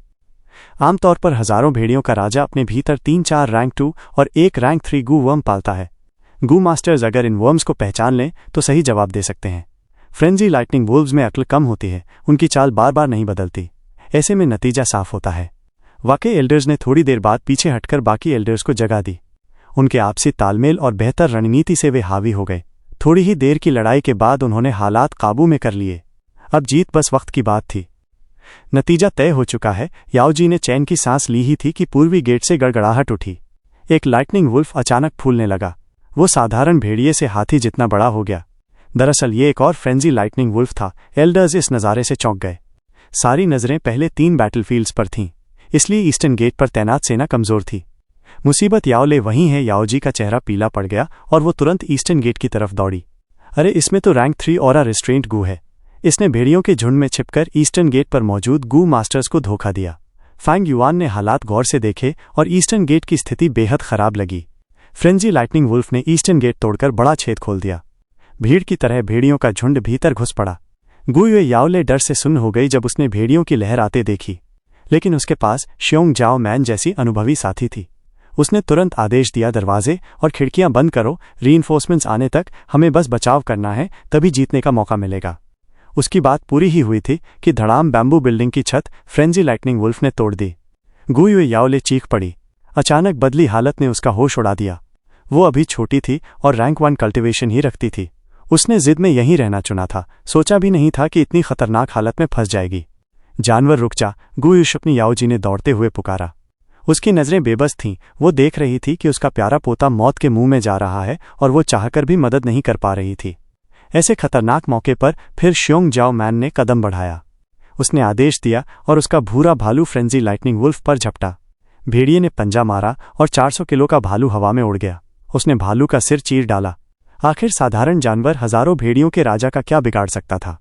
आमतौर पर हजारों भेड़ियों का राजा अपने भीतर 3-4 रैंक 2 और 1 रैंक 3 गू वर्म पालता है। गू मास्टर्स अगर इन वर्म्स को पहचान लें तो सही जवाब दे सकते हैं। फ्रेंजी लाइटनिंग वुल्व्स में अक्ल कम होती है, उनकी चाल बार बार नहीं बदलती। ऐसे में नतीजा साफ होता है। वाकई एल्डर्स ने थोड़ी देर बाद पीछे हटकर बाकी एल्डर्स को जगा दी। उनके आपसी तालमेल और बेहतर रणनीति से वे हावी हो गए। थोड़ी ही देर की लड़ाई के बाद उन्होंने हालात काबू में कर लिए। अब जीत बस वक्त की बात थी। नतीजा तय हो चुका है। याओजी ने चैन की सांस ली ही थी कि पूर्वी गेट से गड़गड़ाहट उठी। एक लाइटनिंग वुल्फ अचानक फूलने लगा। वो साधारण भेड़िए से हाथी जितना बड़ा हो गया। दरअसल ये एक और फ्रेंजी लाइटनिंग वुल्फ था। एल्डर्स इस नज़ारे से चौंक गए। सारी नज़रें पहले 3 बैटलफील्ड्स पर थीं, इसलिए ईस्टर्न गेट पर तैनात सेना कमजोर थी। मुसीबत याओले वहीं है। याओजी का चेहरा पीला पड़ गया और वो तुरंत ईस्टर्न गेट की तरफ दौड़ी। अरे, इसमें तो रैंक 3 और रिस्ट्रेंट गू है। इसने भेड़ियों के झुंड में छिपकर ईस्टर्न गेट पर मौजूद गू मास्टर्स को धोखा दिया। फैंग युआन ने हालात गौर से देखे और ईस्टर्न गेट की स्थिति बेहद खराब लगी। फ्रेंजी लाइटनिंग वुल्फ ने ईस्टर्न गेट तोड़कर बड़ा छेद खोल दिया। भीड़ की तरह भेड़ियों का झुंड भीतर घुस पड़ा। गू याओले डर से सुन्न हो गई जब उसने भेड़ियों की लहर आते देखी, लेकिन उसके पास शियोंग जाओ मैन जैसी अनुभवी साथी थी। उसने तुरंत आदेश दिया, दरवाजे और खिड़कियां बंद करो, रीइंफोर्समेंट्स आने तक हमें बस बचाव करना है, तभी जीतने का मौका मिलेगा। उसकी बात पूरी ही हुई थी कि धड़ाम बैम्बू बिल्डिंग की छत फ्रेंजी लाइटनिंग वुल्फ ने तोड़ दी। गू याओले चीख पड़ी। अचानक बदली हालत ने उसका होश उड़ा दिया। वो अभी छोटी थी और रैंक 1 कल्टिवेशन ही रखती थी। उसने जिद में यहीं रहना चुना था। सोचा भी नहीं था कि इतनी खतरनाक हालत में फंस जाएगी। जानवर रुक जा, गू अपनी याओजी ने दौड़ते हुए पुकारा। उसकी नजरें बेबस थीं। वो देख रही थी कि उसका प्यारा पोता मौत के मुंह में जा रहा है और वो चाहकर भी मदद नहीं कर पा रही थी। ऐसे खतरनाक मौके पर फिर शियोंग जाओ मैन ने कदम बढ़ाया। उसने आदेश दिया और उसका भूरा भालू फ्रेंजी लाइटनिंग वुल्फ पर झपटा। भेड़िए ने पंजा मारा और 400 किलो का भालू हवा में उड़ गया। उसने भालू का सिर चीर डाला। आखिर साधारण जानवर हजारों भेड़ियों के राजा का क्या बिगाड़ सकता था।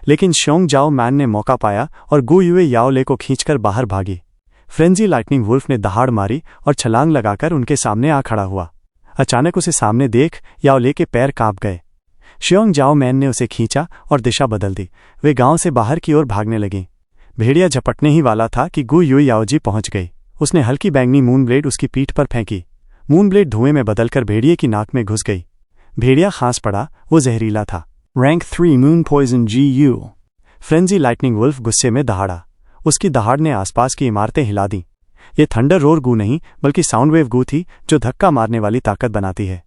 लेकिन शियोंग जाओ मैन ने मौका पाया और गू याओले को खींचकर बाहर भागी। फ्रेंजी लाइटनिंग वुल्फ ने दहाड़ मारी और छलांग लगाकर उनके सामने आ खड़ा हुआ। अचानक उसे सामने देख याओले के पैर कांप गए। शियोंग जाओ मैन ने उसे खींचा और दिशा बदल दी। वे गांव से बाहर की ओर भागने लगी। भेड़िया झपटने ही वाला था कि गू याओजी पहुंच गई। उसने हल्की बैंगनी मून ब्लेड उसकी पीठ पर फेंकी। मून ब्लेड धुएं में बदलकर भेड़िए की नाक में घुस गई। भेड़िया खांस पड़ा। वो जहरीला था। Rank 3 moon poison GU। Frenzy lightning wolf गुस्से में दहाड़ा। उसकी दहाड़ ने आसपास की इमारतें हिला दी। ये थंडर रोर गू नहीं बल्कि साउंड वेव गू थी जो धक्का मारने वाली ताकत बनाती है।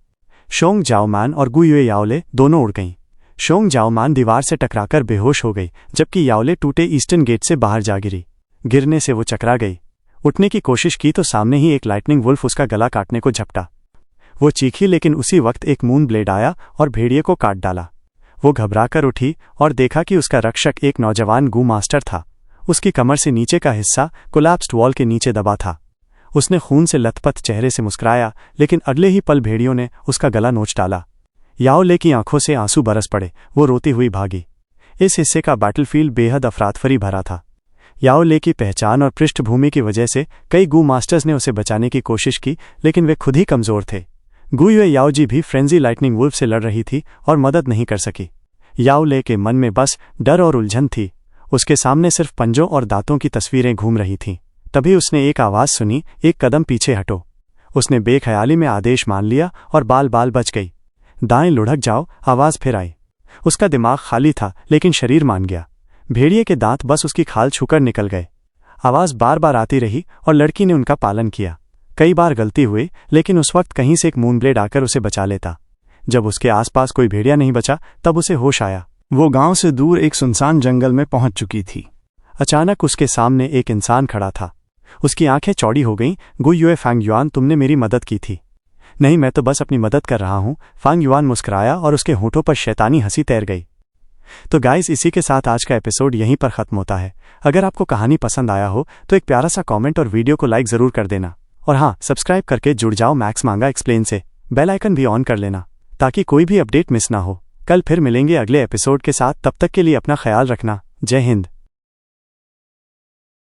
शोंग जाओमान और गू युए याओले दोनों उड़ गईं। शोंग जाओमान दीवार से टकराकर बेहोश हो गई जबकि याओले टूटे ईस्टर्न गेट से बाहर जा गिरी। गिरने से वो चकरा गई। उठने की कोशिश की तो सामने ही एक लाइटनिंग वुल्फ उसका गला काटने को झपटा। वो चीखी लेकिन उसी वक्त एक मून ब्लेड आया और भेड़िए को काट डाला। वो घबराकर उठी और देखा कि उसका रक्षक एक नौजवान गू मास्टर था। उसकी कमर से नीचे का हिस्सा कोलैप्स्ड वॉल के नीचे दबा था। उसने खून से लथपथ चेहरे से मुस्कुराया लेकिन अगले ही पल भेड़ियों ने उसका गला नोच डाला। याओले की आंखों से आंसू बरस पड़े। वो रोती हुई भागी। इस हिस्से का बैटलफील्ड बेहद अफरातफरी भरा था। याओले की पहचान और पृष्ठभूमि की वजह से कई गू मास्टर्स ने उसे बचाने की कोशिश की लेकिन वे खुद ही कमजोर थे। गू युए याओजी भी फ्रेंजी लाइटनिंग वुल्फ से लड़ रही थी और मदद नहीं कर सकी। याओले के मन में बस डर और उलझन थी। उसके सामने सिर्फ पंजों और दांतों की तस्वीरें घूम रही थीं। तभी उसने एक आवाज़ सुनी, एक कदम पीछे हटो। उसने बेख्याली में आदेश मान लिया और बाल बाल बच गई। दाएं लुढ़क जाओ, आवाज़ फिर आई। उसका दिमाग खाली था लेकिन शरीर मान गया। भेड़िए के दांत बस उसकी खाल छूकर निकल गए। आवाज़ बार बार आती रही और लड़की ने उनका पालन किया। कई बार गलती हुई लेकिन उस वक्त कहीं से एक मूनब्लेड आकर उसे बचा लेता। जब उसके आसपास कोई भेड़िया नहीं बचा तब उसे होश आया। वो गांव से दूर एक सुनसान जंगल में पहुंच चुकी थी। अचानक उसके सामने एक इंसान खड़ा था। उसकी आंखें चौड़ी हो गईं। गू युए फांग युआन, तुमने मेरी मदद की थी। नहीं, मैं तो बस अपनी मदद कर रहा हूं। फांग युआन मुस्कुराया और उसके होठों पर शैतानी हंसी तैर गई। तो गाइस, इसी के साथ आज का एपिसोड यहीं पर खत्म होता है। अगर आपको कहानी पसंद आया हो तो एक प्यारा सा कमेंट और वीडियो को लाइक जरूर कर देना। और हाँ, सब्सक्राइब करके जुड़ जाओ मैक्स मांगा एक्सप्लेन से। बेल आइकन भी ऑन कर लेना ताकि कोई भी अपडेट मिस ना हो। कल फिर मिलेंगे अगले एपिसोड के साथ। तब तक के लिए अपना ख्याल रखना। जय हिंद।